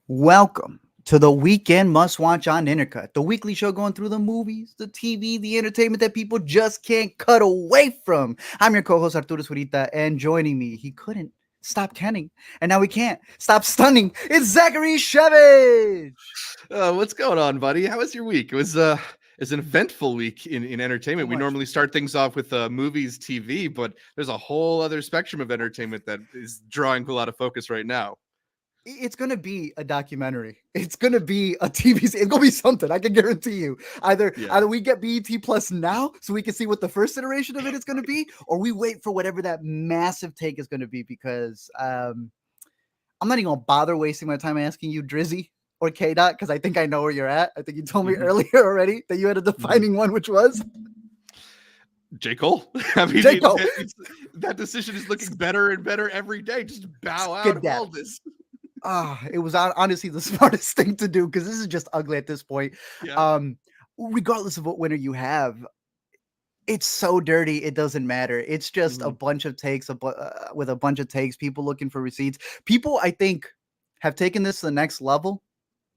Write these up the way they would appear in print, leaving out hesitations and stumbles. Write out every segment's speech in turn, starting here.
Welcome to the weekend must watch on Intercut, the weekly show going through the movies, the TV, the entertainment that people just can't cut away from. I'm your co host, Arturo Surita, and joining me, he couldn't stop kenning, and now we can't stop stunning. It's Zachary Shevich. What's going on, buddy? How was your week? It's an eventful week in So entertainment. We much. normally start things off with movies, TV, but there's a whole other spectrum of entertainment that is drawing a lot of focus right now. It's gonna be a documentary. It's gonna be a TV. It's gonna be something. I can guarantee you. Either Yeah. either we get BET Plus now, so we can see what the first iteration of it is gonna be, or we wait for whatever that massive take is gonna be. Because I'm not even gonna bother wasting my time asking you, Drizzy or K Dot, because I think I know where you're at. I think you told me Mhm, earlier already that you had a mhm. defining one, which was J. Cole. I mean, J Cole. that decision is looking better and better every day. Just bow out of all Skedaddle. this. It was honestly the smartest thing to do because this is just ugly at this point. Yeah. Um, Regardless of what winner you have, it's so dirty, it doesn't matter. It's just a Mhm. bunch of takes, with a bunch of takes, people looking for receipts. People, I think, have taken this to the next level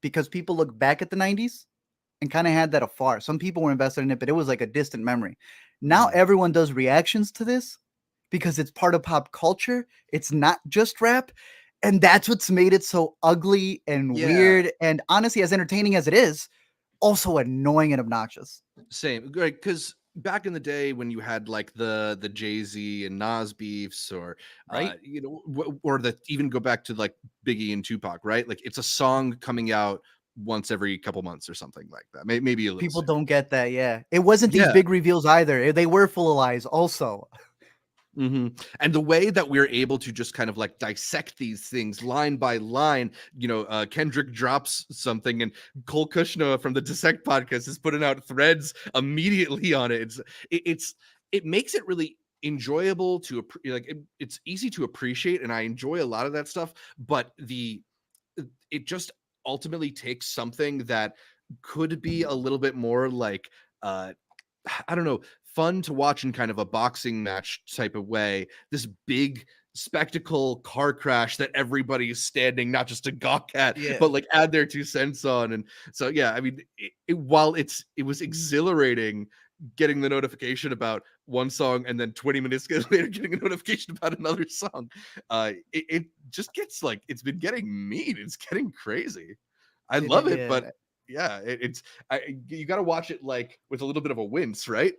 because people look back at the 90s and kind of had that afar. Some people were invested in it, but it was like a distant memory. Now Mhm. everyone does reactions to this because it's part of pop culture. It's not just rap. And that's what's made it so ugly and Yeah. weird. And honestly, as entertaining as it is, also annoying and obnoxious. Same, right? Because back in the day when you had like the Jay-Z and Nas beefs, or Right? or the even go back to like Biggie and Tupac, right? Like it's a song coming out once every couple months or something like that. Maybe a little People sooner. don't get that. Yeah. It wasn't these Yeah. big reveals either. They were full of lies also. And the way that we're able to just kind of like dissect these things line by line, Kendrick drops something and Cole Kushner from the Dissect podcast is putting out threads immediately on it. It makes it really enjoyable to it's easy to appreciate, and I enjoy a lot of that stuff. But it just ultimately takes something that could be a little bit more like uh I don't know, fun to watch in kind of a boxing match type of way. This big spectacle car crash that everybody is standing, not just to gawk at, Yeah. but like add their 2 cents on. And so, yeah, I mean, while it was exhilarating getting the notification about one song and then 20 minutes later getting a notification about another song, it just gets like it's been getting mean. It's getting crazy. I love it, but Yeah. yeah, you got to watch it like with a little bit of a wince, right?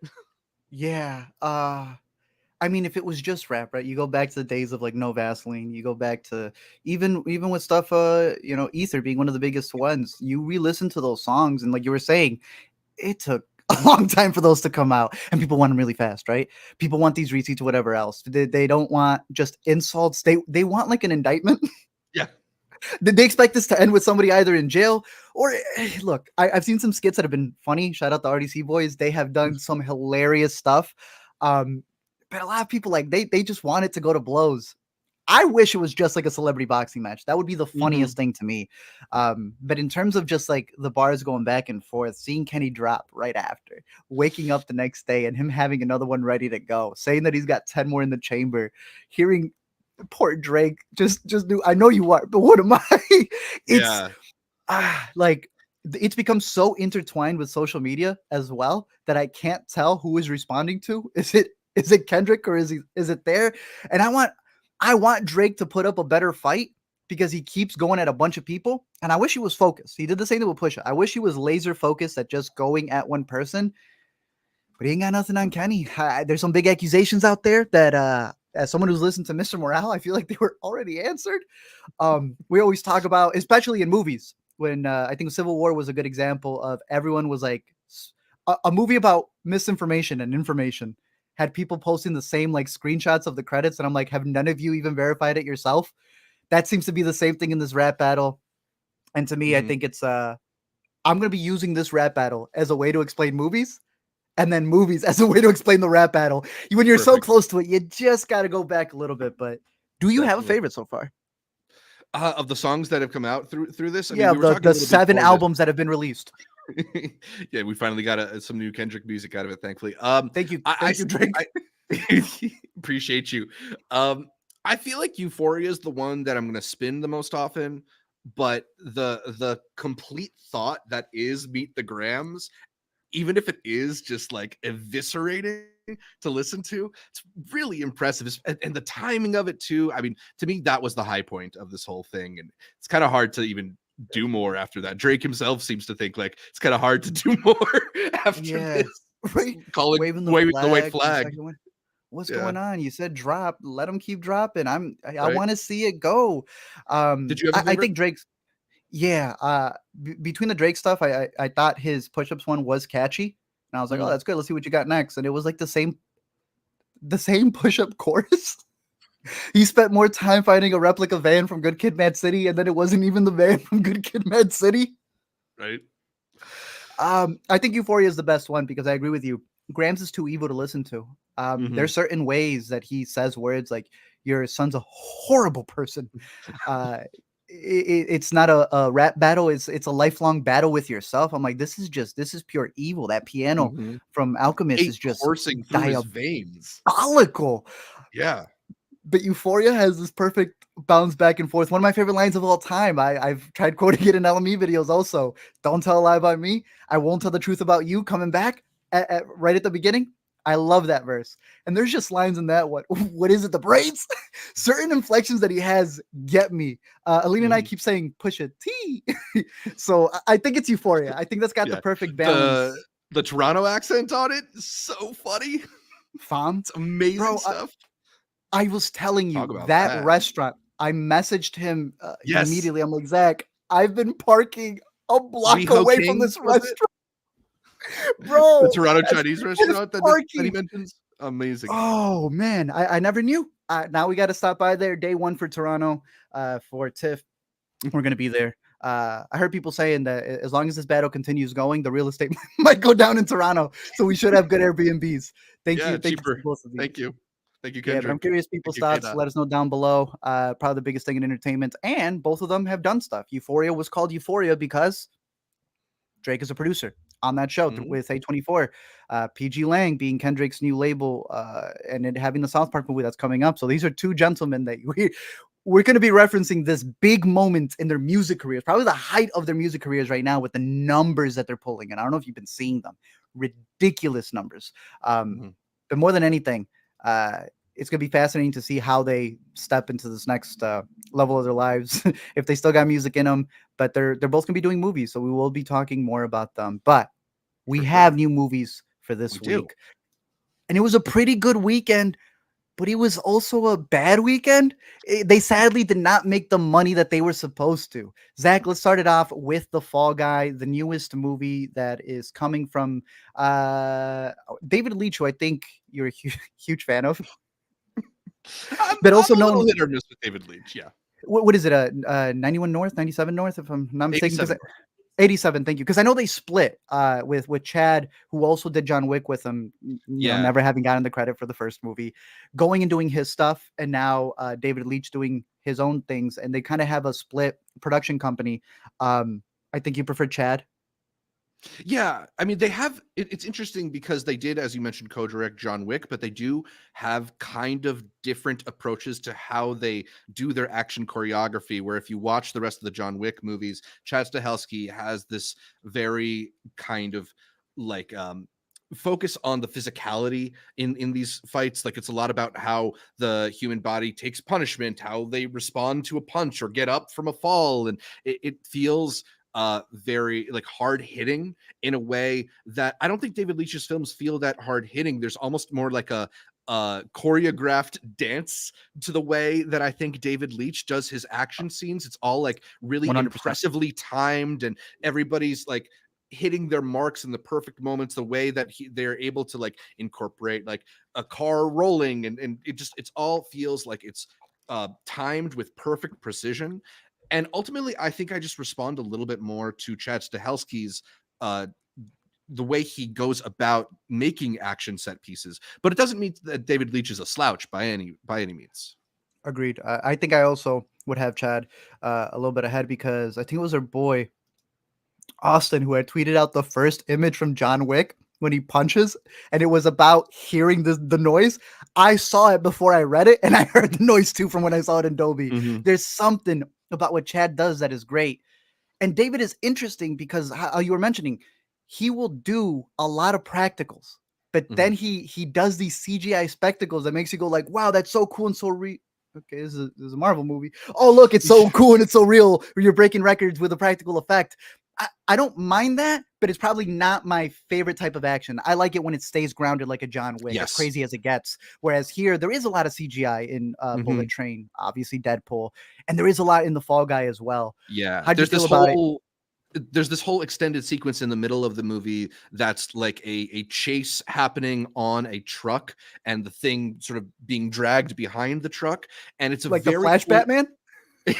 Yeah. I mean, if it was just rap, right? You go back to the days of like No Vaseline. You go back to even with stuff, Ether being one of the biggest ones. You re-listen to those songs, and like you were saying, it took a long time for those to come out, and people want them really fast, right? People want these receipts, whatever else. They don't want just insults. They want like an indictment. Yeah. They expect this to end with somebody either in jail or look. I've seen some skits that have been funny. Shout out the RDC boys. They have done some hilarious stuff. Um, but a lot of people like they just want it to go to blows. I wish it was just like a celebrity boxing match. That would be the hmm funniest thing to me. But in terms of just like the bars going back and forth, seeing Kenny drop right after, waking up the next day and him having another one ready to go, saying that he's got 10 more in the chamber, hearing poor Drake just do I know you are, but what am I? It's Yeah. like it's become so intertwined with social media as well that I can't tell who is responding to. Is it Kendrick or is it there? And I want Drake to put up a better fight because he keeps going at a bunch of people. And I wish he was focused. He did the same thing with Pusha. I wish he was laser focused at just going at one person, but he ain't got nothing on Kenny. There's some big accusations out there that as someone who's listened to Mr. Morale, I feel like they were already answered. We always talk about, especially in movies, when I think Civil War was a good example of everyone was like a movie about misinformation and information had people posting the same like screenshots of the credits, and I'm like, have none of you even verified it yourself? That seems to be the same thing in this rap battle, and to me, I hmm think it's I'm gonna be using this rap battle as a way to explain movies and then movies as a way to explain the rap battle. When you're so Perfect. close to it, you just got to go back a little bit. But do you have a Definitely. favorite so far? Of the songs that have come out through this, I mean, Yeah, we were talking the a little seven before this. albums that have been released. Yeah, we finally got some new Kendrick music out of it, thankfully. Thank you, Drake. I appreciate you. Um, I feel like Euphoria is the one that I'm going to spin the most often. but the complete thought that is Meet the Grams, even if it is just like eviscerating to listen to, it's really impressive. And the timing of it too. I mean, to me, that was the high point of this whole thing. And it's kind of hard to even do more after that. Drake himself seems to think like it's kind of hard to do more after Yeah. this. Right. Waving the white For the flag. second one. What's Yeah. going on? You said drop. Let them keep dropping. I Right. want to see it go. Did you have a I favorite? think Drake's yeah. Between the Drake stuff, I thought his push-ups one was catchy, and I was like, oh, Mhm. that's good. Let's see what you got next. And it was like the same push-up chorus. He spent more time finding a replica van from Good Kid, Mad City, and then it wasn't even the van from Good Kid, Mad City. Right. I think Euphoria is the best one because I agree with you. Grams is too evil to listen to. There's certain ways that he says words like "your son's a horrible person." Uh, it's not a rap battle. It's a lifelong battle with yourself. I'm like, this is pure evil. That piano Mhm. from Alchemist Hate is just coursing through his veins. diabolical. Yeah. But Euphoria has this perfect bounce back and forth. One of my favorite lines of all time. I've tried quoting it in LME videos also. Don't tell a lie about me. I won't tell the truth about you coming back right at the beginning. I love that verse. And there's just lines in that. What is it? The braids? Certain inflections that he has get me. Alina and I keep saying push a T. So I think it's Euphoria. I think that's got the Yeah. perfect balance. The Toronto accent on it is so funny. Fam. It's amazing Bro, stuff. I was telling Talk you about that that. restaurant. I messaged him Yes. immediately. I'm like, Zach, I've been parking a block Weho away from Kings, this was it? restaurant, The bro. Toronto As Chinese his restaurant that he parking. mentions. Amazing. Oh man, I never knew. Now we got to stop by there. Day one for Toronto for TIFF. We're gonna be there. I heard people saying that as long as this battle continues going, the real estate might go down in Toronto. So we should have good Airbnbs. Thank Yeah, you to cheaper. both of Thank these. you. Thank you, Yeah, but I'm Kendrick. curious Thank people's you, thoughts. Kata. Let us know down below. Probably the biggest thing in entertainment, and both of them have done stuff. Euphoria was called Euphoria because Drake is a producer on that show with A24. PG Lang being Kendrick's new label, and it having the South Park movie that's coming up. So these are two gentlemen that we're going to be referencing this big moment in their music careers, probably the height of their music careers right now with the numbers that they're pulling. And I don't know if you've been seeing them, ridiculous numbers. But more than anything, it's going to be fascinating to see how they step into this next level of their lives, if they still got music in them. But they're both going to be doing movies, so we will be talking more about them. But we For have sure. new movies for this We do. week. And it was a pretty good weekend, but it was also a bad weekend. They sadly did not make the money that they were supposed to. Zach, let's start it off with The Fall Guy, the newest movie that is coming from David Leitch, who I think you're a huge fan of. But also I'm a little known, hit or miss with David Leitch. Yeah. what is it? 91 North, 97 North, if I'm not mistaken. 87. 87, thank you. Because I know they split with Chad, who also did John Wick with him, Yeah. never having gotten the credit for the first movie, going and doing his stuff, and now David Leitch doing his own things, and they kind of have a split production company. I think you prefer Chad. Yeah, I mean, they have it's interesting because they did, as you mentioned, co-direct John Wick, but they do have kind of different approaches to how they do their action choreography. Where if you watch the rest of the John Wick movies, Chad Stahelski has this very kind of like focus on the physicality in these fights. Like it's a lot about how the human body takes punishment, how they respond to a punch or get up from a fall, and it feels very like hard hitting in a way that I don't think David Leitch's films feel that hard hitting. There's almost more like a choreographed dance to the way that I think David Leitch does his action scenes. It's all like really 100%. impressively timed, and everybody's like hitting their marks in the perfect moments, the way that they're able to like incorporate like a car rolling, and it's all feels like it's timed with perfect precision. And ultimately, I think I just respond a little bit more to Chad Stahelski's the way he goes about making action set pieces. But it doesn't mean that David Leitch is a slouch by any means. Agreed. I think I also would have Chad a little bit ahead because I think it was our boy Austin who had tweeted out the first image from John Wick when he punches, and it was about hearing the noise. I saw it before I read it, and I heard the noise too from when I saw it in Dolby. There's something about what Chad does that is great. And David is interesting because how you were mentioning, he will do a lot of practicals, but Mhm. then he does these CGI spectacles that makes you go like, wow, that's so cool and so okay, this is a Marvel movie. Oh, look, it's so cool and it's so real. You're breaking records with a practical effect. I don't mind that, but it's probably not my favorite type of action. I like it when it stays grounded like a John Wick, as Yes. crazy as it gets. Whereas here, there is a lot of CGI in Bullet Mhm. Train, obviously Deadpool, and there is a lot in The Fall Guy as well. Yeah. How'd you feel about it? There's this whole extended sequence in the middle of the movie that's like a chase happening on a truck and the thing sort of being dragged behind the truck, and it's a Like the very Flash cool. Batman,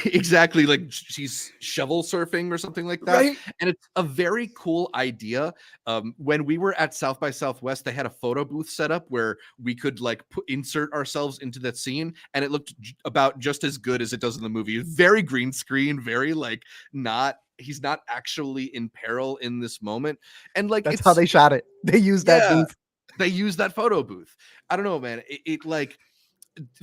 Exactly, like she's shovel surfing or something like that, right? and it's a very cool idea. When we were at South by Southwest, they had a photo booth set up where we could like insert ourselves into that scene, and it looked about just as good as it does in the movie. Very green screen, very like not he's not actually in peril in this moment, and like That's how it's they shot it. They used that yeah, booth. they use that photo booth. I don't know, man. It like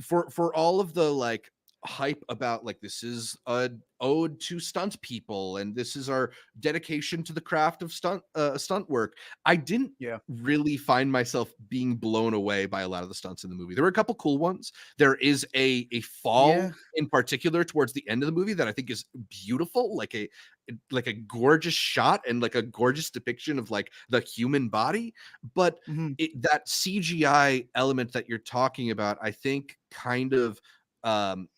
for all of the like hype about like this is a ode to stunt people and this is our dedication to the craft of stunt work, I didn't Yeah. really find myself being blown away by a lot of the stunts in the movie. There were a couple cool ones. There is a Yeah. fall in particular towards the end of the movie that I think is beautiful, like a gorgeous shot and like a gorgeous depiction of like the human body. But Mhm. that CGI element that you're talking about, I think kind of um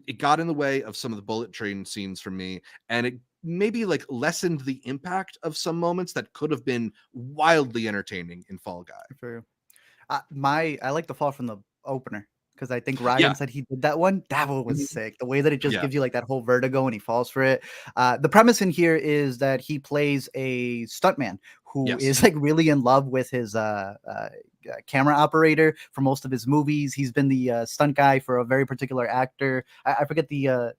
it got in the way of some of the bullet train scenes for me, and it maybe like lessened the impact of some moments that could have been wildly entertaining in Fall Guy. For I like the fall from the opener because I think Yeah. Ryan said he did that one. That one was Mhm. sick. The way that it just Yeah. gives you like that whole vertigo and he falls for it. The premise in here is that he plays a stuntman who Yes. is like really in love with his camera operator for most of his movies. He's been the stunt guy for a very particular actor. I forget the Aaron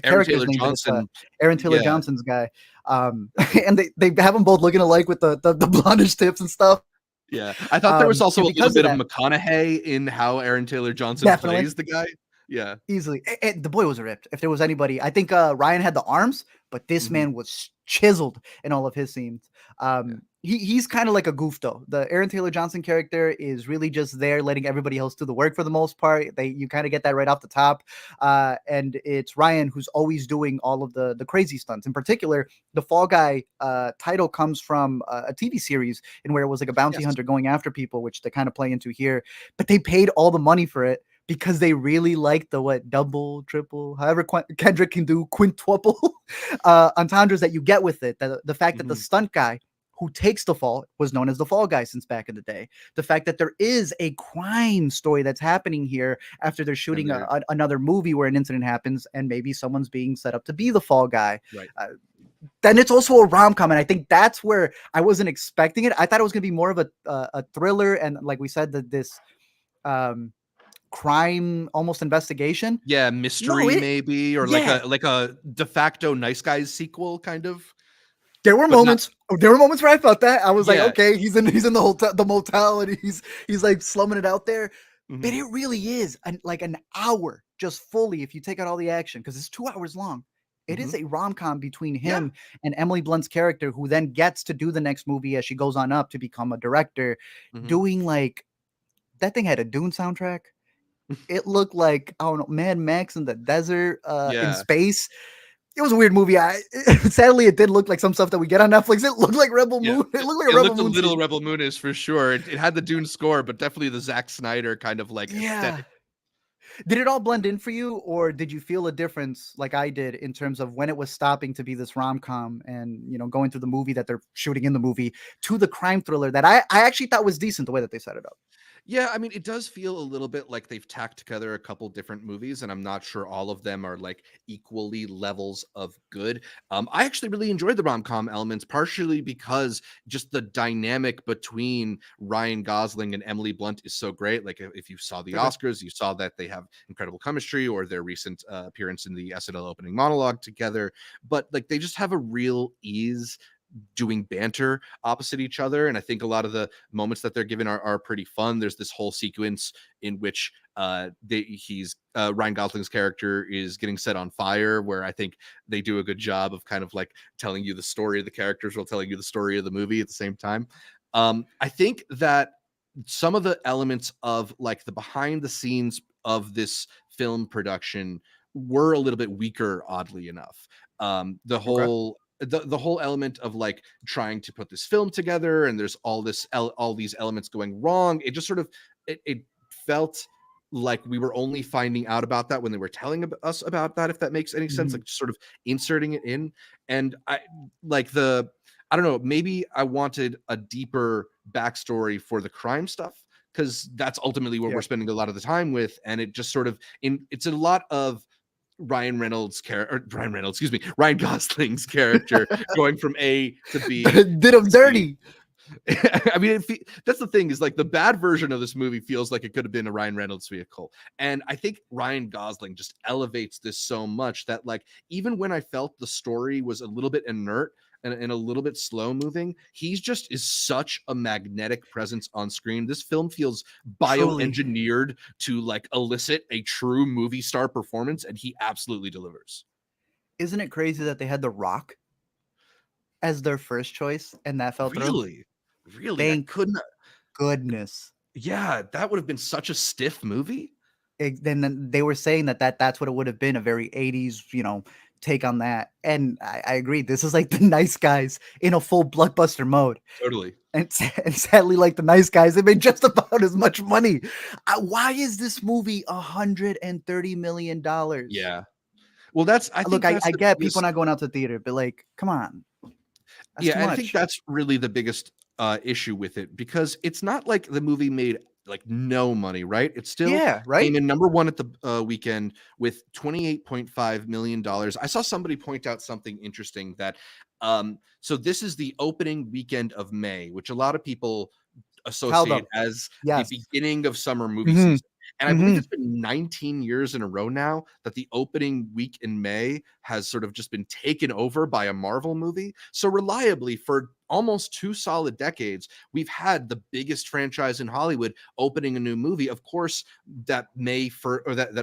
character's Taylor name, but it's Johnson. Aaron Taylor Yeah. Johnson's guy. And they have them both looking alike with the blondish tips and stuff. Yeah. I thought there was also And a little because of bit of that, McConaughey in how Aaron Taylor Johnson definitely. plays the guy. Yeah. Easily. The boy was ripped. If there was anybody, I think Ryan had the arms, but this Mhm. man was chiseled in all of his scenes. Yeah. He's kind of like a goof though. The Aaron Taylor Johnson character is really just there letting everybody else do the work for the most part. You kind of get that right off the top. And it's Ryan who's always doing all of the crazy stunts. In particular, the Fall Guy title comes from a TV series in where it was like a bounty Yes. hunter going after people, which they kind of play into here. But they paid all the money for it because they really like the what double, triple, however Kendrick can do quintuple entendres that you get with it. The fact that the Mhm. stunt guy who takes the fall was known as the fall guy since back in the day. The fact that there is a crime story that's happening here after they're And shooting they're another movie where an incident happens and maybe someone's being set up to be the fall guy. right. Uh, then it's also a rom-com, and I think that's where I wasn't expecting it. I thought it was going to be more of a thriller, and like we said, that this um, crime almost investigation. Yeah, No, mystery it maybe, or yeah. like a de facto Nice Guys sequel kind of, There were but not. moments. There were moments where I felt that I was like, Yeah. okay, he's in the hotel, the motel, and he's like slumming it out there. But Mhm. it really is like an hour just fully if you take out all the action because it's 2 hours long. It is Mhm. a rom com between Yeah. him and Emily Blunt's character, who then gets to do the next movie as she goes on up to become a director, Mhm. doing like that thing had a Dune soundtrack. It looked like I don't know, Mad Max in the desert, in Yeah. space. It was a weird movie. Sadly it did look like some stuff that we get on Netflix. It looked like Rebel Yeah. Moon. It looked like a It Rebel looked a Moon little scene. Rebel Moonish for sure. It had the Dune score, but definitely the Zack Snyder kind of like Yeah. aesthetic. Did it all blend in for you, or did you feel a difference like I did in terms of when it was stopping to be this rom com and going through the movie that they're shooting in the movie to the crime thriller that I actually thought was decent the way that they set it up? Yeah, I mean, it does feel a little bit like they've tacked together a couple different movies, and I'm not sure all of them are like equally levels of good. I actually really enjoyed the rom-com elements, partially because just the dynamic between Ryan Gosling and Emily Blunt is so great. Like, if you saw the For sure. Oscars, you saw that they have incredible chemistry, or their recent appearance in the SNL opening monologue together. But like, they just have a real ease doing banter opposite each other. And I think a lot of the moments that they're given are pretty fun. There's this whole sequence in which Ryan Gosling's character is getting set on fire, where I think they do a good job of kind of like telling you the story of the characters while telling you the story of the movie at the same time. I think that some of the elements of like the behind the scenes of this film production were a little bit weaker, oddly enough. The Okay. whole the whole element of like trying to put this film together, and there's all these elements going wrong. It just sort of it felt like we were only finding out about that when they were telling us about that, if that makes any sense, Mhm. like just sort of inserting it in. And I don't know, maybe I wanted a deeper backstory for the crime stuff, because that's ultimately what Yeah. we're spending a lot of the time with. And it just sort of it's a lot of Ryan Gosling's character going from A to B Did to him C. dirty. I mean, that's the thing, is like the bad version of this movie feels like it could have been a Ryan Reynolds vehicle. And I think Ryan Gosling just elevates this so much that like, even when I felt the story was a little bit inert and a little bit slow moving, he's just is such a magnetic presence on screen. This film feels Truly. bioengineered to like elicit a true movie star performance, and he absolutely delivers. Isn't it crazy that they had The Rock as their first choice and that fell through? Really, really, I Thank couldn't. goodness. Yeah, that would have been such a stiff movie. Then they were saying that's what it would have been, a very 80s, take on that. And I agree. This is like the nice guys in a full blockbuster mode. Totally. And sadly, like the nice guys, they made just about as much money. Why is this movie $130 million? Yeah. Well, I Look, think that's I the get people biggest. not going out to the theater, but like, come on, that's Yeah, too and I think much. that's really the biggest issue with it, because it's not like the movie made like no money, right? It still Yeah, came right. in number one at the weekend with $28.5 million. I saw somebody point out something interesting that so this is the opening weekend of May, which a lot of people Tell associate them. as the Yes. beginning of summer movie Hmm. season. And I believe Hmm. it's been 19 years in a row now that the opening week in May has sort of just been taken over by a Marvel movie. So reliably, for almost 2 solid decades, we've had the biggest franchise in Hollywood opening a new movie. Of course, that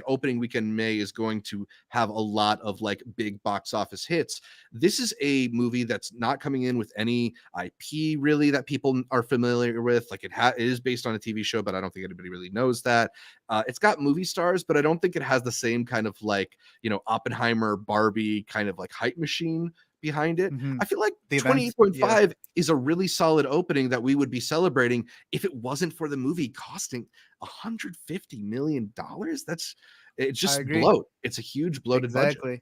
opening weekend May is going to have a lot of like big box office hits. This is a movie that's not coming in with any IP really that people are familiar with. Like it is based on a TV show, but I don't think anybody really knows that. It's got movie stars, but I don't think it has the same kind of like, Oppenheimer, Barbie kind of like hype machine behind it. Hmm. I feel like The events. Yeah, 28.5 is a really solid opening that we would be celebrating if it wasn't for the movie costing $150 million. It's I just agree. bloat. It's a huge bloated budget. Exactly.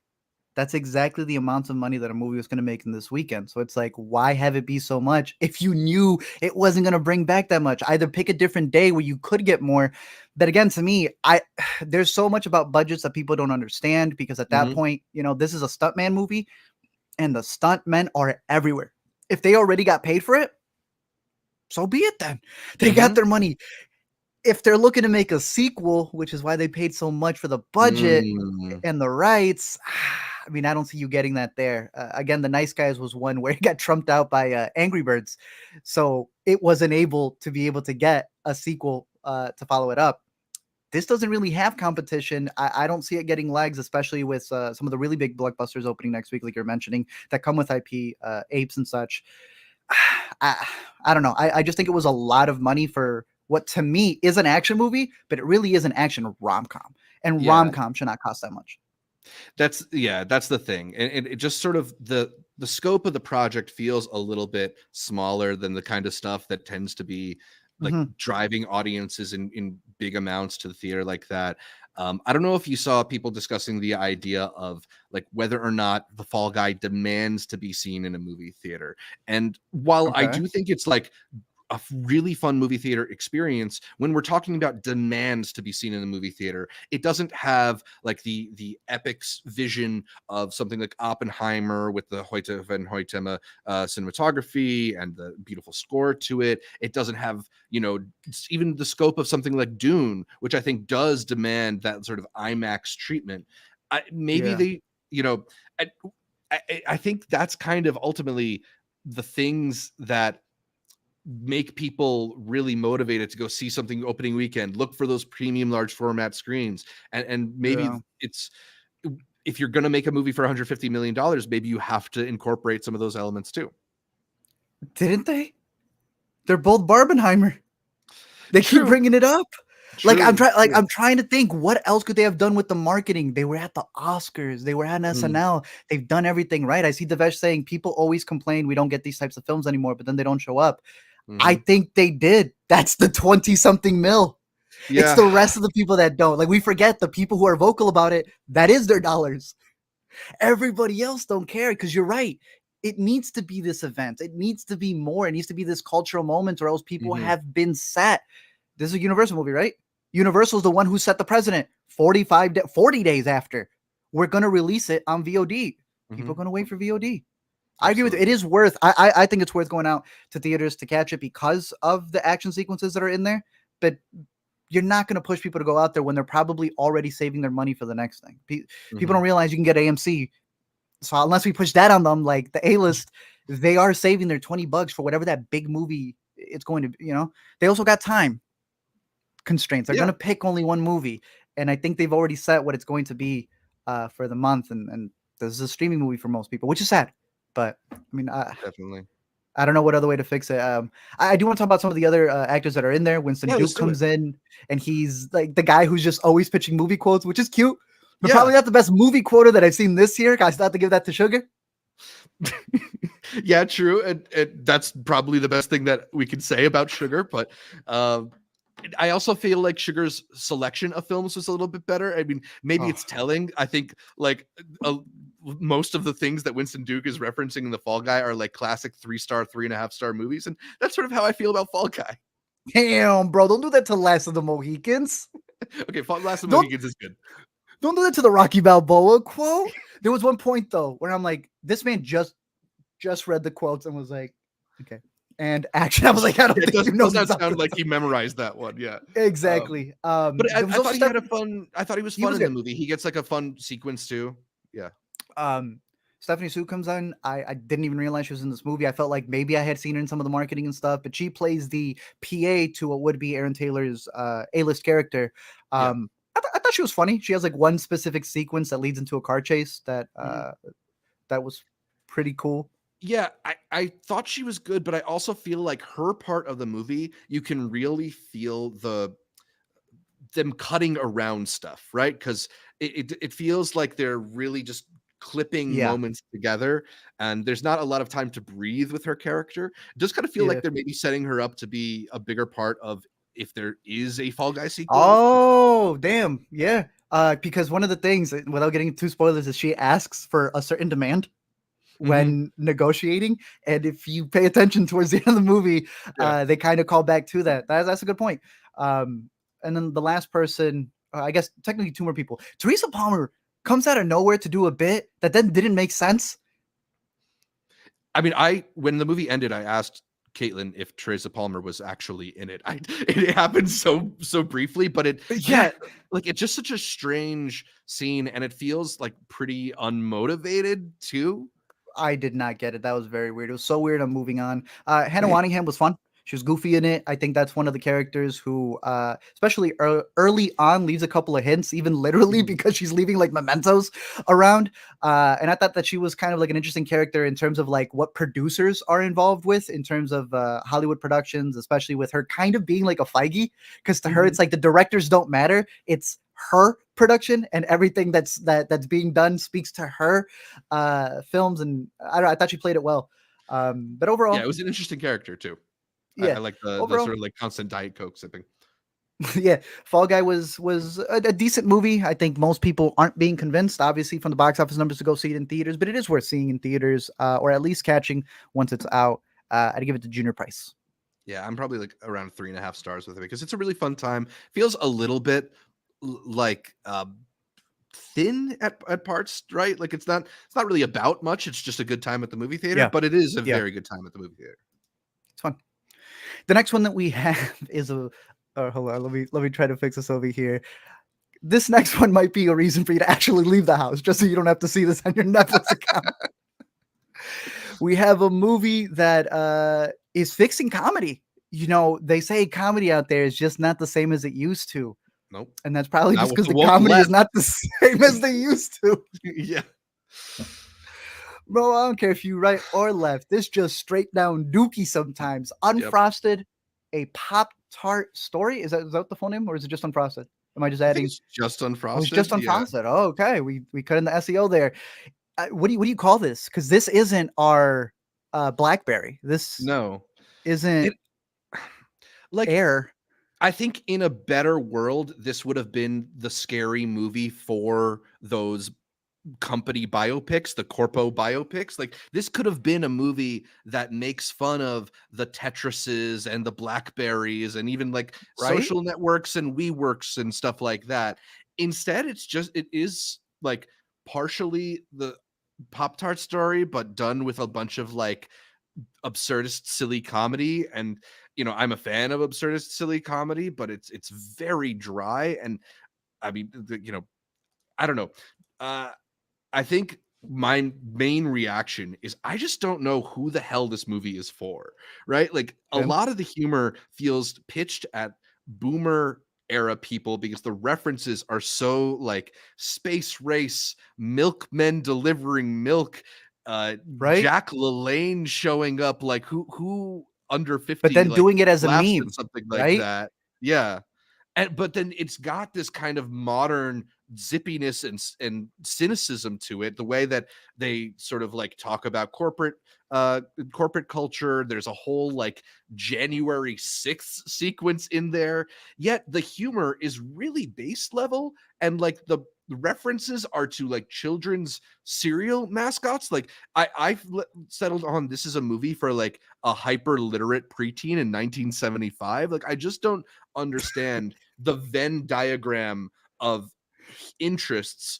That's exactly the amount of money that a movie was going to make in this weekend. So it's like, why have it be so much if you knew it wasn't going to bring back that much? Either pick a different day where you could get more. But again, to me, there's so much about budgets that people don't understand, because at that Mhm. point, this is a stuntman movie and the stuntmen are everywhere. If they already got paid for it, so be it then. They got Mhm. their money. If they're looking to make a sequel, which is why they paid so much for the budget Mm. and the rights, I mean, I don't see you getting that there. Again, The Nice Guys was one where it got trumped out by Angry Birds, so it wasn't able to be able to get a sequel to follow it up. This doesn't really have competition. I don't see it getting legs, especially with some of the really big blockbusters opening next week, like you're mentioning, that come with IP, Apes and such. I, I don't know. I just think it was a lot of money for what to me is an action movie, but it really is an action rom com, and Yeah. rom com should not cost that much. That's the thing. And it just sort of the scope of the project feels a little bit smaller than the kind of stuff that tends to be like Mhm. driving audiences in big amounts to the theater like that. I don't know if you saw people discussing the idea of like whether or not the Fall Guy demands to be seen in a movie theater. And while I Okay. do think it's like a really fun movie theater experience, when we're talking about demands to be seen in the movie theater, it doesn't have like the epics vision of something like Oppenheimer with the Hoyte van Hoytema cinematography and the beautiful score to it. It doesn't have, even the scope of something like Dune, which I think does demand that sort of IMAX treatment. Maybe Yeah. they, I, I think that's kind of ultimately the things that make people really motivated to go see something opening weekend, look for those premium large format screens, and maybe Yeah. it's, if you're going to make a movie for $150 million, maybe you have to incorporate some of those elements too. Didn't they? They're both Barbenheimer. They keep True. bringing it up. Like True. True. I'm trying to think what else could they have done with the marketing. They were at the Oscars. They were at Mm, SNL. They've done everything right. I see Devesh saying people always complain we don't get these types of films anymore, but then they don't show up. I mhm. think they did. That's the 20 something mil. It's Yeah. the rest of the people that don't. Like we forget the people who are vocal about it. That is their dollars. Everybody else don't care because you're right. It needs to be this event. It needs to be more. It needs to be this cultural moment, or else people Mhm. have been set. This is a Universal movie, right? Universal's the one who set the precedent 40 days after. We're going to release it on VOD. People are Mhm. going to wait for VOD. I agree with it. It Absolutely. is worth, I think it's worth going out to theaters to catch it because of the action sequences that are in there. But you're not going to push people to go out there when they're probably already saving their money for the next thing. People Mhm. don't realize you can get AMC. So unless we push that on them, like the A-list, they are saving their $20 for whatever that big movie it's going to be, They also got time constraints. They're going Yeah, to pick only one movie. And I think they've already set what it's going to be for the month. And this is a streaming movie for most people, which is sad. But I mean, definitely. I don't know what other way to fix it. I do want to talk about some of the other actors that are in there. Winston Yeah, let's Duke do it. comes in, and he's like the guy who's just always pitching movie quotes, which is cute, but Yeah. probably not the best movie quoter that I've seen this year. I still have to give that to Sugar. Yeah, true. And that's probably the best thing that we can say about Sugar. But um, I also feel like Sugar's selection of films was a little bit better. I mean, maybe Oh, it's telling. I think like most of the things that Winston Duke is referencing in The Fall Guy are like classic 3-star, 3.5-star movies. And that's sort of how I feel about Fall Guy. damn, bro! Don't do that to Last of the Mohicans. Okay, Last of the Don't Mohicans is good. don't do that to the Rocky Balboa quote. There was one point though where I'm like, this man just read the quotes and was like, okay, and action. I was like, I don't Yeah, it think you know does not nothing. sound like he memorized that one. Yeah. Um, Exactly. but There was I also thought he stuff. had a fun. I thought he was He fun was in the good. movie. He gets like a fun sequence too. Yeah. um Stephanie Sue comes on. I didn't even realize she was in this movie. I felt like maybe I had seen her in some of the marketing and stuff, but she plays the PA to what would be Aaron Taylor's A-list character. Yeah. I thought she was funny. She has like one specific sequence that leads into a car chase Mhm. that was pretty cool. Yeah, I thought she was good, but I also feel like her part of the movie, you can really feel them cutting around stuff, right? Because it feels like they're really just clipping Yeah, moments together, and there's not a lot of time to breathe with her character. It does kind of feel yeah. like they're maybe setting her up to be a bigger part of if there is a Fall Guy sequel. Oh, damn. Yeah. Because one of the things, without getting too spoilers, is she asks for a certain demand Hmm. when negotiating. And if you pay attention towards the end of the movie, Yeah. they kind of call back to that. That's a good point. And then the last person, I guess technically two more people. Teresa Palmer comes out of nowhere to do a bit that then didn't make sense. I mean, I when the movie ended, I asked Caitlin if Teresa Palmer was actually in it. It happened so briefly, but Yeah, yeah, like it's just such a strange scene, and it feels like pretty unmotivated too. I did not get it. That was very weird. It was so weird. I'm moving on. Hannah Waddingham was fun. She was goofy in it. I think that's one of the characters who, especially early on, leaves a couple of hints, even literally Mhm. because she's leaving like mementos around. And I thought that she was kind of like an interesting character in terms of like what producers are involved with in terms of Hollywood productions, especially with her kind of being like a Feige. Because to her, Mhm. it's like the directors don't matter. It's her production and everything that's being done speaks to her films, and I thought she played it well. But Yeah, it overall, was an interesting character too. I yeah, like the overall, sort of like constant Diet Coke sipping. yeah, Fall Guy was a decent movie. I think most people aren't being convinced, obviously, from the box office numbers to go see it in theaters, but it is worth seeing in theaters or at least catching once it's out. I'd give it the junior price. Yeah, I'm probably like around 3.5 stars with it because it's a really fun time. Feels a little bit like thin at parts, right? Like it's not really about much. It's just a good time at the movie theater, Yeah, but it is a yeah, very good time at the movie theater. it's fun. The next one that we have is a. Hold on, let me try to fix this over here. This next one might be a reason for you to actually leave the house, just so you don't have to see this on your Netflix account. We have a movie that is fixing comedy. You know, they say comedy out there is just not the same as it used to. Nope. And that's probably Not just with because the the woke comedy is left. not the same as they used to. Yeah. Bro, I don't care if you right or left. This just straight down dookie sometimes. Yep. Unfrosted, a Pop-Tart story. Is that the full name, or is it just Unfrosted? Am I just I think adding? it's just Oh, it's Unfrosted. just Yeah. Unfrosted. Oh, okay. We cut in the SEO there. What do you call this? Because this isn't our BlackBerry. This No. isn't It like Air. I think in a better world, this would have been the scary movie for those company biopics, the corpo biopics. Like this could have been a movie that makes fun of the Tetrises and the Blackberries and even like Right? social networks and WeWorks and stuff like that. Instead, it is like partially the Pop Tart story, but done with a bunch of like absurdist silly comedy. And I'm a fan of absurdist silly comedy, but it's very dry. And I mean, I don't know. uh I think my main reaction is I just don't know who the hell this movie is for, right? Like a Okay. lot of the humor feels pitched at boomer era people because the references are so like space race, milkmen delivering milk, Right? Jack LaLanne showing up. Like who under But 50 then like doing it as a laughs at meme, something like right? that? Yeah. But then it's got this kind of modern zippiness and cynicism to it, the way that they sort of like talk about corporate culture. There's a whole like January 6th sequence in there, yet the humor is really base level, and like the references are to like children's cereal mascots. Like I've settled on this is a movie for like a hyper literate preteen in 1975. Like I just don't understand the Venn diagram of interests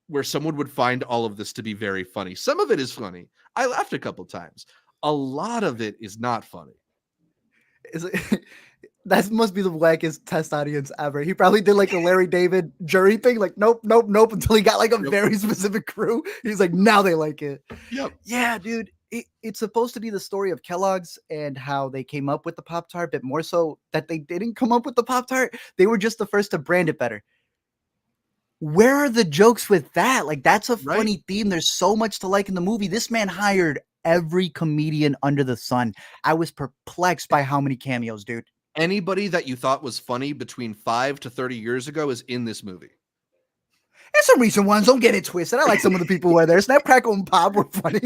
where someone would find all of this to be very funny. Some of it is funny. I laughed a couple times. A lot of it is not funny. Is it, that must be the wackest test audience ever. He probably did like a Larry David jury thing, like nope, nope, nope, until he got like a Yep. very specific crew. He's like, now they like it. Yep. Yeah, dude. It's supposed to be the story of Kellogg's and how they came up with the Pop Tart, but more so that they didn't come up with the Pop Tart. They were just the first to brand it better. Where are the jokes with that? Like, that's a Right? funny theme. There's so much to like in the movie. This man hired every comedian under the sun. I was perplexed by how many cameos, dude. Anybody that you thought was funny between 5 to 30 years ago is in this movie. There's some recent ones. Don't get it twisted. I like some of the people who were there. Snap, Crackle, and Pop were funny.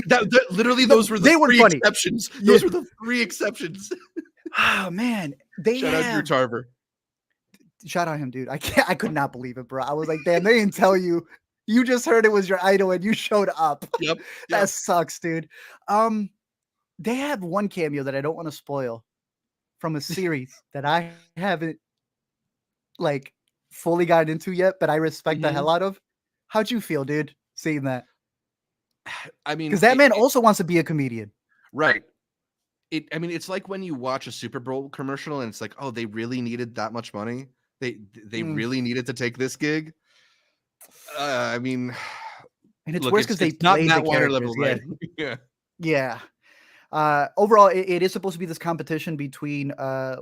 Literally, No, those were the they weren't three funny. exceptions. Yeah. Those were the three exceptions. Oh man, they Shout out Drew have. Tarver. Shout out him, dude. I could not believe it, bro. I was like, damn, they didn't tell you. You just heard it was your idol and you showed up. Yep. That Yep. sucks, dude. They have one cameo that I don't want to spoil from a series that I haven't like fully gotten into yet, but I respect the Mhm. hell out of. How'd you feel, dude, seeing that? I mean, Because that man also wants to be a comedian. right. I mean, it's like when you watch a Super Bowl commercial and it's like, oh, they really needed that much money. They Mm. really needed to take this gig. I mean, And it's look, worse because they it's not played Matt the Weiner characters. level Yeah. writing. Yeah. Yeah. Overall, it is supposed to be this competition between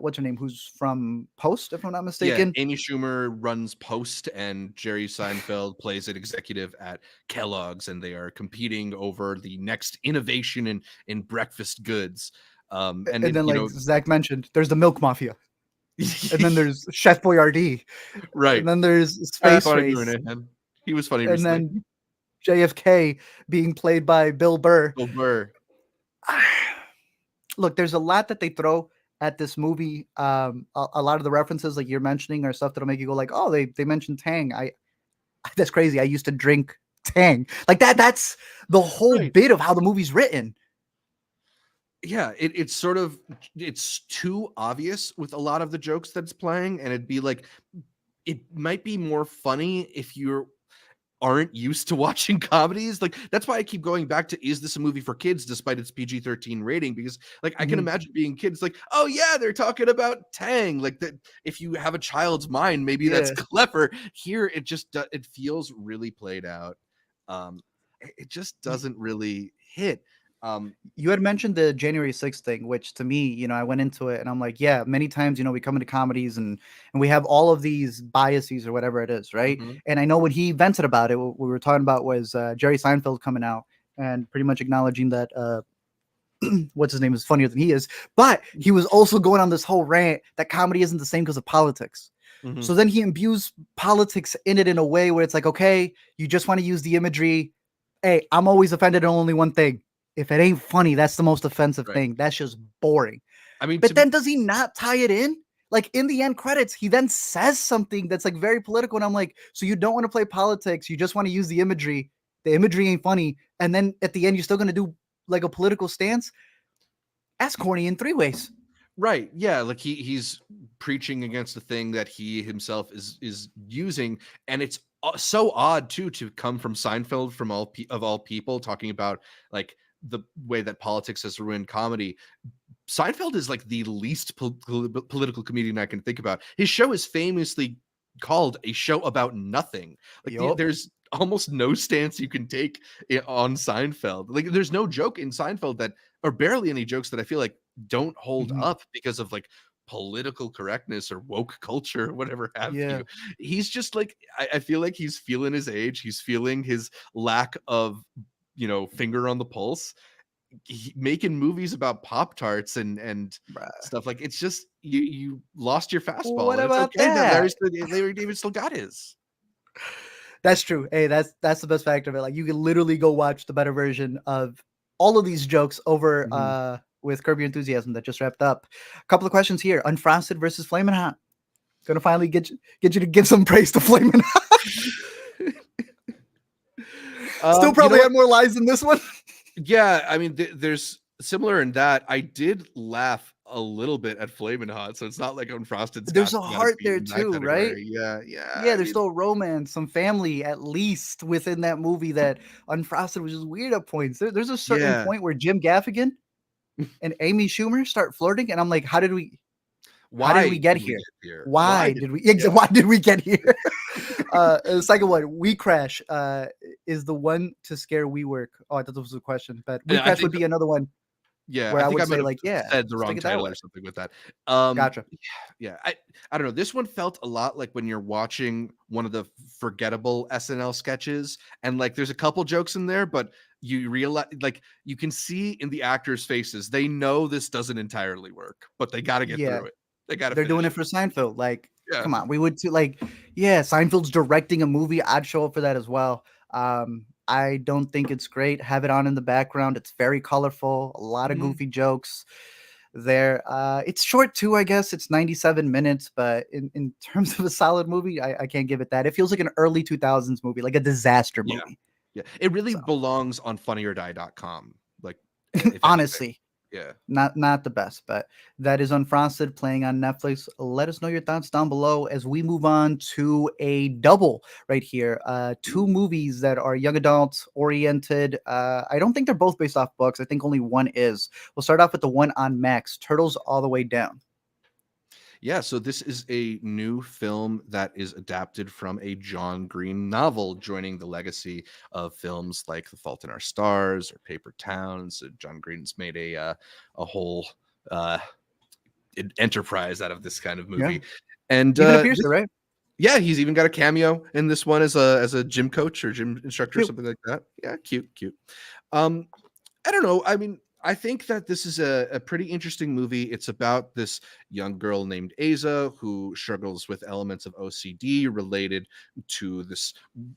what's her name, who's from Post, if I'm not Yeah, mistaken. Amy Schumer runs Post, and Jerry Seinfeld plays an executive at Kellogg's, and they are competing over the next innovation in breakfast goods. And And then, like Zach mentioned, there's the Milk Mafia, and then there's Chef Boyardee, right. and then there's I Space thought of doing Race, it, man. He was funny and recently. then JFK being played by Bill Burr. Bill Burr. Look, there's a lot that they throw at this movie. A lot of the references, like you're mentioning, are stuff that'll make you go like, "Oh, they mentioned Tang." That's crazy. I used to drink Tang. Like that. That's the whole Right. bit of how the movie's written. Yeah, it's sort of it's too obvious with a lot of the jokes that's playing, and it'd be like it might be more funny if you aren't used to watching comedies. Like that's why I keep going back to is this a movie for kids despite its PG-13 rating, because like I can Mhm. imagine being kids like, oh yeah, they're talking about Tang. Like that if you have a child's mind, maybe that's Yeah. clever. Here it just it feels really played out. It just doesn't really hit. You had mentioned the January 6th thing, which to me, I went into it and I'm like, yeah, many times, we come into comedies and we have all of these biases or whatever it is, right? mhm. And I know when he vented about it, what we were talking about was Jerry Seinfeld coming out and pretty much acknowledging that what's his name is funnier than he is, but he was also going on this whole rant that comedy isn't the same because of politics. Mhm. So then he imbues politics in it in a way where it's like, okay, you just want to use the imagery. Hey, I'm always offended on only one thing. If it ain't funny, that's the most offensive Right. thing. That's just boring. I mean, But then does he not tie it in? Like in the end credits, he then says something that's like very political. And I'm like, so you don't want to play politics. You just want to use the imagery. The imagery ain't funny. And then at the end, you're still going to do like a political stance. That's corny in 3 ways. right, yeah, like he's preaching against the thing that he himself is using, and it's so odd too to come from Seinfeld, from of all people, talking about like the way that politics has ruined comedy. Seinfeld is like the least political comedian I can think about. His show is famously called a show about nothing. Like Yup. there's almost no stance you can take on Seinfeld. Like there's no joke in Seinfeld that, or barely any jokes that I feel like don't hold Mhm. up because of like political correctness or woke culture or whatever have Yeah. you. He's just like, I feel like he's feeling his age. He's feeling his lack of, finger on the pulse, making movies about Pop Tarts and Bruh. stuff. Like it's just you lost your fastball, What and it's about okay that that? Larry David still got his. That's true. Hey, that's the best factor of it. Like you can literally go watch the better version of all of these jokes over Mhm. with Curb Your Enthusiasm that just wrapped up. A couple of questions here. Unfrosted versus Flamin' Hot. Gonna finally get you to give some praise to Flamin' Hot. Still You know probably what? had more lies than this one. Yeah, I mean, there's similar in that I did laugh a little bit at Flamin' Hot, so it's not like Unfrosted's There's a got a heart beat there in that too, right? category. Yeah, yeah. Yeah, I there's mean, still romance, some family at least within that movie that Unfrosted was just weird at points. There's a certain yeah. point where Jim Gaffigan and Amy Schumer start flirting, and I'm like, how did we Why get did we here? get here? Why Why did did we yeah. why did we get here? The second one, We Crash, is the one to scare WeWork. Oh, I thought this was a question, but We And I Crash would think be another one Yeah, where I I think would I might say have like, yeah, said the stick wrong it that title way. or something with that. Um, Gotcha. yeah, I don't know. This one felt a lot like when you're watching one of the forgettable SNL sketches, and like there's a couple jokes in there, but you realize, like, you can see in the actors' faces, they know this doesn't entirely work, but they got to get Yeah, through it. They got to they're doing finish it it. for Seinfeld. Like, Yeah. come on, we would too. Like, yeah, Seinfeld's directing a movie. I'd show up for that as well. I don't think it's great. Have it on in the background. It's very colorful. A lot of Mhm. goofy jokes there. It's short too, I guess. It's 97 minutes, but in terms of a solid movie, I can't give it that. It feels like an early 2000s movie, like a disaster Yeah, movie. yeah. It really So belongs on funnyordie.com. Like, if anything. honestly, Yeah. not the best, but that is Unfrosted playing on Netflix. Let us know your thoughts down below as we move on to a double right here. Two movies that are young adult oriented. I don't think they're both based off books. I think only one is. We'll start off with the one on Max, Turtles All the Way Down. Yeah, so this is a new film that is adapted from a John Green novel, joining the legacy of films like The Fault in Our Stars or Paper Towns. John Green's made a whole uh, enterprise out of this kind of Yeah, movie, and even appears there, right? yeah, he's even got a cameo in this one as a gym coach or gym instructor, Cute. something like that. Yeah, cute, cute. Um, I don't know. I mean, I think that this is a pretty interesting movie. It's about this young girl named Asa who struggles with elements of OCD related to this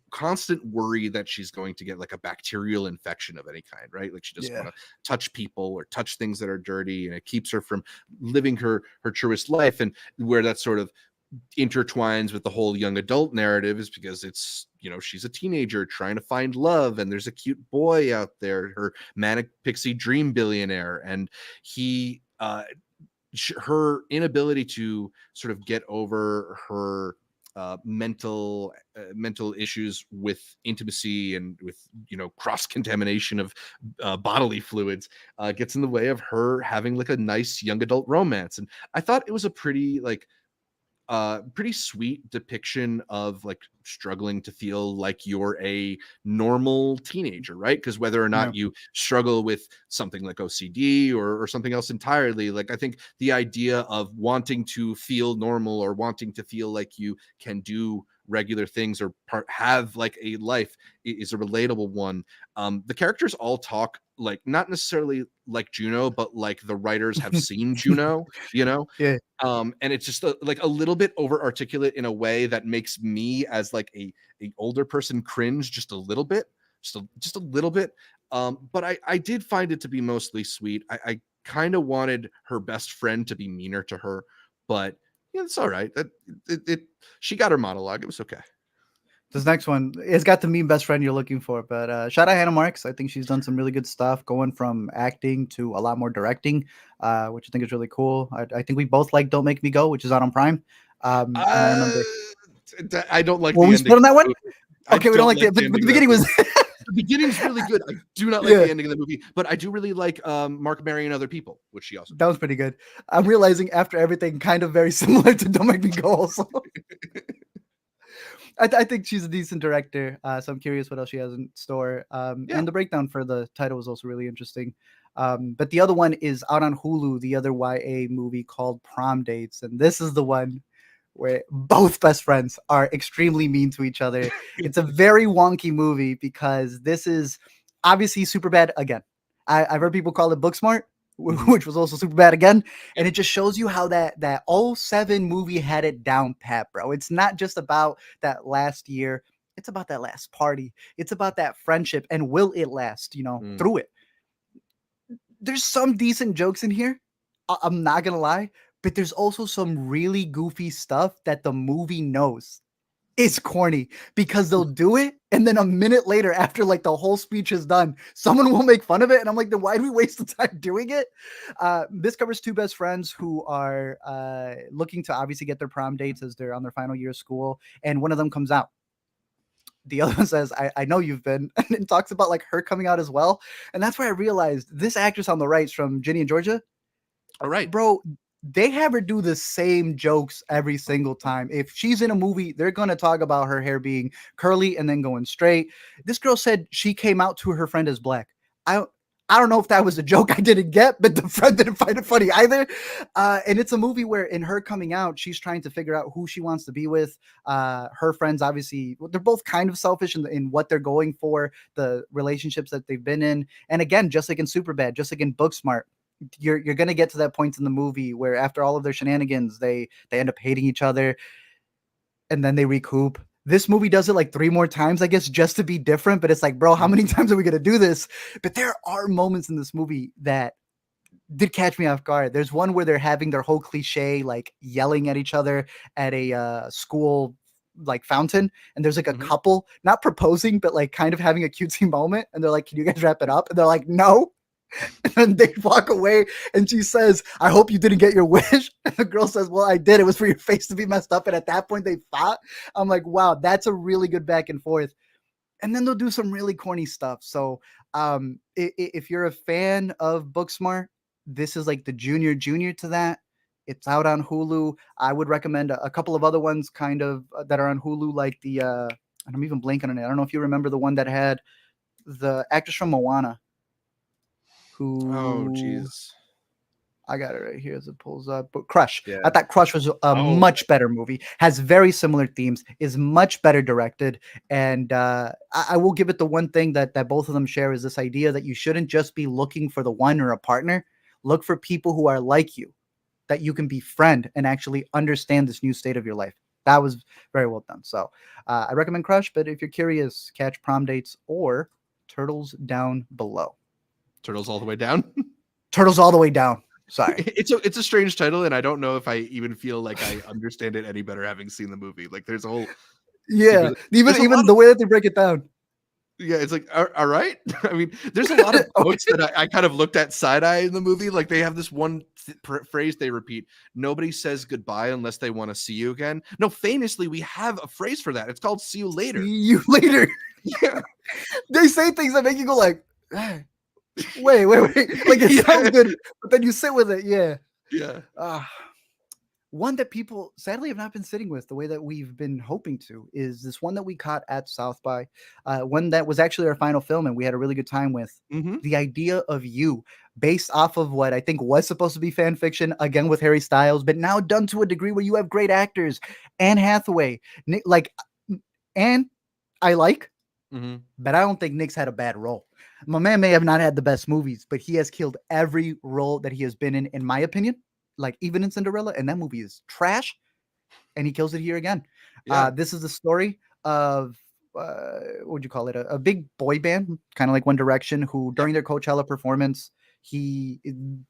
constant worry that she's going to get like a bacterial infection of any kind, right? Like she doesn't Yeah. want to touch people or touch things that are dirty, and it keeps her from living her truest life. And where that sort of intertwines with the whole young adult narrative is because it's, she's a teenager trying to find love, and there's a cute boy out there, her manic pixie dream billionaire, and he her inability to sort of get over her mental issues with intimacy and with cross contamination of bodily fluids gets in the way of her having like a nice young adult romance. And I thought it was a pretty like pretty sweet depiction of like struggling to feel like you're a normal teenager, right? Because whether or Yeah. not you struggle with something like OCD or something else entirely, like I think the idea of wanting to feel normal or wanting to feel like you can do regular things or have like a life is a relatable one. The characters all talk like not necessarily like Juno, but like the writers have seen Juno, you know. Yeah. And it's just like a little bit over articulate in a way that makes me as like a older person cringe just a little bit, just a little bit. But I did find it to be mostly sweet. I kind of wanted her best friend to be meaner to her, but yeah, it's all right. That it she got her monologue. It was okay. This next one, it's got the meme best friend you're looking for. But shout out Hannah Marks. I think she's done some really good stuff, going from acting to a lot more directing, which I think is really cool. I think we both like Don't Make Me Go, which is out on Prime. And I remember, I don't like were the we ending split on that one? of the movie. I Okay, we don't don't like like that, the but ending the of that beginning was movie. The beginning's really good. I do not like yeah, the ending of the movie, but I do really like Mark marrying other people, which she also that was pretty good. I'm realizing after everything, kind of very similar to Don't Make Me Go. Also, I think she's a decent director. So I'm curious what else she has in store. yeah. And the breakdown for the title was also really interesting. But the other one is out on Hulu, the other YA movie called Prom Dates. And this is the one where both best friends are extremely mean to each other. It's a very wonky movie because this is obviously super bad again. I've heard people call it Booksmart, Mhm. which was also super bad again. And Yep. it just shows you how that '07 movie had it down pat, bro. It's not just about that last year. It's about that last party. It's about that friendship and will it last, Mm. through it. There's some decent jokes in here. I'm not gonna lie, but there's also some really goofy stuff that the movie knows is corny because they'll do it, and then a minute later, after like the whole speech is done, someone will make fun of it, and I'm like, then why do we waste the time doing it? This covers two best friends who are looking to obviously get their prom dates as they're on their final year of school, and one of them comes out. The other one says, I know you've been, and it talks about like her coming out as well. And that's where I realized this actress on the right's from Ginny and Georgia. All right. Bro, they have her do the same jokes every single time. If she's in a movie, they're going to talk about her hair being curly and then going straight. This girl said she came out to her friend as black. I I don't know if that was a joke I didn't get, but the friend didn't find it funny either. And it's a movie where, in her coming out, she's trying to figure out who she wants to be with. Her friends, obviously, they're both kind of selfish in what they're going for, the relationships that they've been in. And again, just like in Superbad, just like in Booksmart, you're gonna get to that point in the movie where after all of their shenanigans, they end up hating each other and then they recoup. This movie does it like 3 more times, I guess, just to be different. But it's like, bro, how many times are we gonna do this? But there are moments in this movie that did catch me off guard. There's one where they're having their whole cliche, like yelling at each other at a school like fountain, and there's like a Mhm. couple not proposing, but like kind of having a cutesy moment, and they're like, "Can you guys wrap it up?" And they're like, "No." And they walk away, and she says, "I hope you didn't get your wish." And the girl says, "Well, I did. It was for your face to be messed up." And at that point, they fought. I'm like, wow, that's a really good back and forth. And then they'll do some really corny stuff. So, if you're a fan of Booksmart, this is like the junior to that. It's out on Hulu. I would recommend a couple of other ones, kind of that are on Hulu, like and I'm even blanking on it. I don't know if you remember the one that had the actress from Moana, Oh, who jeez. I got it right here as it pulls up. But Crush. I Yeah. thought Crush was a Oh, much better movie. Has very similar themes. Is much better directed. And I will give it the one thing that both of them share is this idea that you shouldn't just be looking for the one or a partner. Look for people who are like you, that you can befriend and actually understand this new state of your life. That was very well done. So I recommend Crush. But if you're curious, catch Prom Dates or Turtles Down Below. Turtles all the way down. Turtles all the way down. Sorry. It's a strange title, and I don't know if I even feel like I understand it any better having seen the movie. Like there's a whole Yeah, secret. even There's a lot even of the way that they break it down. yeah. It's like all right. I mean, there's a lot of Okay. quotes that I kind of looked at side eye in the movie. Like they have this one phrase they repeat: "Nobody says goodbye unless they want to see you again." No, famously, we have a phrase for that. It's called "See you later." See you later. Yeah. They say things that make you go like, "Ah, wait. Like it sounds Yeah. good, but then you sit with it. Yeah. Yeah. Ah, one that people sadly have not been sitting with the way that we've been hoping to is this one that we caught at South by, one that was actually our final film and we had a really good time with. Mm-hmm. The idea of you, based off of what I think was supposed to be fan fiction, again with Harry Styles, but now done to a degree where you have great actors. Anne Hathaway, like, and I like, Mm-hmm. but I don't think Nick's had a bad role. My man may have not had the best movies, but he has killed every role that he has been in my opinion. Like even in Cinderella, and that movie is trash, and he kills it here again. Yeah. This is the story of what would you call it? A big boy band, kind of like One Direction, who Yep. during their Coachella performance, the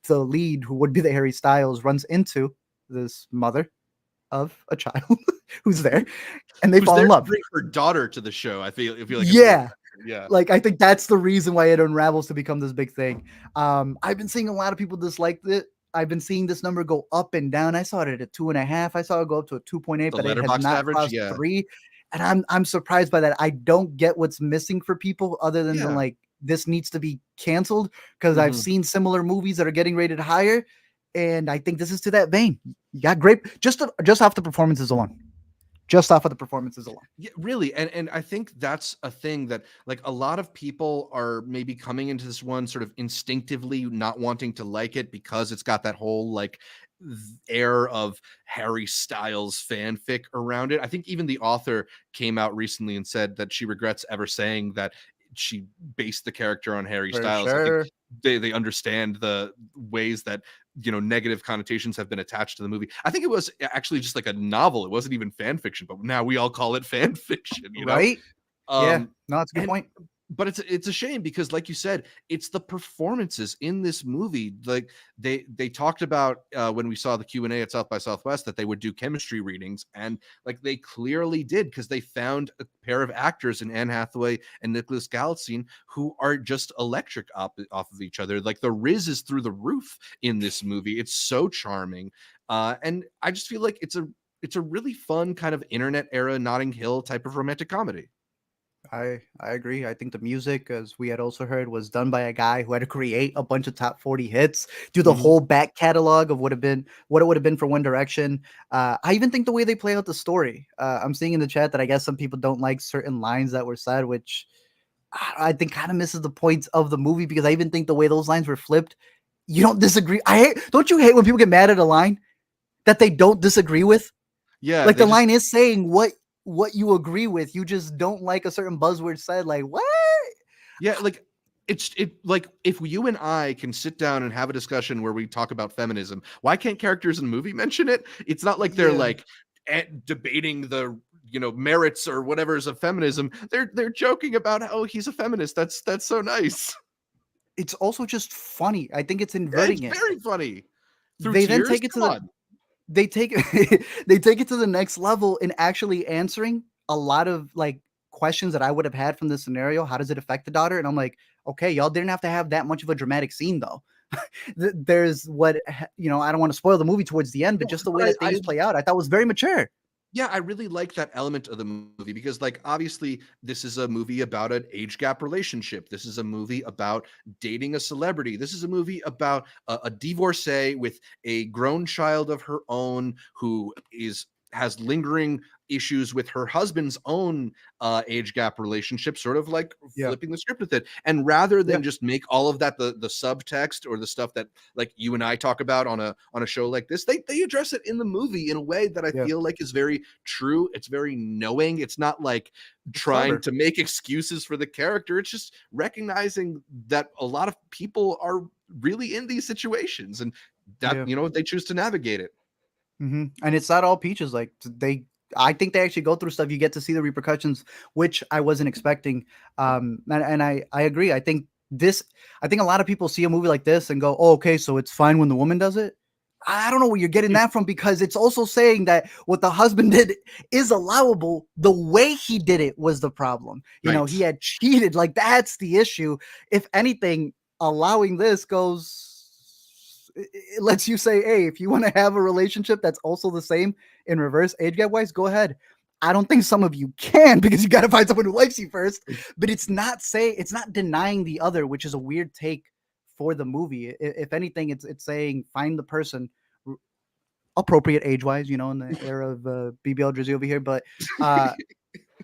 lead, who would be the Harry Styles, runs into this mother of a child who's there, and they Who's fall there in to love. bring her daughter to the show? I feel like it's worth Yeah, mentioning. Yeah. like I think that's the reason why it unravels to become this big thing. I've been seeing a lot of people dislike it. I've been seeing this number go up and down. I saw it at a 2.5. I saw it go up to a 2.8, The but it has letterboxd not average. crossed Yeah. 3. And I'm surprised by that. I don't get what's missing for people other than the Yeah. like this needs to be canceled because I've Mhm. seen similar movies that are getting rated higher, and I think this is to that vein. You got great just off the performances alone. Just off of the performances alone. Yeah, really. And I think that's a thing that like a lot of people are maybe coming into this one sort of instinctively not wanting to like it because it's got that whole like air of Harry Styles fanfic around it. I think even the author came out recently and said that she regrets ever saying that she based the character on Harry For Styles. I think sure. they understand the ways that negative connotations have been attached to the movie. I think it was actually just like a novel. It wasn't even fan fiction, but now we all call it fan fiction. Right? Yeah. um No, that's a good and point. but it's a shame because like you said, it's the performances in this movie. Like they talked about when we saw the Q&A at South by Southwest that they would do chemistry readings, and like they clearly did because they found a pair of actors in Anne Hathaway and Nicholas Galitzine who are just electric off of each other. Like the riz is through the roof in this movie. It's so charming, and I just feel like it's a really fun kind of internet era Notting Hill type of romantic comedy. I agree. I think the music, as we had also heard, was done by a guy who had to create a bunch of top 40 hits, do the Mhm. whole back catalog of what it would have been for One Direction. I even think the way they play out the story. I'm seeing in the chat that I guess some people don't like certain lines that were said, which I think kind of misses the point of the movie because I even think the way those lines were flipped, you don't disagree. Don't you hate when people get mad at a line that they don't disagree with? Yeah, Like they the just line is saying what you agree with. You just don't like a certain buzzword said. Like what? yeah, like it like if you and I can sit down and have a discussion where we talk about feminism, why can't characters in the movie mention it? It's not like they're Yeah. like debating the merits or whatever's of feminism. They're joking about how he's a feminist. That's so nice. It's also just funny. I think it's Yeah, it's inverting it. very funny. Through They then tears, take it to come the on. they take they take it to the next level in actually answering a lot of like questions that I would have had from this scenario. How does it affect the daughter? And I'm like, okay, y'all didn't have to have that much of a dramatic scene though. There's I don't want to spoil the movie towards the end, but No, just the way but that things play out, I thought was very mature. yeah, I really like that element of the movie because, like, obviously, this is a movie about an age gap relationship. This is a movie about dating a celebrity. This is a movie about a divorcee with a grown child of her own who has lingering issues with her husband's own age gap relationship, sort of like Yeah. flipping the script with it. And rather Yeah. than just make all of that the subtext or the stuff that like you and I talk about on a show like this, they address it in the movie in a way that I Yeah. feel like is very true. It's very knowing. It's not like It's trying clever. to make excuses for the character. It's just recognizing that a lot of people are really in these situations and that Yeah. they choose to navigate it. And it's not all peaches. Like I think they actually go through stuff. You get to see the repercussions, which I wasn't expecting. And I agree. I think a lot of people see a movie like this and go, "Oh, okay, so it's fine when the woman does it." I don't know where you're getting that from because it's also saying that what the husband did is allowable. The way he did it was the problem. Right. He had cheated. Like that's the issue. If anything, allowing this it lets you say, hey, if you want to have a relationship that's also the same in reverse age gap wise, go ahead. I don't think some of you can because you got to find someone who likes you first. But it's not denying the other, which is a weird take for the movie. If anything, it's saying find the person appropriate age-wise, in the era of BBL Drizzy over here, but uh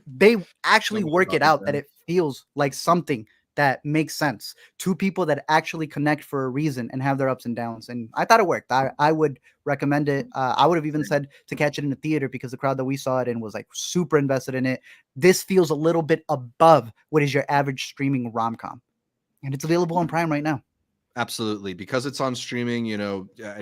they actually Don't worry work about it me, out that Chang. it feels like something that makes sense. Two people that actually connect for a reason and have their ups and downs. And I thought it worked. I would recommend it. I would have even said to catch it in the theater because the crowd that we saw it in was like super invested in it. This feels a little bit above what is your average streaming rom-com. And it's available on Prime right now. Absolutely, because it's on streaming,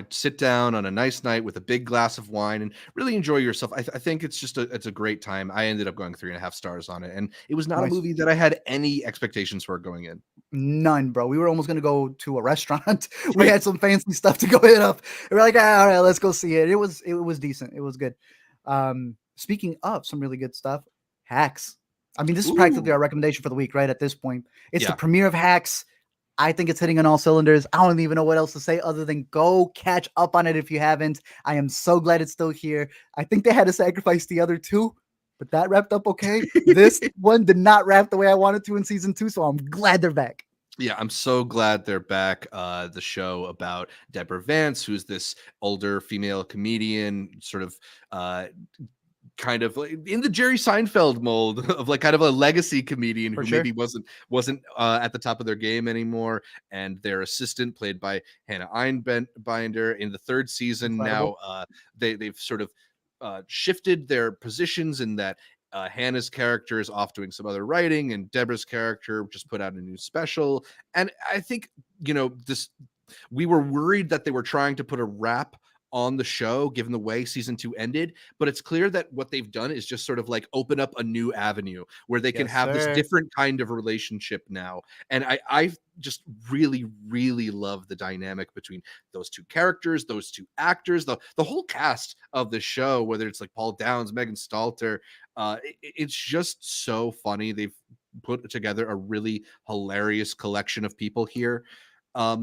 sit down on a nice night with a big glass of wine and really enjoy yourself. I think it's just it's a great time. I ended up going 3.5 stars on it, and it was not a Nice. movie that I had any expectations for going in. None, bro. We were almost gonna go to a restaurant. We Right. had some fancy stuff to go hit up. We're like, all right, let's go see it. It was decent. It was good. Speaking of some really good stuff, Hacks. I mean, this is practically Ooh, our recommendation for the week, right? At this point, it's the yeah. premiere of Hacks. I think it's hitting on all cylinders. I don't even know what else to say other than go catch up on it if you haven't. I am so glad it's still here. I think they had to sacrifice the other two, but that wrapped up okay. This one did not wrap the way I wanted to in season 2, so I'm glad they're back. Yeah, I'm so glad they're back. The show about Deborah Vance, who's this older female comedian, sort of kind of like in the Jerry Seinfeld mold of like kind of a legacy comedian For who sure. maybe wasn't at the top of their game anymore, and their assistant played by Hannah Einbinder in the third season. Now Incredible. they've sort of shifted their positions in that Hannah's character is off doing some other writing, and Deborah's character just put out a new special. And I think this we were worried that they were trying to put a wrap on the show given the way season 2 ended, but it's clear that what they've done is just sort of like open up a new avenue where they can Yes, have this sir. different kind of relationship now. And I just really really love the dynamic between those two characters, those two actors, the whole cast of the show, whether it's like Paul Downs, Megan Stalter. It's just so funny. They've put together a really hilarious collection of people here. I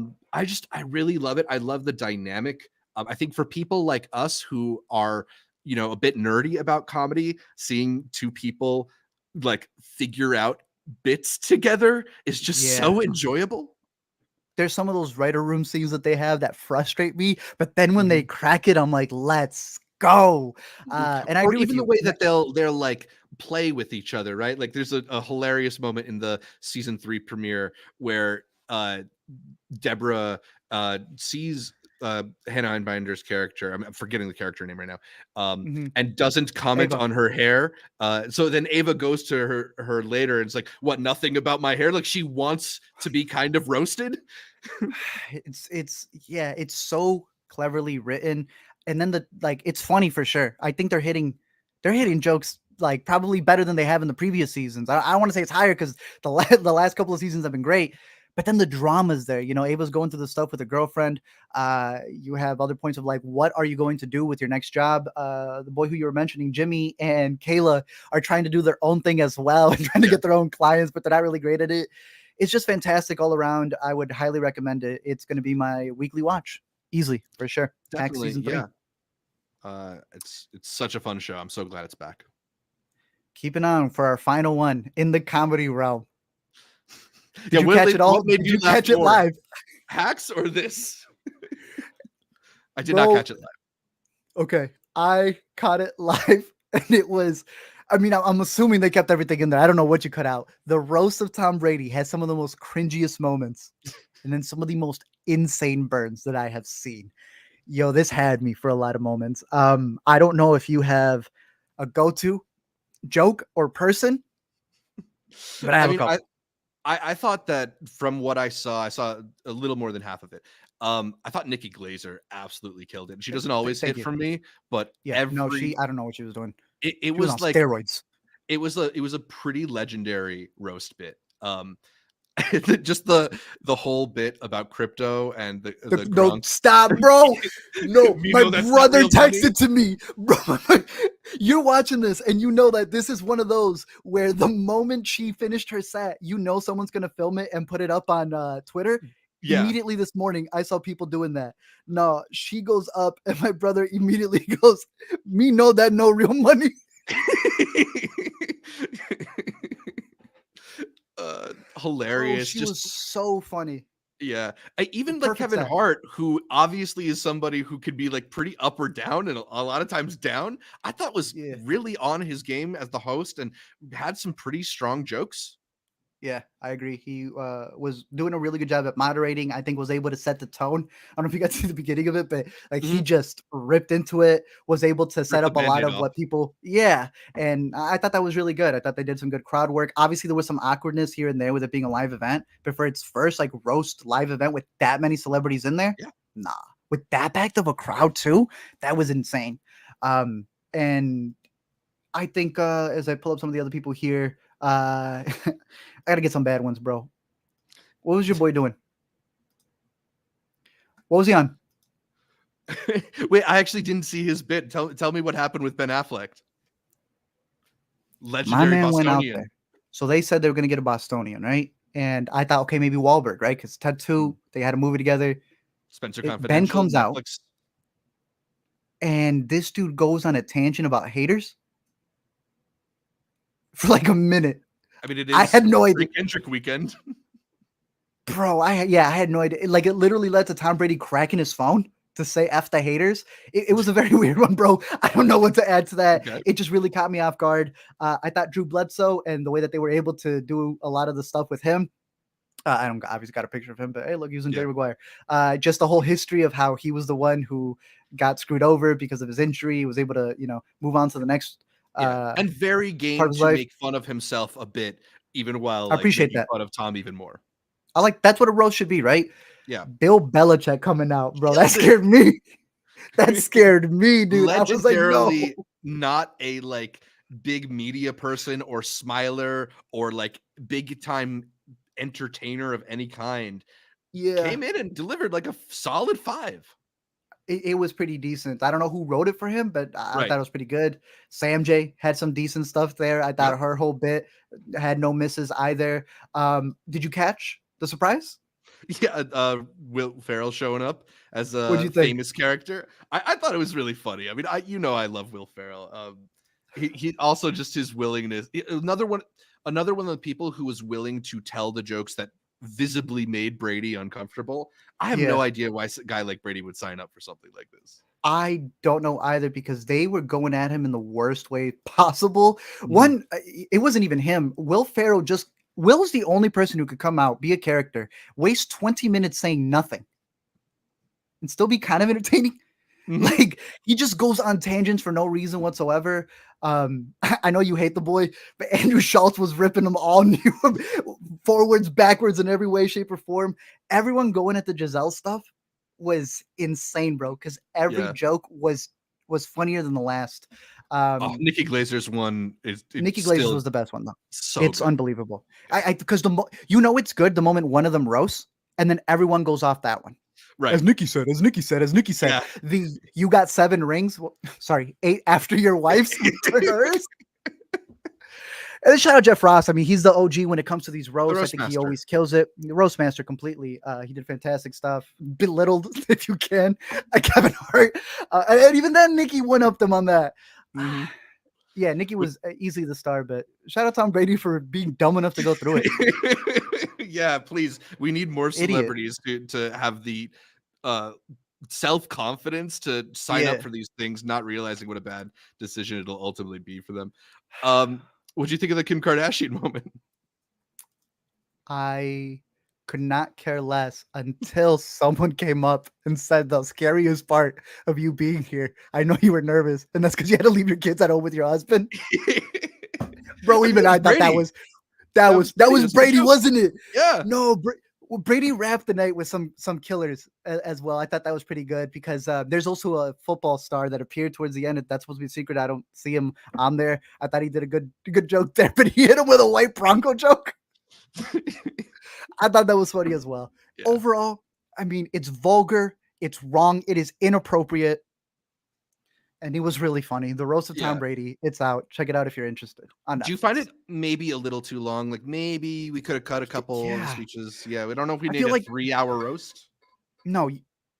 really love it. I love the dynamic. I think for people like us who are, a bit nerdy about comedy, seeing two people like figure out bits together is just Yeah. so enjoyable. There's some of those writer room scenes that they have that frustrate me, but then when they Mhm. crack it, I'm like, let's go. And I Or agree with even the you. way that they'll like play with each other, right? Like there's a hilarious moment in the season 3 premiere where Deborah sees Hannah Einbinder's character. I'm forgetting the character name right now, Mhm. and doesn't comment Ava. on her hair. So then Ava goes to her later and it's like, "What? Nothing about my hair?" Like she wants to be kind of roasted. Yeah, it's so cleverly written. And then it's funny for sure. I think they're hitting jokes like probably better than they have in the previous seasons. I want to say it's higher because the last couple of seasons have been great. But then the drama's there. Ava's going through the stuff with her girlfriend. You have other points of like, what are you going to do with your next job? The boy who you were mentioning, Jimmy and Kayla, are trying to do their own thing as well and trying to Yeah, get their own clients, but they're not really great at it. It's just fantastic all around. I would highly recommend it. It's going to be my weekly watch, easily for sure. Hack definitely. season 3. Yeah, it's such a fun show. I'm so glad it's back. Keeping on for our final one in the comedy realm. Yeah, Did you catch it all? what made Did you you laugh catch it more, live, Hacks or this? I did not bro? catch it live. Okay, I caught it live, and it was. I mean, I'm assuming they kept everything in there. I don't know what you cut out. The roast of Tom Brady has some of the most cringiest moments, and then some of the most insane burns that I have seen. Yo, this had me for a lot of moments. I don't know if you have a go-to joke or person, but I I have a mean, couple. I thought that from what I saw a little more than half of it. I thought Nikki Glazer absolutely killed it. She doesn't always Thank hit you. from me, but Yeah, no, I don't know what she was doing. it She was on was like steroids. it was a pretty legendary roast bit. Just the whole bit about crypto and the No, Gronk. stop, bro. No, You my know that's not brother real money. texted to me, bro. You're watching this, and you know that this is one of those where the moment she finished her set, someone's gonna film it and put it up on Twitter. Yeah. Immediately this morning, I saw people doing that. No, she goes up, and my brother immediately goes, "Me know that no real money." Bro, Hilarious. she was so funny. Yeah. Even like Perfect Kevin set. Hart, who obviously is somebody who could be like pretty up or down and a lot of times down, I thought was Yeah. really on his game as the host and had some pretty strong jokes. Yeah, I agree. He was doing a really good job at moderating. I think was able to set the tone. I don't know if you got to see the beginning of it, but like he Mhm. just ripped into it. Was able to Rip set the up a lot Band-Aid of off. what people. Yeah, and I thought that was really good. I thought they did some good crowd work. Obviously, there was some awkwardness here and there with it being a live event, but for its first like roast live event with that many celebrities in there, Yeah. nah, with that backed of a crowd too, that was insane. And I think as I pull up some of the other people here, I gotta get some bad ones, bro. What was your boy doing? What was he on? Wait, I actually didn't see his bit. Tell me what happened with Ben Affleck. My Legendary man went out Bostonian. there. So they said they were gonna get a Bostonian, right? And I thought, okay, maybe Wahlberg, right? Because Ted 2, they had a movie together. Spencer Ben Confidential, comes out, Netflix. and this dude goes on a tangent about haters for like a minute. I mean, it I is had no idea, Free Kendrick weekend. bro. I had no idea. Like it literally led to Tom Brady cracking his phone to say "f the haters." It was a very weird one, bro. I don't know what to add to that. Okay. It just really caught me off guard. I thought Drew Bledsoe and the way that they were able to do a lot of the stuff with him. I don't obviously got a picture of him, but hey, look, using Yeah. Jerry Maguire. Just the whole history of how he was the one who got screwed over because of his injury. He was able to, move on to the next Yeah. And very part game of his to life. make fun of himself a bit, even while I like appreciate making that. fun of Tom even more. I like that's what a roast should be, right? Yeah. Bill Belichick coming out, bro. That Killed it. scared me. That scared me, dude. I was like, no. Legendarily not a like big media person or smiler or like big time entertainer of any kind. Yeah, Came in and delivered like a solid 5. it was pretty decent. I don't know who wrote it for him, but I Right. thought it was pretty good. Sam J had some decent stuff there. I thought Yep. her whole bit had no misses either. Did you catch the surprise? Yeah, Will Ferrell showing up as What'd a you think? famous character. I thought it was really funny. I mean, I love Will Ferrell. He also just his willingness. Another one of the people who was willing to tell the jokes that visibly made Brady uncomfortable. I have no Yeah. idea why a guy like Brady would sign up for something like this. I don't know either because they were going at him in the worst way possible. Mhm. One, it wasn't even him. Will's the only person who could come out, be a character, waste 20 minutes saying nothing and still be kind of entertaining. Mhm. Like he just goes on tangents for no reason whatsoever. I know you hate the boy, but Andrew Schultz was ripping them all new forwards, backwards in every way, shape, or form. Everyone going at the Giselle stuff was insane, bro. Because every Yeah. joke was funnier than the last. Oh, Um, Nikki Glazer's one is it's Nikki Glazer's still was the best one though. so It's good. unbelievable. Yeah. I because it's good the moment one of them roasts, and then everyone goes off that one. Right. As Nikki said, as Nikki said, as Nikki said, Yeah. you got 7 rings. Well, sorry, 8 after your wife's return to hers. And then shout out Jeff Ross. I mean, he's the OG when it comes to these The roasts. I roast think he master. always kills it. The roast master completely. He did fantastic stuff. Belittled, if you can, Kevin Hart. And even then, Nikki went up them on that. Mhm. Yeah, Nikki was easily the star, but shout out Tom Brady for being dumb enough to go through it. Yeah, please. We need more Idiot. celebrities to have the uh self-confidence to sign up Yeah. for these things, not realizing what a bad decision it'll ultimately be for them. What'd you think of the Kim Kardashian moment? I could not care less until someone came up and said the scariest part of you being here. I know you were nervous, and that's because you had to leave your kids at home with your husband. Bro, I mean, even it was I thought that Brady. was that That was was that Brady. It was was a good Brady, joke. wasn't it? Yeah. No, well, Brady wrapped the night with some killers as well. I thought that was pretty good because there's also a football star that appeared towards the end. That's supposed to be a secret. I don't see him on there. I thought he did a good joke there, but he hit him with a white Bronco joke. I thought that was funny as well. Yeah. Overall, I mean, it's vulgar, it's wrong, it is inappropriate, and it was really funny. The Roast of Tom Yeah. Brady, it's out. Check it out if you're interested on Do you find Netflix. it maybe a little too long? Like maybe we could have cut a couple of the Yeah, speeches. Yeah, we don't know if we I need feel a like 3-hour roast. no,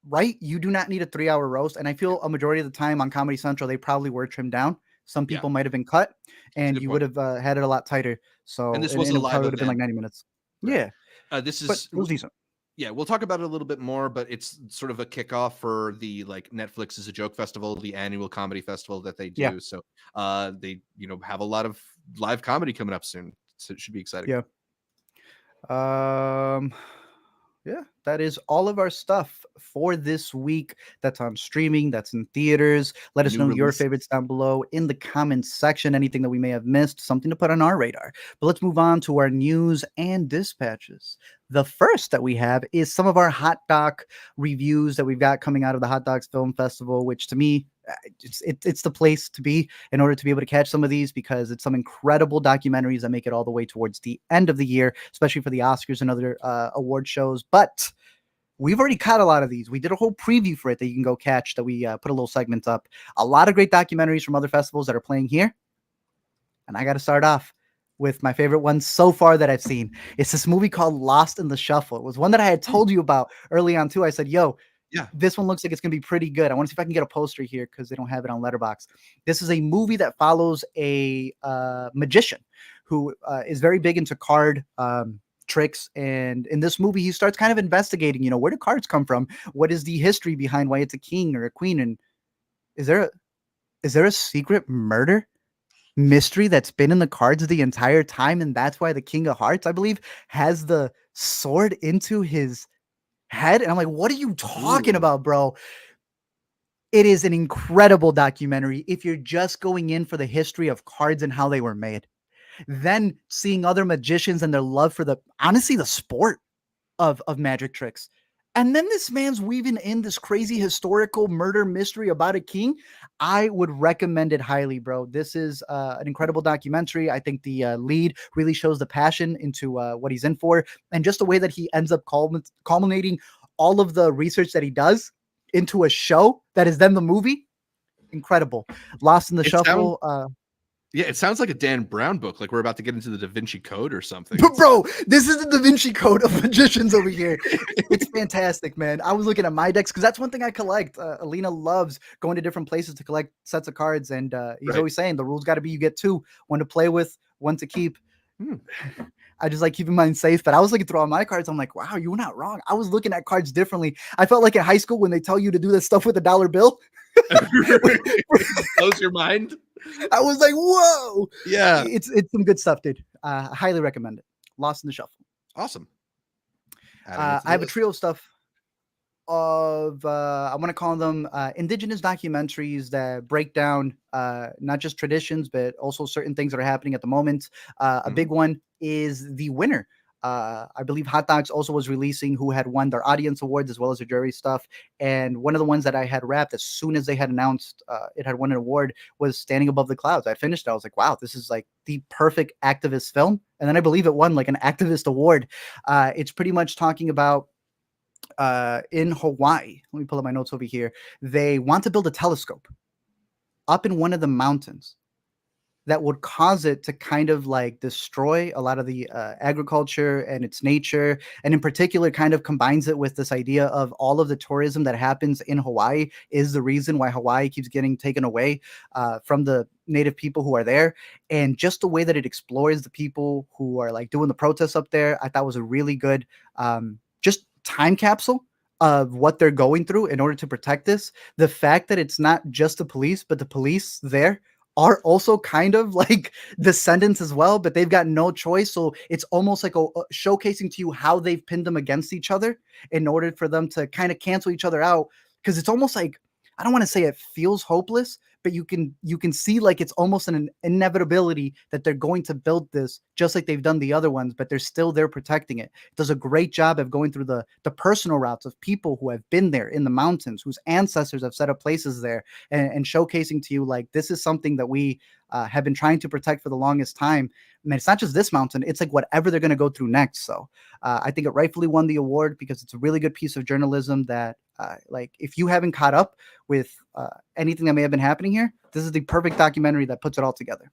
right? You do not need a 3-hour roast, and I Yeah. feel a majority of the time on Comedy Central they probably were trimmed down. Some Yeah. people might have been cut, It's a and good you would point. have had it a lot tighter. And So, this and wasn't a it live probably would have been like event. 90 minutes. Right. Yeah, This but is it was decent. Yeah, we'll talk about it a little bit more, but it's sort of a kickoff for the like Netflix is a Joke Festival, the annual comedy festival that they Yeah, do. So they have a lot of live comedy coming up soon. So it should be exciting. yeah. Um, yeah, that is all of our stuff for this week. That's on streaming, that's in theaters. Let us New know your releases. favorites down below in the comments section. Anything that we may have missed, something to put on our radar. But let's move on to our news and dispatches. The first that we have is some of our hot doc reviews that we've got coming out of the Hot Docs Film Festival, which to me, it's the place to be in order to be able to catch some of these, because it's some incredible documentaries that make it all the way towards the end of the year, especially for the Oscars and other award shows. But we've already caught a lot of these. We did a whole preview for it that you can go catch, that we put a little segment up. A lot of great documentaries from other festivals that are playing here. And I got to start off with my favorite one so far that I've seen. It's this movie called Lost in the Shuffle. It was one that I had told you about early on too. I said, yo, Yeah. this one looks like it's going to be pretty good. I want to see if I can get a poster here because they don't have it on Letterboxd. This is a movie that follows a magician who is very big into card tricks. And in this movie, he starts kind of investigating, where do cards come from? What is the history behind why it's a king or a queen? And is there a secret murder mystery that's been in the cards the entire time? And that's why the King of Hearts, I believe, has the sword into his head. And I'm like, what are you talking Ooh. about, bro? It is an incredible documentary if you're just going in for the history of cards and how they were made. Then seeing other magicians and their love for honestly, the sport of magic tricks. And then this man's weaving in this crazy historical murder mystery about a king. I would recommend it highly, bro. This is an incredible documentary. I think the lead really shows the passion into what he's in for, and just the way that he ends up culminating all of the research that he does into a show that is then the movie. Incredible. Lost in the It sounds Shuffle. Yeah, it sounds like a Dan Brown book, like we're about to get into the Da Vinci Code or something. But bro, this is the Da Vinci Code of magicians over here. It's fantastic, man. I was looking at my decks because that's one thing I collect. Alina loves going to different places to collect sets of cards, and he's Right. always saying the rules got to be you get two, one to play with, one to keep. Hmm. I just like keeping mine safe. But I was looking through all my cards. I'm like, wow, you were not wrong. I was looking at cards differently. I felt like in high school when they tell you to do this stuff with a dollar bill. Blows your mind. I was like, whoa. Yeah. It's some good stuff, dude. I highly recommend it. Lost in the Shuffle. Awesome. I have a trio of stuff of I want to call them indigenous documentaries that break down not just traditions but also certain things that are happening at the moment. A big one is the winner. I believe Hot Docs also was releasing who had won their audience awards as well as their jury stuff. And one of the ones that I had wrapped as soon as they had announced it had won an award was Standing Above the Clouds. I finished it. I was like, wow, this is like the perfect activist film. And then I believe it won like an activist award. It's pretty much talking about in Hawaii. Let me pull up my notes over here. They want to build a telescope up in one of the mountains that would cause it to kind of like destroy a lot of the agriculture and its nature. And in particular, kind of combines it with this idea of all of the tourism that happens in Hawaii is the reason why Hawaii keeps getting taken away from the native people who are there. And just the way that it explores the people who are like doing the protests up there, I thought was a really good just time capsule of what they're going through in order to protect this. The fact that it's not just the police, but the police there are also kind of like descendants as well, but they've got no choice. So it's almost like a showcasing to you how they've pinned them against each other in order for them to kind of cancel each other out. Because it's almost like, I don't want to say it feels hopeless, but you can see like it's almost an inevitability that they're going to build this just like they've done the other ones, but they're still there protecting it. It does a great job of going through the personal routes of people who have been there in the mountains, whose ancestors have set up places there, and showcasing to you like this is something that we have been trying to protect for the longest time. I mean, it's not just this mountain, it's like whatever they're going to go through next. So I think it rightfully won the award because it's a really good piece of journalism that like if you haven't caught up with anything that may have been happening here, this is the perfect documentary that puts it all together.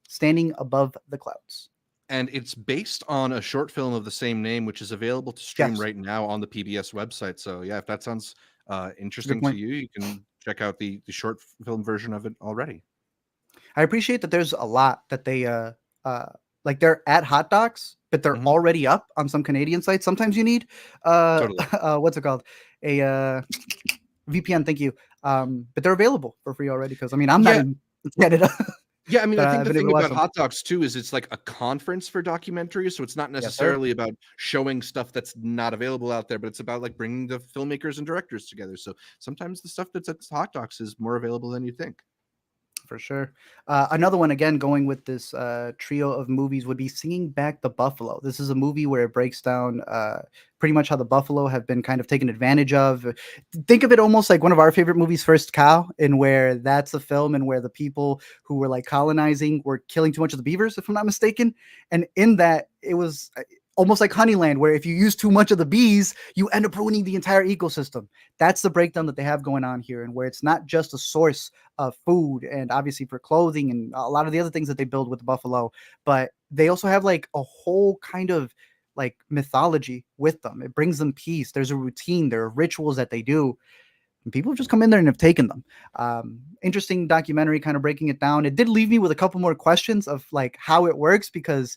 Standing Above the Clouds. And it's based on a short film of the same name, which is available to stream Yes. right now on the PBS website. So yeah, if that sounds Good interesting to point. you, you can check out the short film version of it already. I appreciate that there's a lot that they Like they're at hot docs, but they're Mhm. already up on some Canadian sites. Sometimes you need Totally. what's it called? A VPN, thank you. But they're available for free already because I mean I'm not Yeah. in Canada, Yeah, I mean, but I think I've the been able thing to watch about them. Hot Docs too is it's like a conference for documentaries, so it's not Yes, sir. necessarily about showing stuff that's not available out there, but it's about like bringing the filmmakers and directors together. So sometimes the stuff that's at Hot Docs is more available than you think. For sure. Another one, again, going with this trio of movies, would be Singing Back the Buffalo. This is a movie where it breaks down pretty much how the buffalo have been kind of taken advantage of. Think of it almost like one of our favorite movies, First Cow, in where that's a film and where the people who were like colonizing were killing too much of the beavers, if I'm not mistaken. And in that, it was almost like Honeyland, where if you use too much of the bees, you end up ruining the entire ecosystem. That's the breakdown that they have going on here, and where it's not just a source of food and obviously for clothing and a lot of the other things that they build with the buffalo, but they also have like a whole kind of like mythology with them. It brings them peace. There's a routine, there are rituals that they do, and people have just come in there and have taken them. Interesting documentary, kind of breaking it down. It did leave me with a couple more questions of like how it works, because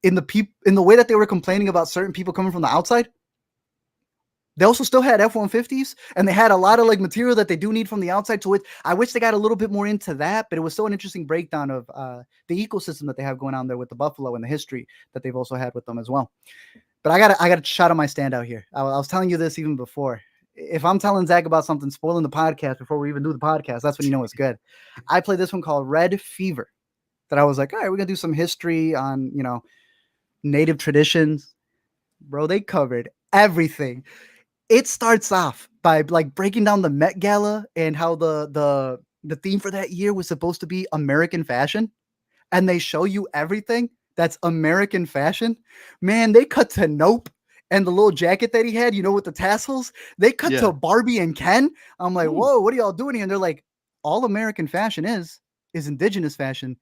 in the way that they were complaining about certain people coming from the outside, they also still had F-150s, and they had a lot of like material that they do need from the outside to it. I wish they got a little bit more into that, but it was still an interesting breakdown of the ecosystem that they have going on there with the buffalo and the history that they've also had with them as well. But I got a shot on my standout here. I was telling you this even before. If I'm telling Zach about something, spoiling the podcast before we even do the podcast, that's when you know it's good. I played this one called Red Fever. That I was like, all right, we're gonna do some history on native traditions. Bro, they covered everything. It starts off by like breaking down the Met Gala and how the theme for that year was supposed to be American fashion, and they show you everything that's American fashion. Man, they cut to Nope and the little jacket that he had, with the tassels. They cut Yeah. to Barbie and Ken. I'm like, Ooh. whoa, what are y'all doing here? And they're like, all American fashion is indigenous fashion.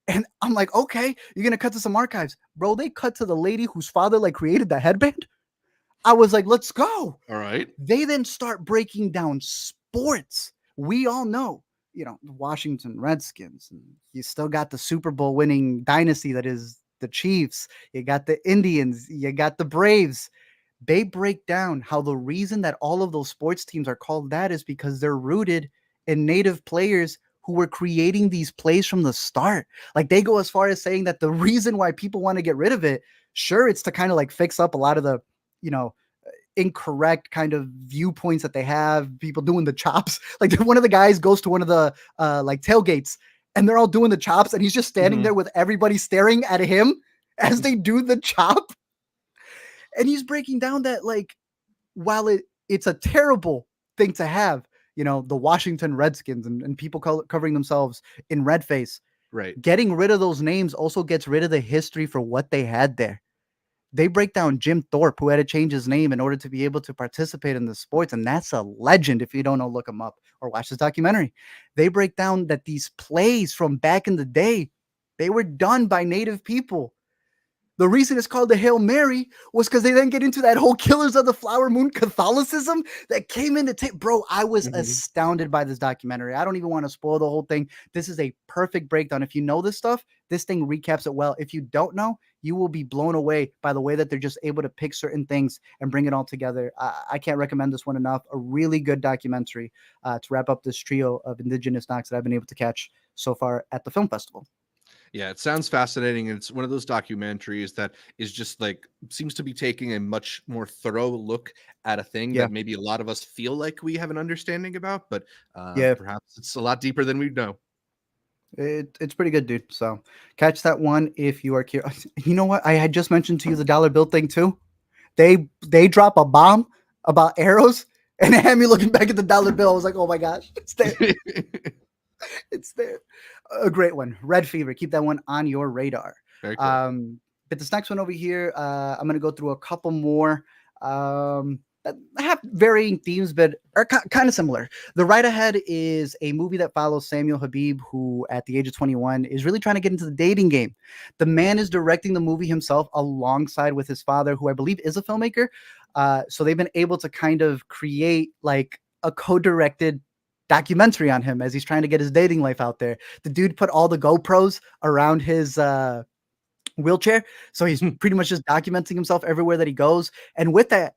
And I'm like, okay, you're gonna cut to some archives, bro. They cut to the lady whose father like created the headband. I was like, let's go. All right. They then start breaking down sports. We all know, the Washington Redskins, and you still got the Super Bowl winning dynasty that is the Chiefs. You got the Indians, you got the Braves. They break down how the reason that all of those sports teams are called that is because they're rooted in native players who were creating these plays from the start. Like they go as far as saying that the reason why people want to get rid of it, sure, it's to kind of like fix up a lot of the, you know, incorrect kind of viewpoints that they have, people doing the chops. Like one of the guys goes to one of the like tailgates, and they're all doing the chops, and he's just standing Mhm. there with everybody staring at him as they do the chop. And he's breaking down that like while it's a terrible thing to have, the Washington Redskins and people covering themselves in red face, Right. getting rid of those names also gets rid of the history for what they had there. They break down Jim Thorpe, who had to change his name in order to be able to participate in the sports. And that's a legend. If you don't know, look him up or watch this documentary. They break down that these plays from back in the day, they were done by native people. The reason it's called the Hail Mary was because they then get into that whole Killers of the Flower Moon Catholicism that came into bro, I was Mhm. astounded by this documentary. I don't even want to spoil the whole thing. This is a perfect breakdown. If you know this stuff, this thing recaps it well. If you don't know, you will be blown away by the way that they're just able to pick certain things and bring it all together. I can't recommend this one enough. A really good documentary to wrap up this trio of indigenous docs that I've been able to catch so far at the film festival. Yeah, it sounds fascinating. And it's one of those documentaries that is just like seems to be taking a much more thorough look at a thing Yeah, that maybe a lot of us feel like we have an understanding about, but yeah. perhaps it's a lot deeper than we know. It's pretty good, dude. So catch that one if you are curious. You know what? I had just mentioned to you the dollar bill thing too. They drop a bomb about arrows, and it had me looking back at the dollar bill. I was like, oh my gosh, it's there. It's there. A great one. Red Fever. Keep that one on your radar. Very cool. But this next one over here, I'm gonna go through a couple more. That have varying themes, but are kind of similar. The Right Ahead is a movie that follows Samuel Habib, who at the age of 21 is really trying to get into the dating game. The man is directing the movie himself alongside with his father, who I believe is a filmmaker. So they've been able to kind of create like a co-directed documentary on him as he's trying to get his dating life out there. The dude put all the GoPros around wheelchair. So he's pretty much just documenting himself everywhere that he goes. And with that,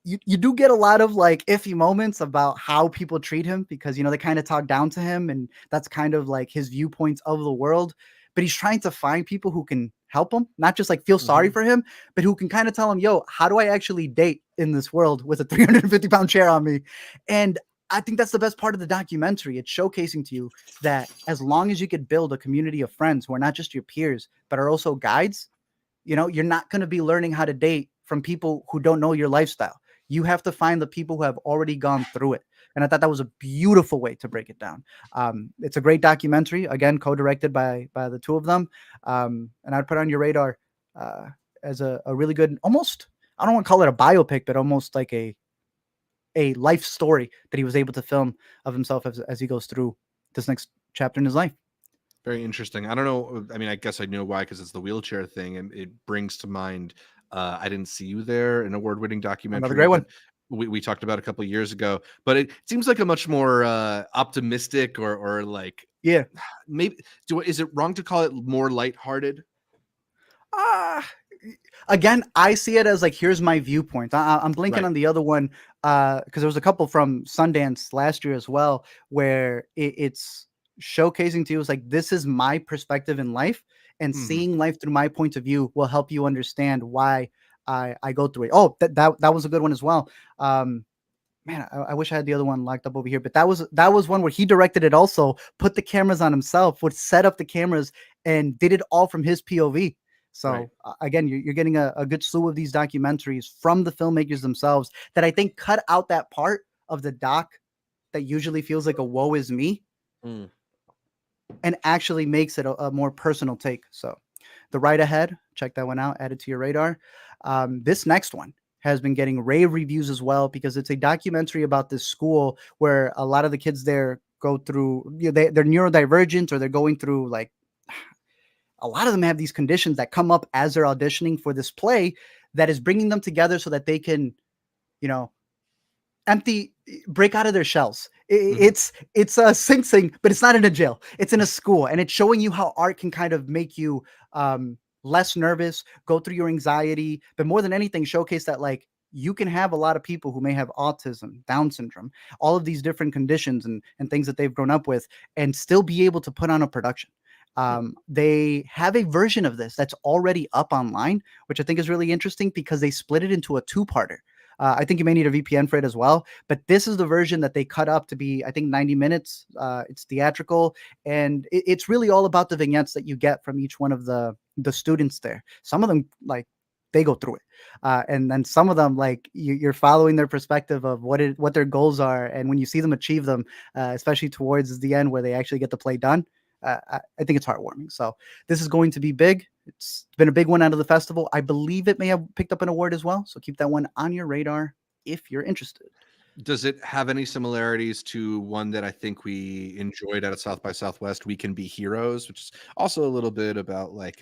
you do get a lot of like iffy moments about how people treat him because, they kind of talk down to him. And that's kind of like his viewpoints of the world. But he's trying to find people who can help him, not just like feel sorry for him, but who can kind of tell him, yo, how do I actually date in this world with a 350-pound chair on me? And I think that's the best part of the documentary. It's showcasing to you that as long as you could build a community of friends who are not just your peers, but are also guides, you're not going to be learning how to date from people who don't know your lifestyle. You have to find the people who have already gone through it. And I thought that was a beautiful way to break it down. It's a great documentary, again, co-directed by the two of them. And I'd put it on your radar as a really good, almost, I don't want to call it a biopic, but almost like a life story that he was able to film of himself as he goes through this next chapter in his life. Very interesting. I don't know. I mean, I guess I know why, because it's the wheelchair thing, and it brings to mind I Didn't See You There, an award-winning documentary. Another great one. We talked about a couple of years ago, but it seems like a much more optimistic or like, yeah, maybe is it wrong to call it more lighthearted? Again, I see it as like, here's my viewpoint. I'm blinking on the other one because there was a couple from Sundance last year as well, where it's showcasing to you, it's like, this is my perspective in life, and seeing life through my point of view will help you understand why I go through it. Oh, that was a good one as well. Man, I wish I had the other one locked up over here, but that was one where he directed it also, put the cameras on himself, would set up the cameras and did it all from his POV. So again, you're getting a good slew of these documentaries from the filmmakers themselves that I think cut out that part of the doc that usually feels like a woe is me and actually makes it a more personal take. So The Ride Ahead, check that one out, add it to your radar. This next one has been getting rave reviews as well because it's a documentary about this school where a lot of the kids there go through, they're neurodivergent, or they're going through, like, a lot of them have these conditions that come up as they're auditioning for this play that is bringing them together so that they can, break out of their shells. It's a Sing Sing, but it's not in a jail. It's in a school, and it's showing you how art can kind of make you less nervous, go through your anxiety, but more than anything, showcase that, like, you can have a lot of people who may have autism, Down syndrome, all of these different conditions and things that they've grown up with, and still be able to put on a production. They have a version of this that's already up online, which I think is really interesting because they split it into a two-parter. I think you may need a VPN for it as well, but this is the version that they cut up to be, I think, 90 minutes. It's theatrical, and it's really all about the vignettes that you get from each one of the students there. Some of them, like, they go through it. And then some of them, like, you're following their perspective of what their goals are. And when you see them achieve them, especially towards the end where they actually get the play done, I think it's heartwarming. So this is going to be big. It's been a big one out of the festival. I believe it may have picked up an award as well. So keep that one on your radar if you're interested. Does it have any similarities to one that I think we enjoyed out of South by Southwest, We Can Be Heroes, which is also a little bit about, like,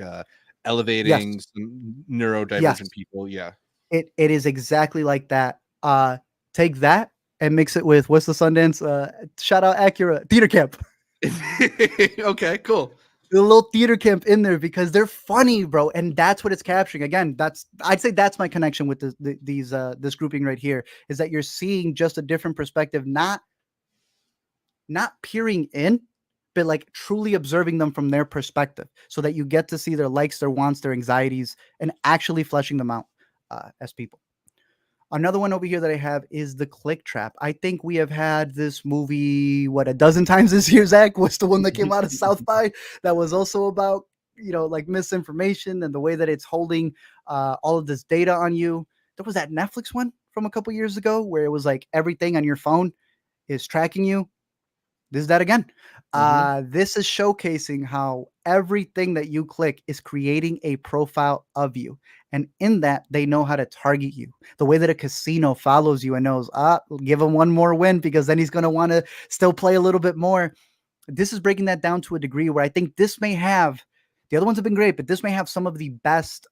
elevating Yes. some neurodivergent Yes. people? Yeah. It is exactly like that. Take that and mix it with, what's the Sundance? Shout out Acura Theater Camp. Okay, cool. A little theater camp in there because they're funny, bro, and that's what it's capturing. Again, I'd say that's my connection with this grouping right here, is that you're seeing just a different perspective, not peering in, but like truly observing them from their perspective, so that you get to see their likes, their wants, their anxieties, and actually fleshing them out as people. Another one over here that I have is The Click Trap. I think we have had this movie, a dozen times this year, Zach, was the one that came out of South by that was also about, like, misinformation and the way that it's holding all of this data on you. There was that Netflix one from a couple years ago where it was like everything on your phone is tracking you. This is that again. This is showcasing how everything that you click is creating a profile of you. And in that, they know how to target you. The way that a casino follows you and knows, give him one more win because then he's going to want to still play a little bit more. This is breaking that down to a degree where I think this may have, the other ones have been great, but this may have some of the best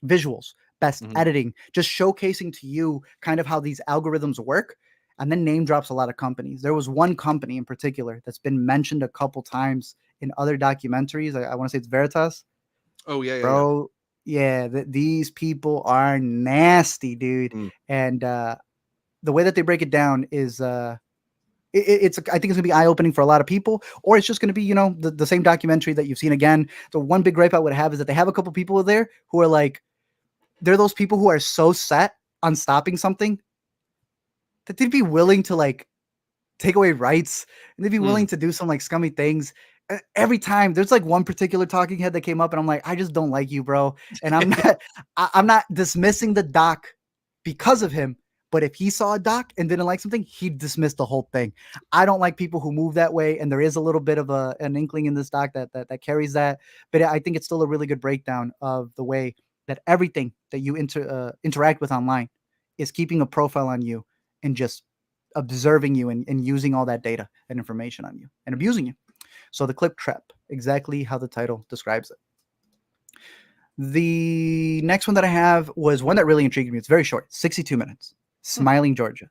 visuals, best editing, just showcasing to you kind of how these algorithms work. And then name drops a lot of companies. There was one company in particular that's been mentioned a couple times in other documentaries. I want to say it's Veritas. Oh yeah. bro. Yeah, these people are nasty, dude. Mm. And the way that they break it down is it's I think it's gonna be eye opening for a lot of people, or it's just gonna be the same documentary that you've seen again. The one big gripe I would have is that they have a couple people there who are like they're those people who are so set on stopping something that they'd be willing to like take away rights and they'd be willing Mm. to do some like scummy things. Every time there's like one particular talking head that came up and I'm like, I just don't like you, bro. And I'm not dismissing the doc because of him. But if he saw a doc and didn't like something, he'd dismiss the whole thing. I don't like people who move that way, and there is a little bit of an inkling in this doc that carries that. But I think it's still a really good breakdown of the way that everything that you interact with online is keeping a profile on you and just observing you and using all that data and information on you and abusing you. So the clip trap, exactly how the title describes it. The next one that I have was one that really intrigued me. It's very short, 62 minutes. Smiling Georgia.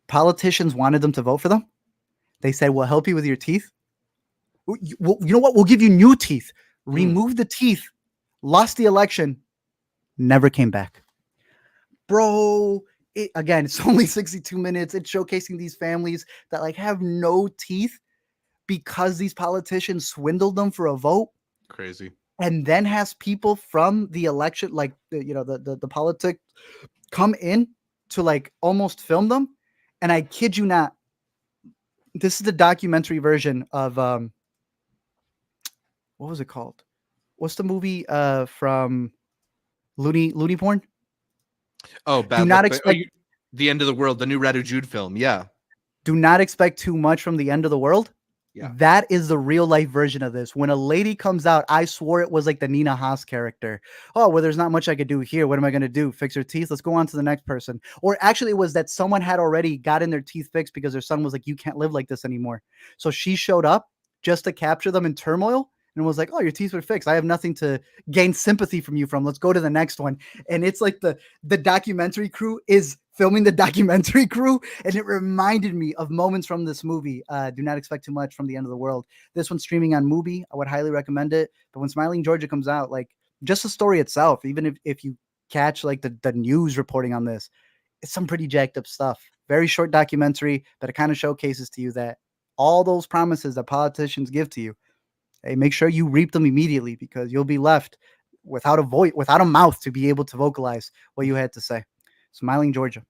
Politicians wanted them to vote for them. They said, we'll help you with your teeth. You know what? We'll give you new teeth. Remove the teeth. Lost the election. Never came back. Bro, again, it's only 62 minutes. It's showcasing these families that like have no teeth because these politicians swindled them for a vote. Crazy. And then has people from the election, like the politics, come in to like almost film them. And I kid you not, this is the documentary version of what was it called? What's the movie from Looney Porn? Oh, Do bad not luck. expect The End of the World, the new Radu Jude film. Yeah. do not expect too much from the end of the world. Yeah. That is the real life version of this. When a lady comes out, I swore it was like the Nina Haas character. Oh, well, there's not much I could do here. What am I going to do? Fix her teeth? Let's go on to the next person. Or actually, it was that someone had already gotten their teeth fixed because their son was like, you can't live like this anymore. So she showed up just to capture them in turmoil and was like, oh, your teeth were fixed. I have nothing to gain sympathy from you from. Let's go to the next one. And it's like the documentary crew is filming the documentary crew, and it reminded me of moments from this movie. Do not expect too much from the end of the world. This one's streaming on Mubi. I would highly recommend it. But when Smiling Georgia comes out, like just the story itself, even if you catch like the news reporting on this, it's some pretty jacked up stuff. Very short documentary, but it kind of showcases to you that all those promises that politicians give to you, hey, make sure you reap them immediately because you'll be left without a voice, without a mouth to be able to vocalize what you had to say. Smiling Georgia.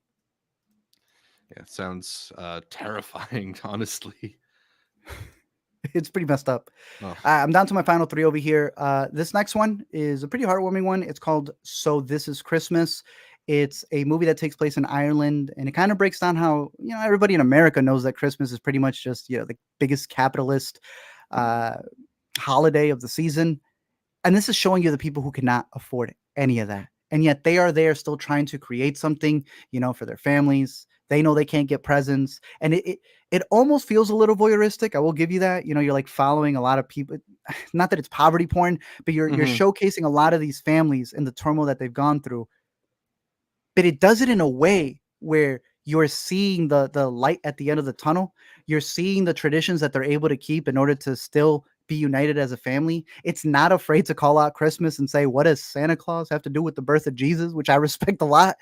Yeah, it sounds terrifying, honestly. It's pretty messed up. Oh. I'm down to my final three over here. This next one is a pretty heartwarming one. It's called So This Is Christmas. It's a movie that takes place in Ireland, and it kind of breaks down how everybody in America knows that Christmas is pretty much just the biggest capitalist holiday of the season. And this is showing you the people who cannot afford any of that. And yet they are there still trying to create something, for their families. They know they can't get presents. And it almost feels a little voyeuristic. I will give you that. You're like following a lot of people. Not that it's poverty porn, but you're showcasing a lot of these families and the turmoil that they've gone through. But it does it in a way where you're seeing the light at the end of the tunnel. You're seeing the traditions that they're able to keep in order to still be united as a family. It's not afraid to call out Christmas and say, what does Santa Claus have to do with the birth of Jesus, which I respect a lot.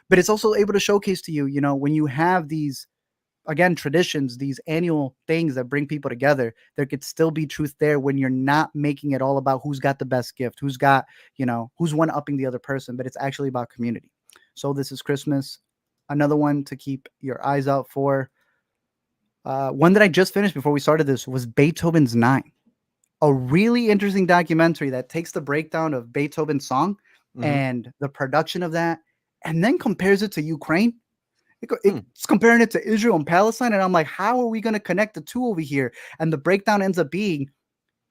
But it's also able to showcase to you, when you have these, again, traditions, these annual things that bring people together, there could still be truth there when you're not making it all about who's got the best gift, who's got, who's one-upping the other person, but it's actually about community. So This Is Christmas. Another one to keep your eyes out for. One that I just finished before we started this was Beethoven's 9. A really interesting documentary that takes the breakdown of Beethoven's song and the production of that, and then compares it to Ukraine. It's comparing it to Israel and Palestine, and I'm like, how are we going to connect the two over here? And the breakdown ends up being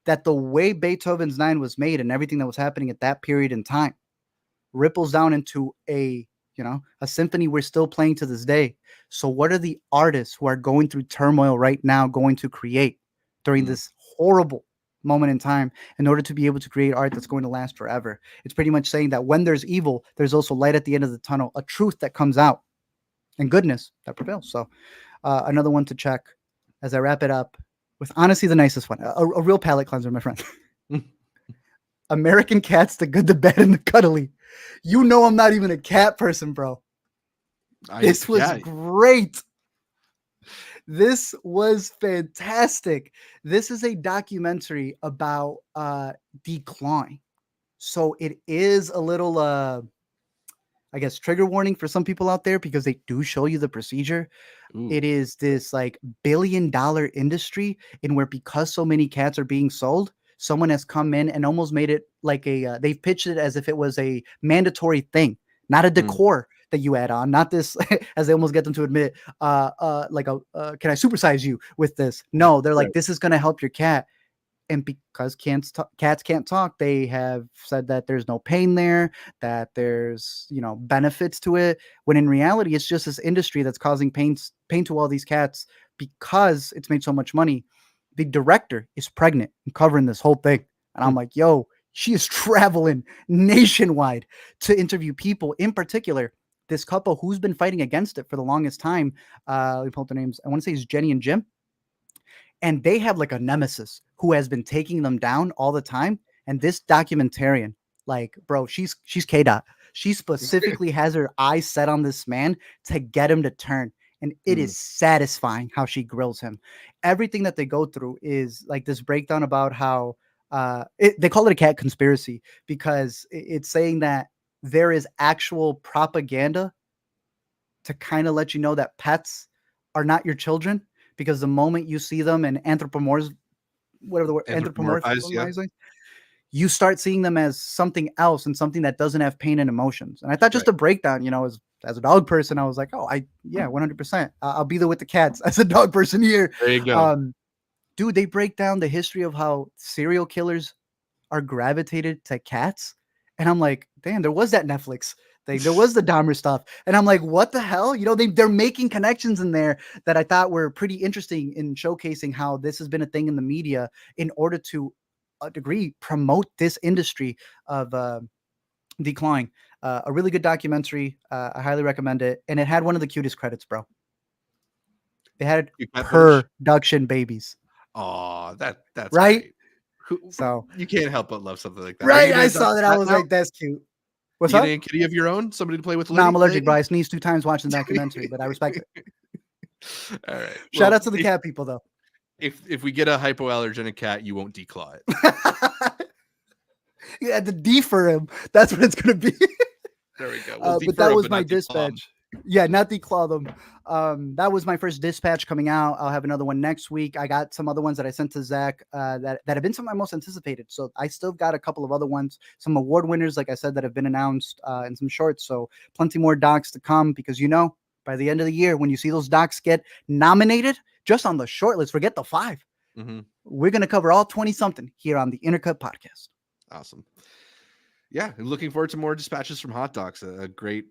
that the way Beethoven's 9 was made and everything that was happening at that period in time ripples down into a symphony we're still playing to this day. So what are the artists who are going through turmoil right now going to create during this horrible moment in time in order to be able to create art that's going to last forever? It's pretty much saying that when there's evil, there's also light at the end of the tunnel, a truth that comes out and goodness that prevails. So another one to check as I wrap it up with honestly the nicest one, a real palate cleanser, my friend. American Cats, The Good, the Bad, and the Cuddly. You know I'm not even a cat person, bro. This was great. This was fantastic. This is a documentary about decline. So it is a little I guess trigger warning for some people out there because they do show you the procedure. Ooh. It is this like billion-dollar industry in where because so many cats are being sold, someone has come in and almost made it like they've pitched it as if it was a mandatory thing, not a decor that you add on, not this as they almost get them to admit, like can I supersize you with this? No, they're like, this is gonna help your cat. And because cats can't talk, they have said that there's no pain there, that there's benefits to it. When in reality, it's just this industry that's causing pain to all these cats because it's made so much money. The director is pregnant and covering this whole thing, and I'm like, yo, she is traveling nationwide to interview people. In particular, this couple who's been fighting against it for the longest time. Let me pull up the names. I want to say it's Jenny and Jim. And they have like a nemesis who has been taking them down all the time. And this documentarian, like, bro, she's K-Dot. She specifically has her eyes set on this man to get him to turn. And it is satisfying how she grills him. Everything that they go through is like this breakdown about how they call it a cat conspiracy because it's saying that there is actual propaganda to kind of let you know that pets are not your children. Because the moment you see them and anthropomorphizing, you start seeing them as something else and something that doesn't have pain and emotions. And I thought just a breakdown, as a dog person, I was like, 100%. I'll be there with the cats as a dog person here. There you go. Dude, they break down the history of how serial killers are gravitated to cats. And I'm like, damn, there was that Netflix thing. There was the Dahmer stuff. And I'm like, what the hell? They're making connections in there that I thought were pretty interesting in showcasing how this has been a thing in the media in order to a degree promote this industry of decline. A really good documentary. I highly recommend it. And it had one of the cutest credits, bro. It had production babies. Oh, that's right. Great. So you can't help but love something like that. Right. I saw that. I was like, that's cute. What's up? A kitty of your own? Somebody to play with? No, I'm allergic, bro. I sneezed 2 times watching the documentary, but I respect it. All right. Shout out to the cat people, though. If we get a hypoallergenic cat, you won't declaw it. You had to defer him. That's what it's going to be. There we go. But that was my dispatch. Yeah, not declaw them. That was my first dispatch coming out. I'll have another one next week. I got some other ones that I sent to Zach that have been some of my most anticipated. So I still got a couple of other ones, some award winners, like I said, that have been announced and some shorts. So plenty more docs to come because, by the end of the year, when you see those docs get nominated, just on the short list, forget the 5. We're going to cover all 20-something here on the Intercut podcast. Awesome. Yeah, looking forward to more dispatches from Hot Docs. A great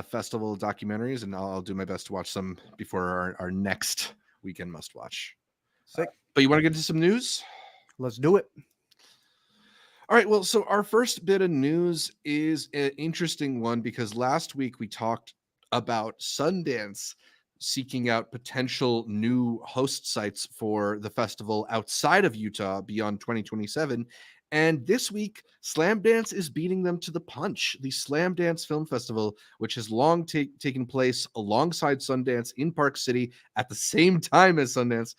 festival documentaries, and I'll do my best to watch some before our next weekend must watch. Sick. But you want to get into some news? Let's do it. All right. Well, so our first bit of news is an interesting one because last week we talked about Sundance seeking out potential new host sites for the festival outside of Utah beyond 2027. And this week, Slamdance is beating them to the punch. The Slamdance Film Festival, which has long taken place alongside Sundance in Park City at the same time as Sundance,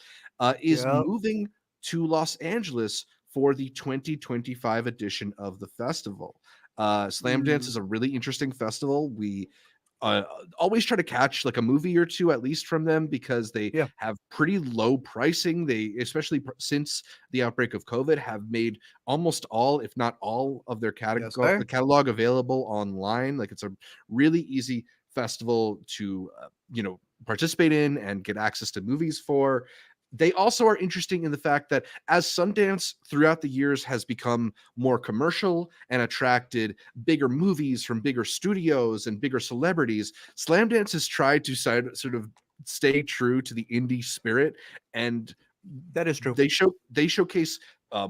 is moving to Los Angeles for the 2025 edition of the festival. Slamdance is a really interesting festival. We always try to catch like a movie or two at least from them because they have pretty low pricing. They, especially since the outbreak of COVID, have made almost all, if not all, of their catalog available online. Like it's a really easy festival to participate in and get access to movies for. They also are interesting in the fact that as Sundance throughout the years has become more commercial and attracted bigger movies from bigger studios and bigger celebrities, Slamdance has tried to sort of stay true to the indie spirit. And that is true. They showcase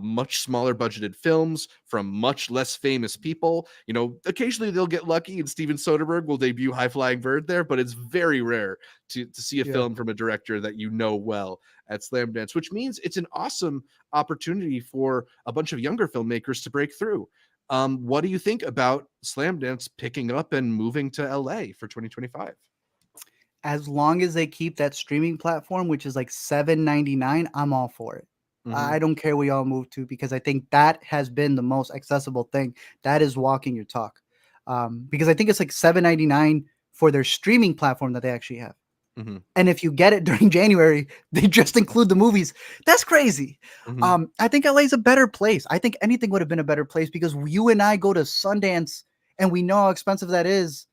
much smaller budgeted films from much less famous people. You know, occasionally they'll get lucky and Steven Soderbergh will debut High Flying Bird there, but it's very rare to see a Yeah. film from a director that you know well at Slamdance, which means it's an awesome opportunity for a bunch of younger filmmakers to break through. What do you think about Slamdance picking up and moving to LA for 2025? As long as they keep that streaming platform, which is like $7.99, I'm all for it. Mhm. I don't care where y'all move to because I think that has been the most accessible thing. That is walking your talk. Because I think it's like $7.99 for their streaming platform that they actually have. Mhm. And if you get it during January, they just include the movies. That's crazy. Mhm. I think LA is a better place. I think anything would have been a better place because you and I go to Sundance and we know how expensive that is.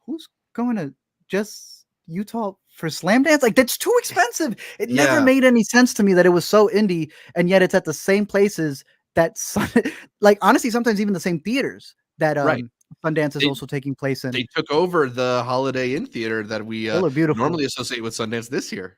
Who's going to just Utah for Slamdance? Like that's too expensive. It never Yeah, made any sense to me that it was so indie, and yet it's at the same places that like honestly, sometimes even the same theaters that right. Sundance is They also taking place in. they took over the Holiday Inn Theater that we They look beautiful. normally associate with Sundance this year.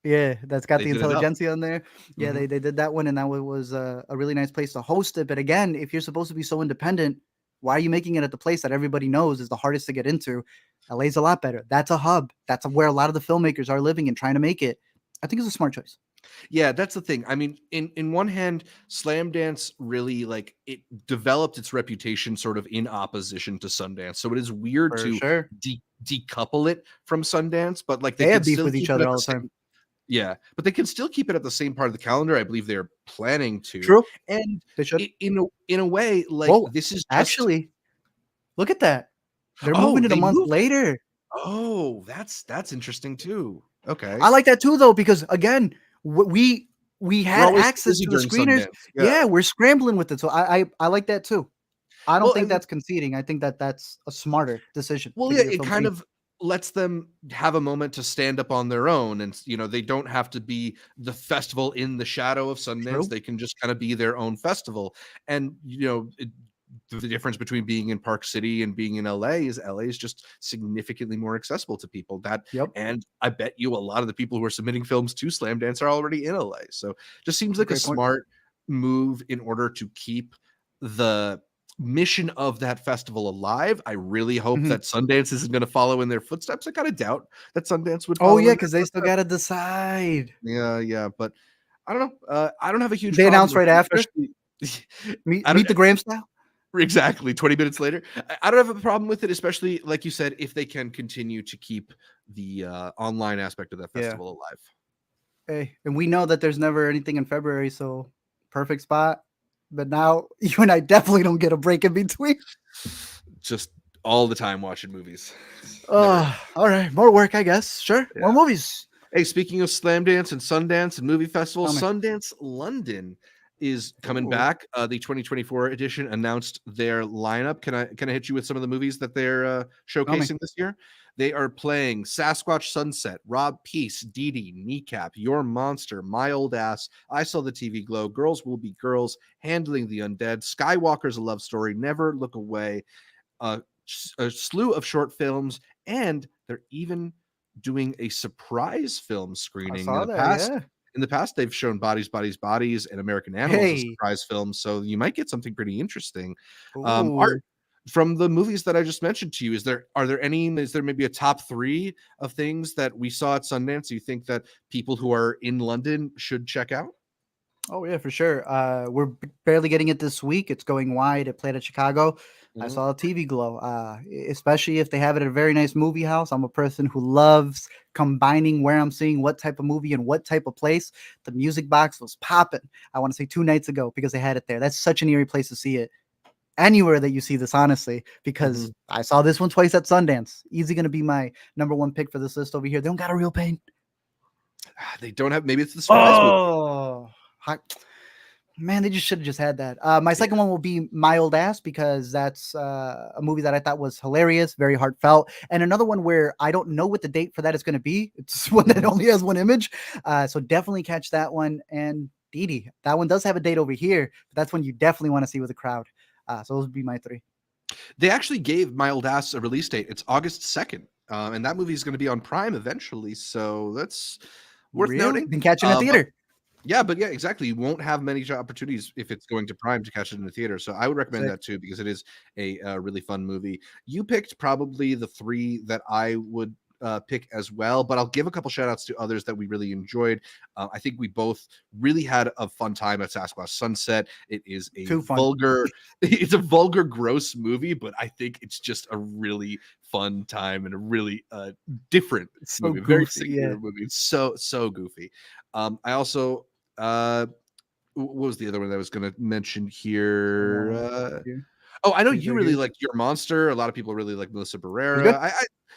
Yeah, that's got They the did it up. intelligentsia on there. Yeah, Mhm. they did that one, and that was a really nice place to host it. But again, if you're supposed to be so independent, why are you making it at the place that everybody knows is the hardest to get into? LA's a lot better. That's a hub. That's where a lot of the filmmakers are living and trying to make it. I think it's a smart choice. Yeah, that's the thing. I mean, in one hand, Slamdance really like it developed its reputation sort of in opposition to Sundance. So it is weird For to sure. decouple it from Sundance, but like they They have could beef still with each keep it other at the all the time. same. Yeah, but they can still keep it at the same part of the calendar. I believe they're planning to. True. And They should. in a way, like Whoa, this is just. actually, look at that. They're Oh, moving it a they month moved it. later. Oh, that's interesting too. Okay. I like that too, though, because again, we We're had always so access busy to the during screeners. Sundance. Yeah. Yeah, we're scrambling with it, so I like that too. I don't Well, think and that's conceding. I think that that's a smarter decision well, to yeah, get your it film kind seen. of lets them have a moment to stand up on their own, and they don't have to be the festival in the shadow of Sundance. True. They can just kind of be their own festival. And the difference between being in Park City and being in LA is just significantly more accessible to people. That, Yep. and I bet you a lot of the people who are submitting films to Slamdance are already in LA. So just seems like a Great point. smart move in order to keep the mission of that festival alive. I really hope Mhm. that Sundance isn't going to follow in their footsteps. I kind of doubt that Sundance would Oh, follow yeah, in their because they still footsteps. gotta decide. Yeah, yeah, but I don't know. I don't have a huge They problem announced with right it, after? especially. Meet I don't meet the Graham style? exactly 20 minutes later. I don't have a problem with it, especially like you said, if they can continue to keep the online aspect of that Yeah. festival alive. Hey, and we know that there's never anything in February, so perfect spot. But now you and I definitely don't get a break in between. Just all the time watching movies. Never end. All right, more work, I guess. Sure, more Yeah. movies. Hey, speaking of Slamdance and Sundance and movie festivals, Tell me. Sundance London is coming Ooh, back. The 2024 edition announced their lineup. Can I hit you with some of the movies that they're tell me. showcasing this year? They are playing Sasquatch Sunset, Rob Peace, Dee Dee, Kneecap, Your Monster, My Old Ass, I Saw the TV Glow, Girls Will Be Girls, Handling the Undead, Skywalker's a Love Story, Never Look Away, a slew of short films, and they're even doing a surprise film I screening. saw that. Yeah. In the past, they've shown Bodies, Bodies, Bodies, and American Animals as Hey. surprise films, so you might get something pretty interesting. Art Ooh. from the movies that I just mentioned to you. Is there maybe a top 3 of things that we saw at Sundance you think that people who are in London should check out? Oh yeah, for sure. We're barely getting it this week. It's going wide. It played at Chicago. I Mhm. saw a TV Glow. Especially if they have it at a very nice movie house. I'm a person who loves combining where I'm seeing what type of movie and what type of place. The music box was popping. I want to say 2 nights ago because they had it there. That's such an eerie place to see it. Anywhere that you see this, honestly, because Mhm. I saw this one twice at Sundance. Easy going to be my number one pick for this list over here. They don't got a real pain. They don't have, maybe it's the surprise movie. Oh, man, they just should have just had that. My Yeah. second one will be My Old Ass because that's a movie that I thought was hilarious, very heartfelt, and another one where I don't know what the date for that is going to be. It's one that Mhm. only has one image, so definitely catch that one. And Dee Dee, that one does have a date over here, but that's one you definitely want to see with a crowd. So those would be my 3. They actually gave My Old Ass a release date. It's August 2nd. And that movie is going to be on Prime eventually. So that's worth Real? noting. Been catching a But theater. Yeah, but yeah, exactly. You won't have many opportunities if it's going to Prime to catch it in the theater. So I would recommend Sick. that too because it is a really fun movie. You picked probably the three that I would pick as well, but I'll give a couple shout outs to others that we really enjoyed. I think we both really had a fun time at Sasquatch Sunset. It is a Too fun. vulgar, it's a vulgar, gross movie, but I think it's just a really fun time and a really different It's so movie, a very goofy. Yeah. singular movie. It's so goofy. I also what was the other one that I was going to mention here? Oh, I know Please you right really here. like Your Monster. A lot of people really like Melissa Pretty good. Barrera.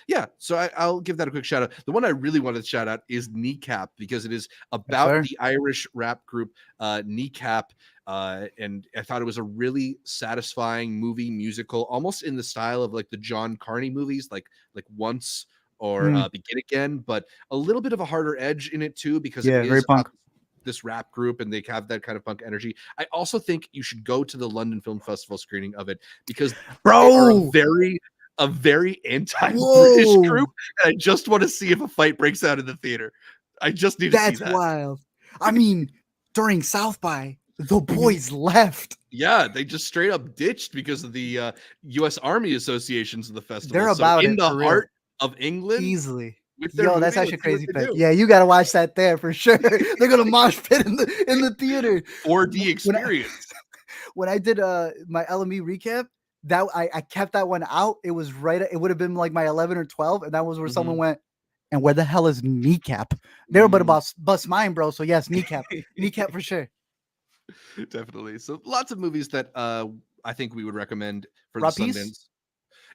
Yeah, so I'll give that a quick shout out. The one I really wanted to shout out is Kneecap because it is Yes, about sir. the Irish rap group Kneecap, and I thought it was a really satisfying movie musical, almost in the style of like the John Carney movies, like Once or Mm, Begin Again, but a little bit of a harder edge in it too because it yeah, very is about punk. this rap group and they have that kind of punk energy. I also think you should go to the London Film Festival screening of it because they are Bro. a very anti-British Whoa. group, and I just want to see if a fight breaks out in the theater. I just need to see That's that. wild. I mean, during South by, the Mhm. boys left. Yeah, they just straight up ditched because of the U.S. Army associations of the festival. They're So about in it the for real. heart of England Easily. with their Yo, that's movie, actually a let's see what crazy they pick. do. Yeah, you gotta watch that there for sure. They're gonna mosh pit in the theater. 4D When I experience. when I did my LME recap, that I kept that one out. It was right. It would have been like my 11 or 12, and that was where someone Mhm. went. And where the hell is Kneecap? They were about to Mm. bust mine, bro. So yes, Kneecap for sure. Definitely. So lots of movies that I think we would recommend for the Raw piece. Sundance.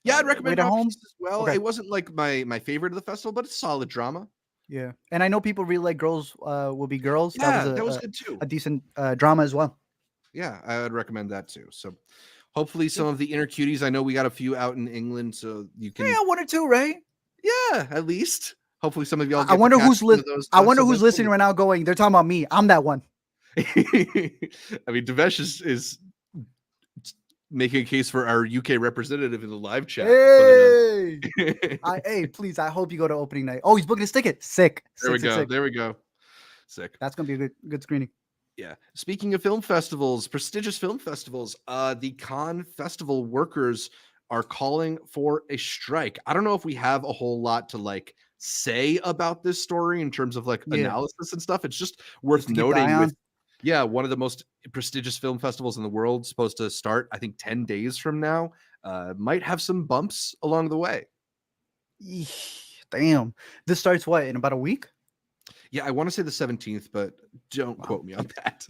Yeah, I'd Wait recommend at Raw home. Piece as well. Okay. It wasn't like my favorite of the festival, but it's solid drama. Yeah, and I know people really like Girls Will Be Girls. That was Yeah, that was good too. a decent drama as well. Yeah, I would recommend that too. So hopefully Yeah, some of the inner cuties. I know we got a few out in England, so you can one or two, right? yeah, at least. Hopefully some of y'all I get to wonder catch who's some of those I wonder who's Sundance listening London right now. Going, they're talking about me. I'm that one. I mean, Devesh is making a case for our UK representative in the live chat, Hey, but hey, please. I hope you go to opening night. Oh, he's booking his ticket. Sick, there we sick, sick, go. sick. There we go. Sick. That's gonna be a good screening. Yeah. Speaking of film festivals, prestigious film festivals, the Cannes festival workers are calling for a strike. I don't know if we have a whole lot to like say about this story in terms of like Yeah, analysis and stuff. It's just just worth to keep the eye noting with on. yeah, one of the most prestigious film festivals in the world supposed to start I think 10 days from now. Might have some bumps along the way. Eesh, damn, this starts what in about a week? Yeah, I want to say the 17th, but don't Wow. quote me on that.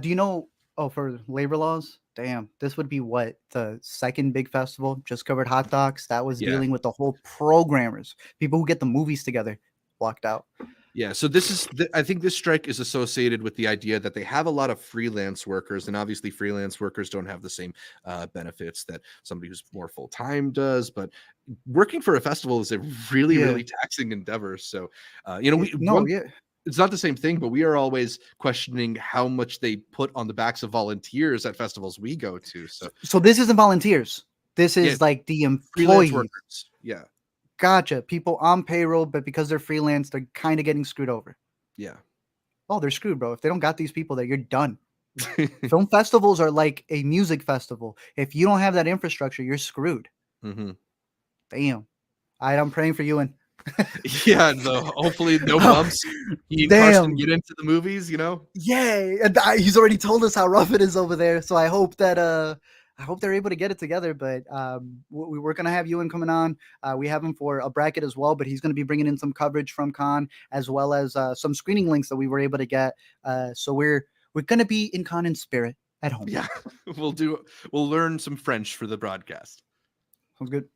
Do you know? Oh, for labor laws, damn, this would be what the second big festival. Just covered hot docs. That was Yeah. dealing with the whole programmers, people who get the movies together, walked out. Yeah, so this is I think this strike is associated with the idea that they have a lot of freelance workers, and obviously freelance workers don't have the same benefits that somebody who's more full time does. But working for a festival is a really, Yeah. really taxing endeavor. So, you know, No, yeah. it's not the same thing, but we are always questioning how much they put on the backs of volunteers at festivals we go to. So, So this isn't volunteers. This yeah, is like the freelance employees. workers. Yeah, Gotcha. People on payroll, but because they're freelance, they're kind of getting screwed over. yeah. Oh, they're screwed, bro. If they don't got these people there, you're done. Film festivals are like a music festival. If you don't have that infrastructure, you're screwed. hmm Damn. All right, I'm praying for you. And Yeah, hopefully no oh, bumps. He and Karsten damn. get into the movies, you know. Yay. And he's already told us how rough it is over there. So I hope that I hope they're able to get it together. But we're gonna have Ewan coming on. We have him for a bracket as well, but he's gonna be bringing in some coverage from Con as well as some screening links that we were able to get. So we're gonna be in Con in spirit at home. Yeah, we'll learn some French for the broadcast. Sounds good.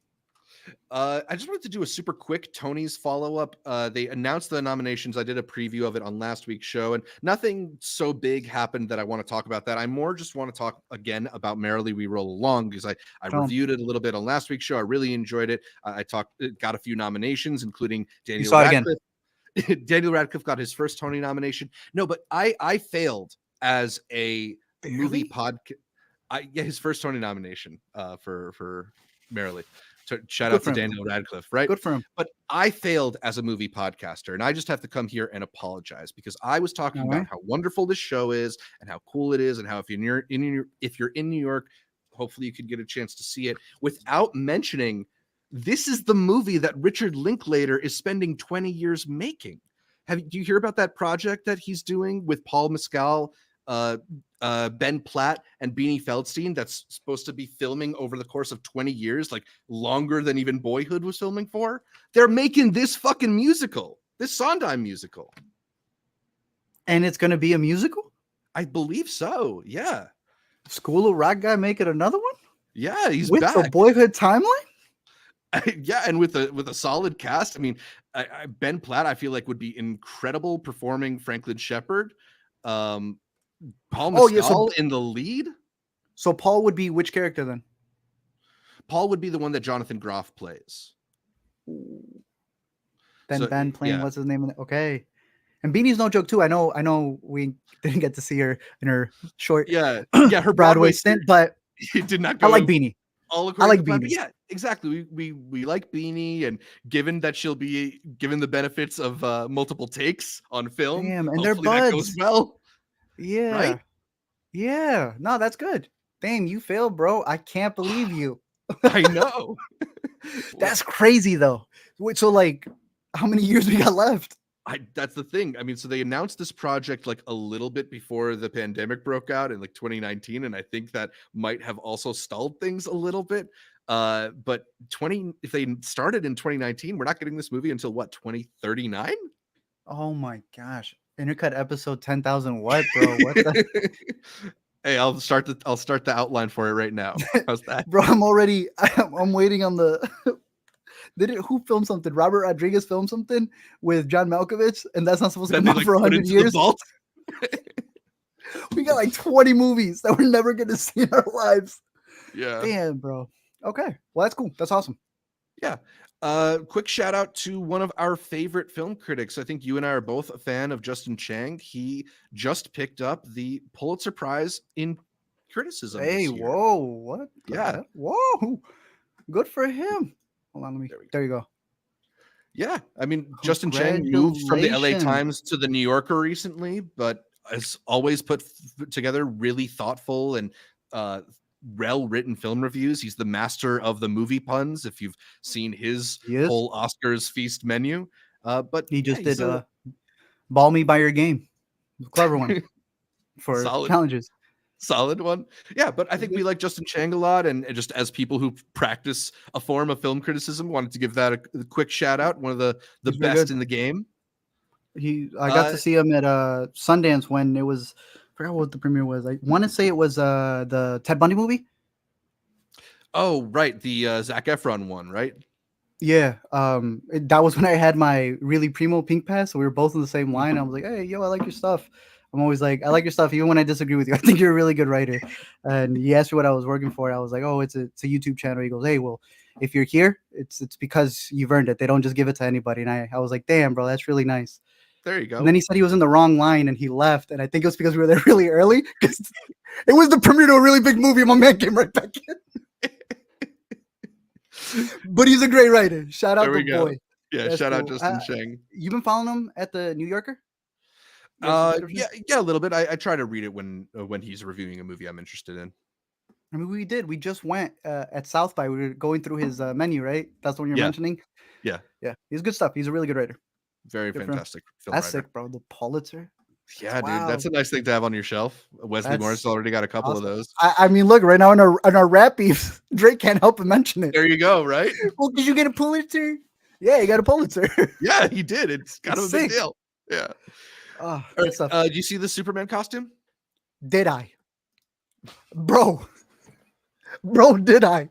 I just wanted to do a super quick Tony's follow up. They announced the nominations. I did a preview of it on last week's show, and nothing so big happened that I want to talk about that. I more just want to talk again about Merrily We Roll Along because I reviewed it a little bit on last week's show. I really enjoyed it. It got a few nominations, including You Daniel saw it again. Radcliffe. Daniel Radcliffe got his first Tony nomination. No, but I failed as a movie Barely? podcast. Yeah, his first Tony nomination for Merrily. Shout Good out for to him. Daniel Radcliffe, right? Good for him. But I failed as a movie podcaster, and I just have to come here and apologize because I was talking All about right. how wonderful this show is and how cool it is, and how if you're in New York, hopefully you could get a chance to see it without mentioning this is the movie that Richard Linklater is spending 20 years making. Do you hear about that project that he's doing with Paul Mescal, uh, Ben Platt, and Beanie Feldstein that's supposed to be filming over the course of 20 years, like longer than even Boyhood was filming for? They're making this fucking musical, this Sondheim musical. And it's gonna be a musical? I believe so. Yeah. School of Rock guy making another one? Yeah, he's With the back. Boyhood timeline? Yeah, and with a solid cast. I mean, Ben Platt, I feel like would be incredible performing Franklin Shepherd. Paul Oh yeah, Mescal in the lead. so Paul would be which character then? Paul would be the one that Jonathan Groff plays. Then So Ben playing yeah, what's his name? Okay. And Beanie's no joke too. I know we didn't get to see her in her short yeah, her Broadway Broadway stint, but it did not I like go Beanie. all I according like to plan. But Beanie. yeah, exactly. We like Beanie, and given that she'll be given the benefits of multiple takes on film, Damn, and they're hopefully that goes buds. well, right? Yeah. Yeah. No, that's good. Damn, you failed, bro. I can't believe you. I know. That's crazy though. Wait, so like how many years we got left? That's the thing. I mean, so they announced this project like a little bit before the pandemic broke out in like 2019, and I think that might have also stalled things a little bit. But if they started in 2019, we're not getting this movie until what, 2039? Oh my gosh. Intercut episode 10,000 what, bro? What the Hey, I'll start the outline for it right now. How's that? bro, I'm waiting on the who filmed something? Robert Rodriguez filmed something with John Malkovich, and that's not supposed to Then come they out like for put 100 into the years. vault. We got like 20 movies that we're never gonna see in our lives. Yeah. Damn, bro. Okay. Well, that's cool. That's awesome. Yeah. Quick shout out to one of our favorite film critics. I think you and I are both a fan of Justin Chang. He just picked up the Pulitzer Prize in criticism Hey, this year. whoa, what? Yeah. Whoa. Good for him. Hold on, there you go. Yeah. I mean, Justin Chang moved from the LA Congratulations. Times to the New Yorker recently, but has always put together really thoughtful and well-written film reviews. He's the master of the movie puns, if you've seen his He is. whole Oscars feast menu. But He just he's did Ball Me by Your Game. Clever one for challenges. Solid one. Yeah, but I think we like Justin Chang a lot, and just as people who practice a form of film criticism, wanted to give that a quick shout out. One of the He's best in the game. I got to see him at Sundance when it was, I forgot what the premiere was. I want to say it was the Ted Bundy movie. Oh, right, the Zac Efron one, right? Yeah, that was when I had my really primo pink pass. So we were both in the same line. I was like, "Hey, yo, I like your stuff." I'm always like, "I like your stuff," even when I disagree with you. I think you're a really good writer. And he asked me what I was working for. I was like, "Oh, it's a YouTube channel." He goes, "Hey, well, if you're here, it's because you've earned it. They don't just give it to anybody." And I was like, "Damn, bro, that's really nice." There you go. And then he said he was in the wrong line and he left. And I think it was because we were there really early. Because it was the premiere to a really big movie. And my man came right back in. But he's a great writer. Shout out the boy. Yeah, That's shout out cool. Justin Chang. You've been following him at the New Yorker? Yeah, a little bit. I try to read it when he's reviewing a movie I'm interested in. I mean, we did. We just went at South by. We were going through his menu, right? That's the one you're mentioning. Yeah. He's good stuff. He's a really good writer. Very fantastic film That's writer. sick, bro. The Pulitzer. Yeah, dude, that's a nice thing to have on your shelf. Wesley Morris already got a couple of those. I mean, look, right now in our rap beefs, Drake can't help but mention it. There you go, right? Well, did you get a Pulitzer? Yeah, you got a Pulitzer. Yeah, he did. It's kind of a big deal. Yeah. Good stuff. Did you see the Superman costume? Did I? Bro, did I?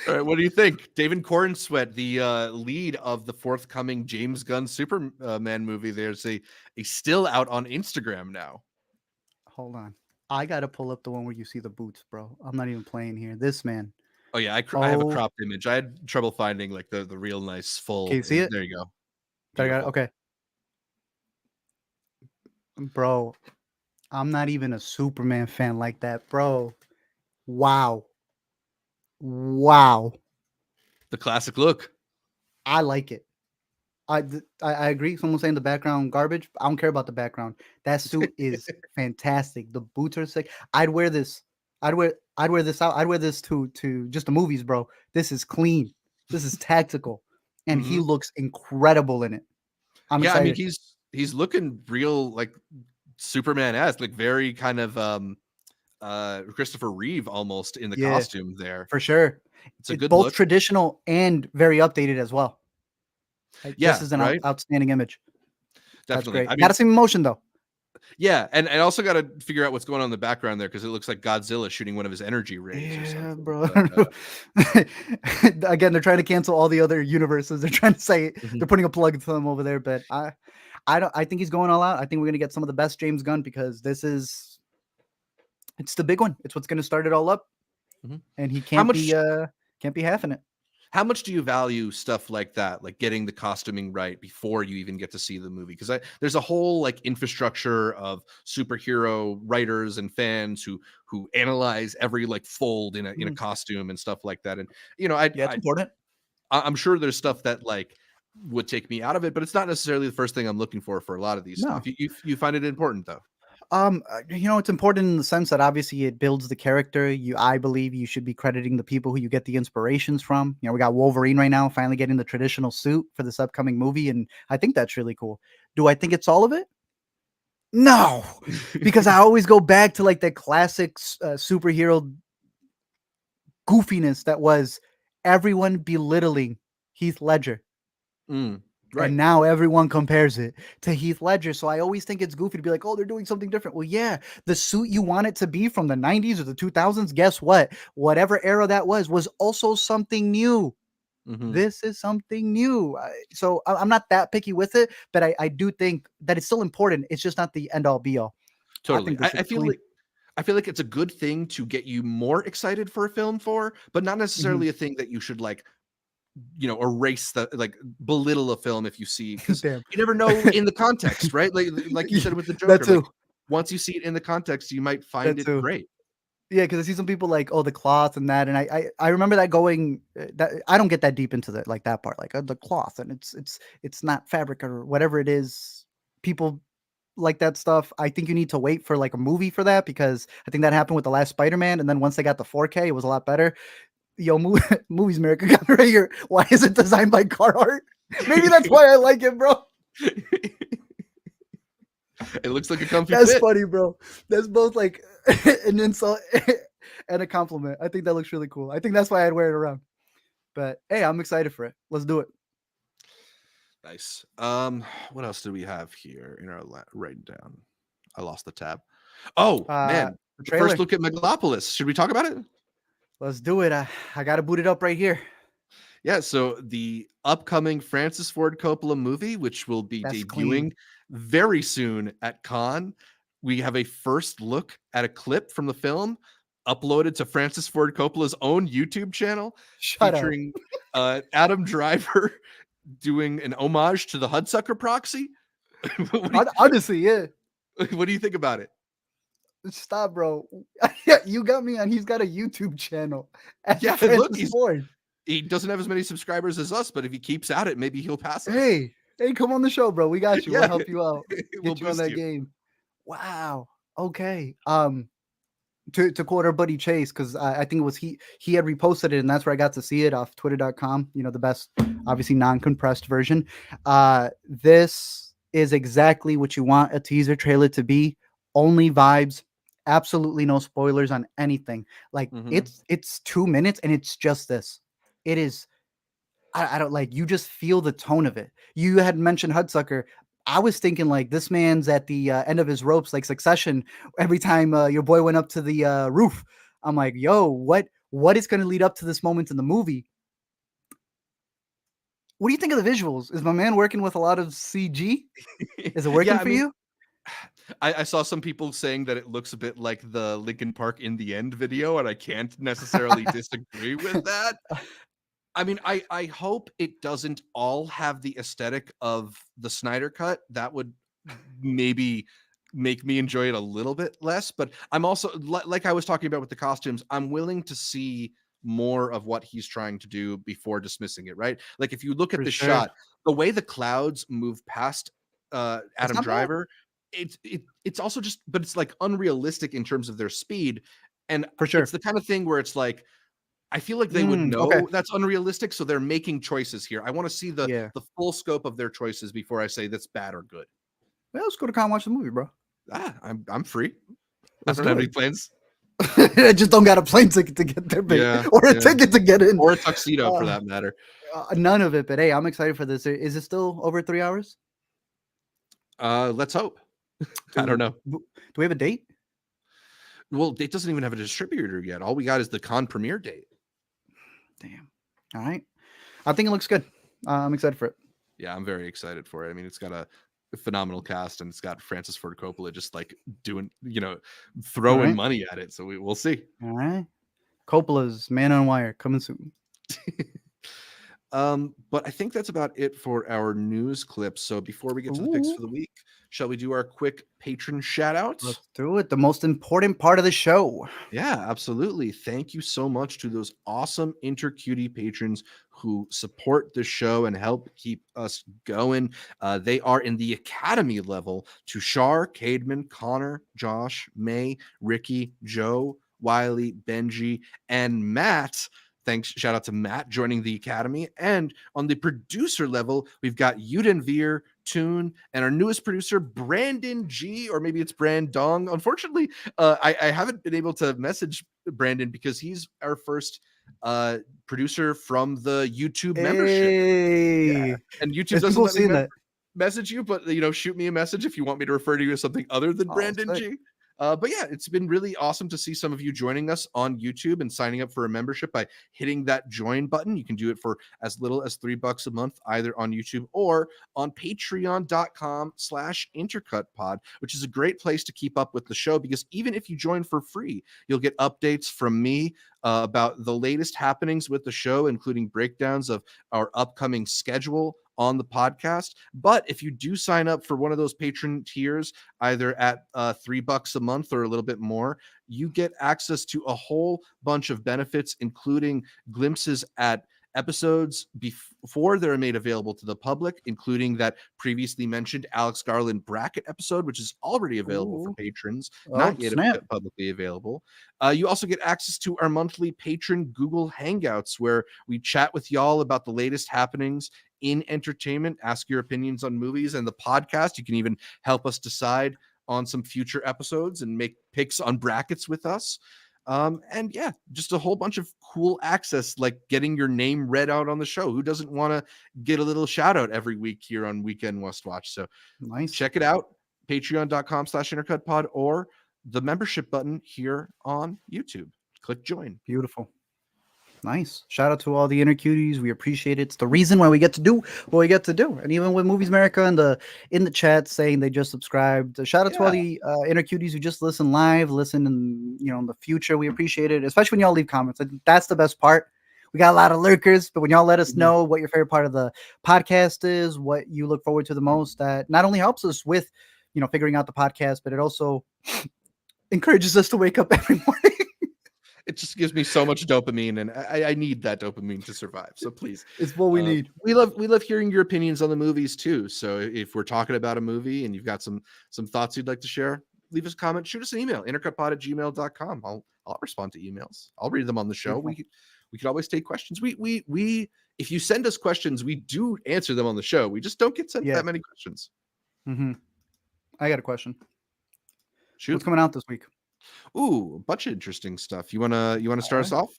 All right, what do you think? David Cornsweet, the lead of the forthcoming James Gunn Superman movie. There's a still out on Instagram now. Hold on. I got to pull up the one where you see the boots, bro. I'm not even playing here. This man. Oh, yeah, I have a cropped image. I had trouble finding like the real nice full. Can you see it? There you go. I got it. Okay. Bro, I'm not even a Superman fan like that, bro. Wow. The classic look. I like it. I agree. Someone saying the background garbage. I don't care about the background. That suit is fantastic. The boots are sick. I'd wear this. I'd wear this out. I'd wear this to just the movies, bro. This is clean. This is tactical, and he Mhm. looks incredible in it. I'm Yeah, I mean, excited. he's looking real like Superman-esque, like very kind of Christopher Reeve almost in the Yeah, costume there. for sure. It's a It's good both look. traditional and very updated as well. Like this Yeah, is an right? outstanding image. That's Definitely. great. I Got mean, to see emotion though. yeah, and I also got to figure out what's going on in the background there because it looks like Godzilla shooting one of his energy rays or Yeah, something. bro. But Again, they're trying to cancel all the other universes. They're trying to say mhm. they're putting a plug to them over there, but I don't. I think he's going all out. I think we're gonna get some of the best James Gunn because it's the big one. It's what's gonna start it all up, Mhm. and he How much can't be half in it. how much do you value stuff like that, like getting the costuming right before you even get to see the movie? Because there's a whole like infrastructure of superhero writers and fans who analyze every like fold in a Mhm. costume and stuff like that. And you know, Yeah, it's important. I'm sure there's stuff that like would take me out of it, but it's not necessarily the first thing I'm looking for a lot of these stuff. No. You find it important though. It's important in the sense that obviously it builds the character. I believe you should be crediting the people who you get the inspirations from. We got Wolverine right now, finally getting the traditional suit for this upcoming movie, and I think that's really cool. Do I think it's all of it? No, because I always go back to like the classic superhero goofiness that was everyone belittling Heath Ledger. Mm, right. And now everyone compares it to Heath Ledger. So I always think it's goofy to be like, oh, they're doing something different. Well, yeah, the suit you want it to be from the 90s or the 2000s, guess what? Whatever era that was also something new. Hmm. This is something new. I'm not that picky with it, but I do think that it's still important. It's just not the end all be all. I Totally. think this I looks feel clean. like it's a good thing to get you more excited for a film for, but not Mhm. necessarily a thing that you should like, erase the like belittle a film if you see because Damn. you never know in the context, right? Like you Yeah, said with the that Joker, like too. once you see it in the context, you might That find it too. great. Yeah, because I see some people like, oh, the cloth and that, and I remember that going. That I don't get that deep into the like that part, like the cloth, and it's not fabric or whatever it is. People like that stuff. I think you need to wait for like a movie for that because I think that happened with the last Spider-Man, and then once they got the 4K, it was a lot better. Yo, movies America got me right here. Why is it designed by Carhartt? Maybe that's why I like it, bro. It looks like a comfy That's fit. funny, bro. That's both like an insult and a compliment. I think that looks really cool. I think that's why I'd wear it around. But hey, I'm excited for it. Let's do it. Nice. What else do we have here in our writing down? I lost the tab. Oh man, The the first trailer. look at Megalopolis. Should we talk about it? Let's do it. I got to boot it up right here. Yeah, so the upcoming Francis Ford Coppola movie, which will be That's clean. debuting very soon at Cannes, we have a first look at a clip from the film uploaded to Francis Ford Coppola's own YouTube channel, Shut up. featuring Adam Driver doing an homage to the Hudsucker Proxy. what, do Honestly, yeah. what do you think about it? Stop, bro. You got me on. He's got a YouTube channel at Yeah, look, Francis Ford. he doesn't have as many subscribers as us, but if he keeps at it, maybe he'll pass us. Hey, come on the show, bro. We got you. We'll Yeah, help you out. we'll Get you on boost that you. game. Wow. Okay. To quote our buddy Chase, because I think it was he had reposted it, and that's where I got to see it off twitter.com, the best, obviously non-compressed version. This is exactly what you want a teaser trailer to be. Only vibes, absolutely no spoilers on anything. Like Mhm. it's 2 minutes and it's just this. It is. I don't like, you just feel the tone of it. You had mentioned Hudsucker. I was thinking like this man's at the end of his ropes, like Succession. Every time your boy went up to the roof, I'm like, yo, what is going to lead up to this moment in the movie? What do you think of the visuals? Is my man working with a lot of CG? Is it Yeah, working I for mean, you? I saw some people saying that it looks a bit like the Linkin Park in the End video, and I can't necessarily disagree with that. I mean, I hope it doesn't all have the aesthetic of the Snyder cut. That would maybe make me enjoy it a little bit less. But I'm also like I was talking about with the costumes. I'm willing to see more of what he's trying to do before dismissing it, right? Like if you look at For the sure. shot, the way the clouds move past It's Adam not bad. Driver, it's also just, but it's like unrealistic in terms of their speed. And For it's sure. the kind of thing where it's like, I feel like they would Okay. know that's unrealistic, so they're making choices here. I want to see Yeah. the full scope of their choices before I say that's bad or good. Well, let's go to con watch the movie, bro. I'm free. I Let's don't do have any it. plans. I just don't got a plane ticket to get there, babe, Yeah, or a yeah. ticket to get in. Or a tuxedo for Uh, that matter. None of it, but hey, I'm excited for this. Is it still over 3 hours? Let's hope. I don't Do know. do we have a date? Well, it doesn't even have a distributor yet. All we got is the con premiere date. Damn. All right. I think it looks good. I'm excited for it. Yeah, I'm very excited for it. I mean, it's got a phenomenal cast, and it's got Francis Ford Coppola just like doing, All throwing right. money at it. So we'll see. All right. Coppola's Man on Wire coming soon. But I think that's about it for our news clips. So before we get to the picks Ooh. for the week, shall we do our quick patron shout outs? Let's do it. The most important part of the show. Yeah, absolutely. Thank you so much to those awesome Intercutie patrons who support the show and help keep us going. They are in the Academy level: Tushar, Cademan, Connor, Josh, May, Ricky, Joe, Wiley, Benji, and Matt. Thanks. Shout out to Matt joining the Academy. And on the producer level, we've got Yuden Veer, Toon, and our newest producer, Brandon G, or maybe it's Brandong. Unfortunately, I haven't been able to message Brandon because he's our first producer from the YouTube membership. Yeah. Hey, And YouTube there's doesn't people let me seeing that. message you, but shoot me a message if you want me to refer to you as something other than Oh, Brandon sick. G. But yeah, it's been really awesome to see some of you joining us on YouTube and signing up for a membership by hitting that join button. You can do it for as little as $3 a month, either on YouTube or on patreon.com/intercutpod, which is a great place to keep up with the show, because even if you join for free, you'll get updates from me about the latest happenings with the show, including breakdowns of our upcoming schedule on the podcast. But if you do sign up for one of those patron tiers, either at $3 a month or a little bit more, you get access to a whole bunch of benefits, including glimpses at episodes before they're made available to the public, including that previously mentioned Alex Garland bracket episode, which is already available for Ooh. patrons, Oh, not yet snap. publicly available. You also get access to our monthly patron Google Hangouts, where we chat with y'all about the latest happenings in entertainment, ask your opinions on movies and the podcast. You can even help us decide on some future episodes and make picks on brackets with us. And yeah, just a whole bunch of cool access, like getting your name read out on the show. Who doesn't want to get a little shout out every week here on Weekend Must Watch? So Nice. check it out, patreon.com/intercutpod, or the membership button here on YouTube. Click join. Beautiful. Nice. Shout out to all the inner cuties. We appreciate it. It's the reason why we get to do what we get to do. And even with Movies America in the chat saying they just subscribed. Shout out to all the inner cuties who just listen live, listen in the future. We appreciate it, especially when y'all leave comments. I think that's the best part. We got a lot of lurkers, but when y'all let us know what your favorite part of the podcast is, what you look forward to the most, that not only helps us with figuring out the podcast, but it also encourages us to wake up every morning. It just gives me so much dopamine, and I need that dopamine to survive. So please, It's what we need. We love hearing your opinions on the movies too. So if we're talking about a movie and you've got some thoughts you'd like to share, leave us a comment, shoot us an email, intercutpod@gmail.com. I'll respond to emails. I'll read them on the show. Beautiful. We could always take questions. We if you send us questions, we do answer them on the show. We just don't get sent that many questions. I got a question. Shoot. What's coming out this week? Ooh, a bunch of interesting stuff. You wanna start us off?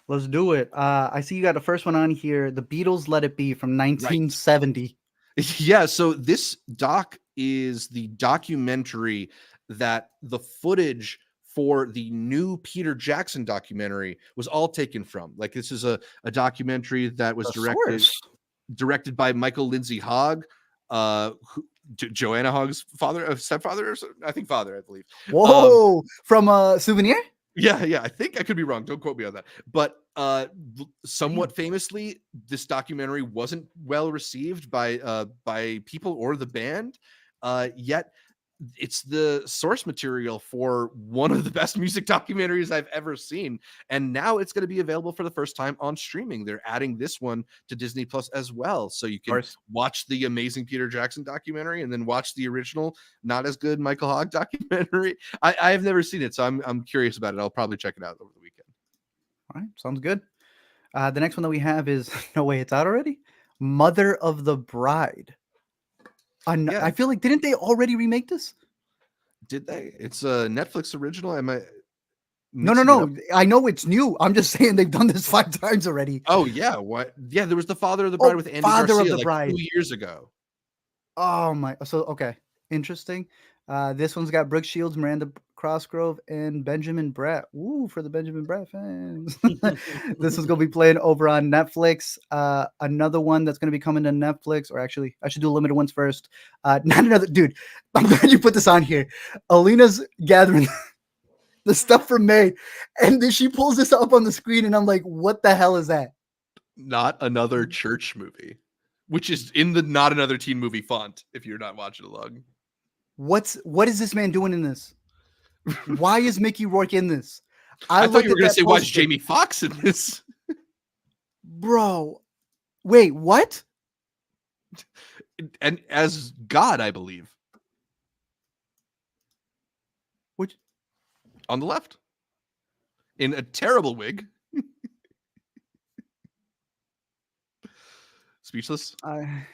Let's do it. I see you got the first one on here. The Beatles Let It Be from 1970. Yeah, so this doc is the documentary that the footage for the new Peter Jackson documentary was all taken from. Like, this is a documentary that was directed by Michael Lindsay Hogg, Joanna Hogg's stepfather, I think father, I believe. Whoa, from Souvenir? Yeah, I think I could be wrong. Don't quote me on that. But somewhat famously, this documentary wasn't well received by people or the band. Yet it's the source material for one of the best music documentaries I've ever seen. And now it's going to be available for the first time on streaming. They're adding this one to Disney Plus as well. So you Of can course. watch the amazing Peter Jackson documentary and then watch the original, not as good Michael Hogg documentary. I have never seen it, so I'm curious about it. I'll probably check it out over the weekend. All right, sounds good. The next one that we have is no way, it's out already. Mother of the Bride. Yeah. I feel like didn't they already remake this? Did they? It's a Netflix original. Am I No, mixing it up? I know it's new. I'm just saying they've done this 5 times already. Oh yeah, what? Yeah, there was the Father of the Bride Oh, with Andy Father of Garcia the like Bride. 2 years ago. Oh my. So okay, interesting. This one's got Brooke Shields, Miranda Crossgrove, and Benjamin Bratt. Ooh, for the Benjamin Bratt fans. This is gonna be playing over on Netflix. Another one that's gonna be coming to Netflix, or actually, I should do limited ones first. Not another dude. I'm glad you put this on here. Alina's gathering the stuff from May, and then she pulls this up on the screen, and I'm like, what the hell is that? Not another church movie, which is in the not another teen movie font. If you're not watching along, What is this man doing in this? Why is Mickey Rourke in this? I thought looked you were at going to that say why is poster. Jamie Foxx in this? Bro, wait, what? And as God, I believe, Which on the left, in a terrible wig. Speechless. I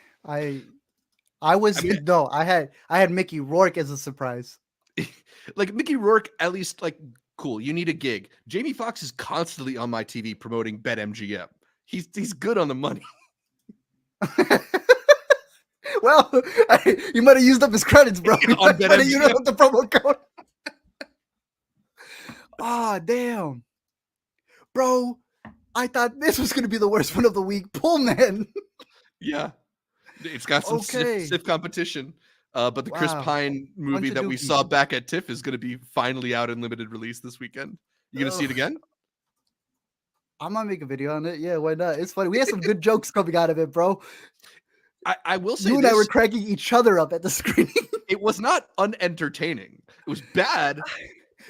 was I mean, no, I had Mickey Rourke as a surprise. like Mickey Rourke, at least like cool. You need a gig. Jamie Foxx is constantly on my TV promoting BetMGM. He's good on the money. Well, you might have used up his credits, bro. You On might have used BetMGM. up the promo code. Ah, damn. Bro, I thought this was gonna be the worst one of the week. Pullman. Yeah, it's got some Okay. stiff competition. But the Chris Wow. Pine movie Bunch of that we dookies. saw back at TIFF is going to be finally out in limited release this weekend. You going to see it Ugh. again? I'm gonna make a video on it. Yeah, why not? It's funny. We had some good jokes coming out of it, bro. I will say You and this. I were cracking each other up at the screening. It was not unentertaining. It was bad.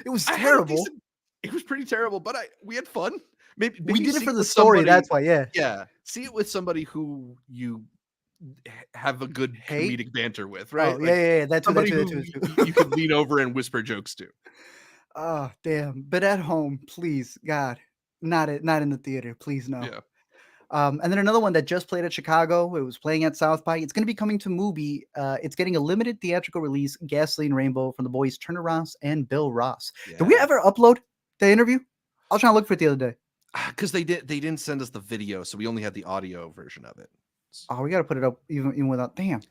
It was I had a terrible. decent, it was pretty terrible, but we had fun. Maybe We did it see for the with story. somebody- That's why. Yeah. Yeah, see it with somebody who you have a good Hate? comedic banter with, right? Oh, yeah. That's Somebody that who too. you could lean over and whisper jokes to. Oh, damn. But at home, please, God, not in the theater. Please, no. Yeah. And then another one that just played at Chicago. It was playing at South by. It's going to be coming to movie. It's getting a limited theatrical release. Gasoline Rainbow from the boys Turner Ross and Bill Ross. Yeah. Did we ever upload the interview? I was trying to look for it the other day. Because they didn't send us the video, so we only had the audio version of it. Oh, we got to put it up even without. Damn.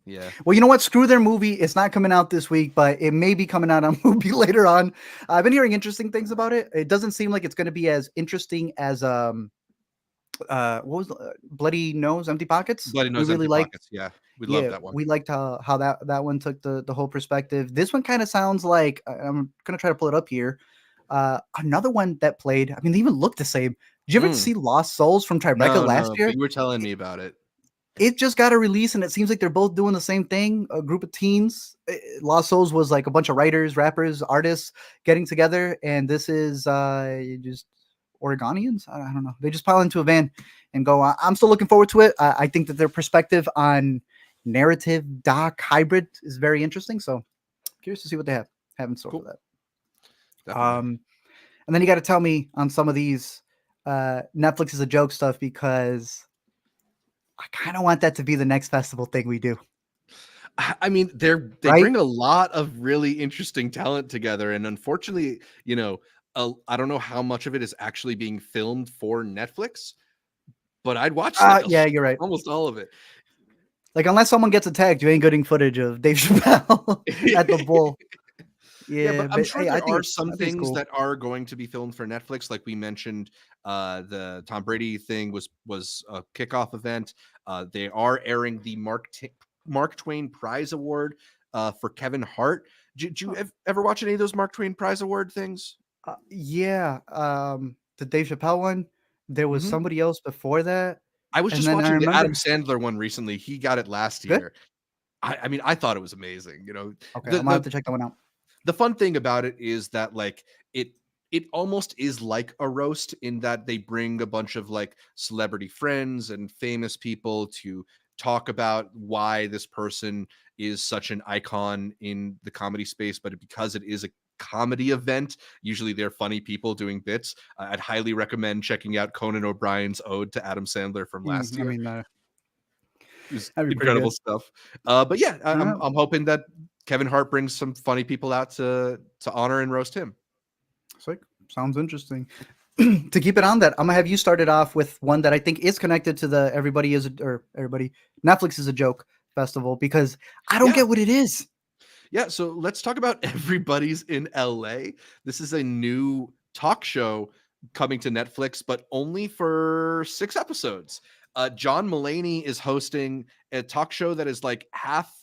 Yeah. Well, you know what? Screw their movie. It's not coming out this week, but it may be coming out on movie later on. I've been hearing interesting things about it. It doesn't seem like it's going to be as interesting as what was Bloody Nose, Empty Pockets. Bloody Nose, we really Empty liked. Pockets. Yeah, we love that one. We liked how that one took the whole perspective. This one kind of sounds like I'm gonna try to pull it up here. Another one that played. I mean, they even look the same. Did you ever see Lost Souls from Tribeca last year? You were telling me about it. It just got a release, and it seems like they're both doing the same thing. A group of teens. Lost Souls was like a bunch of writers, rappers, artists getting together, and this is just Oregonians. I don't know. They just pile into a van and go. I'm still looking forward to it. I think that their perspective on narrative doc hybrid is very interesting. So curious to see what they have in store for that. Definitely. And then you got to tell me on some of these Netflix is a joke stuff, because I kind of want that to be the next festival thing we do. I mean, they Right? bring a lot of really interesting talent together, and unfortunately, I don't know how much of it is actually being filmed for Netflix, but I'd watch Yeah, you're right. almost all of it. Like, unless someone gets attacked, you ain't getting footage of Dave Chappelle at the Bull. Yeah, but I'm sure hey, there are some I think it's things cool. that are going to be filmed for Netflix. Like we mentioned, the Tom Brady thing was a kickoff event. They are airing the Mark Twain Prize Award for Kevin Hart. Did you ever watch any of those Mark Twain Prize Award things? Yeah. The Dave Chappelle one. There was somebody else before that. I was just watching the Adam Sandler one recently. He got it last year. I mean, I thought it was amazing. You know, Okay, the I'm gonna have the to check that one out. the fun thing about it is that like it almost is like a roast in that they bring a bunch of like celebrity friends and famous people to talk about why this person is such an icon in the comedy space, but because it is a comedy event, usually they're funny people doing bits. I'd highly recommend checking out Conan O'Brien's ode to Adam Sandler from last I year. mean, It was that'd be pretty incredible good. stuff. But yeah, All right. I'm hoping that Kevin Hart brings some funny people out to honor and roast him. Sick. Sounds interesting. To keep it on that, I'm gonna have you started off with one that I think is connected to the everybody Netflix is a joke festival because I don't Yeah, get what it is. yeah. So let's talk about Everybody's in LA. This is a new talk show coming to Netflix, but only for 6 episodes. John Mulaney is hosting a talk show that is like half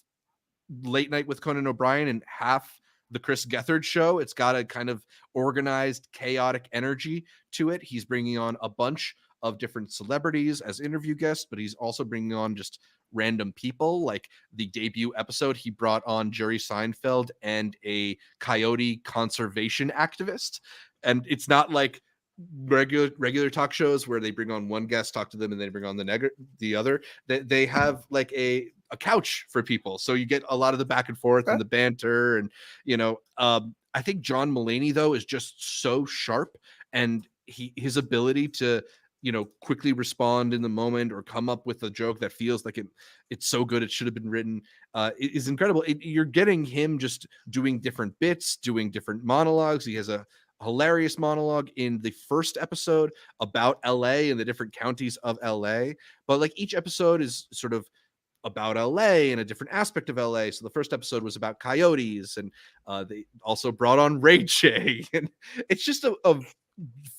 Late Night with Conan O'Brien and half the Chris Gethard show. It's got a kind of organized, chaotic energy to it. He's bringing on a bunch of different celebrities as interview guests, but he's also bringing on just random people. Like the debut episode, he brought on Jerry Seinfeld and a coyote conservation activist. And it's not like regular talk shows where they bring on one guest, talk to them, and they bring on the other. They have like a couch for people, so you get a lot of the back and forth Okay. and the banter. And I think John Mulaney though is just so sharp, and his ability to quickly respond in the moment or come up with a joke that feels like it's so good it should have been written is incredible. You're getting him just doing different bits, doing different monologues. He has a hilarious monologue in the first episode about LA and the different counties of LA, but like each episode is sort of about LA and a different aspect of LA. So the first episode was about coyotes, and they also brought on Ray J. And it's just a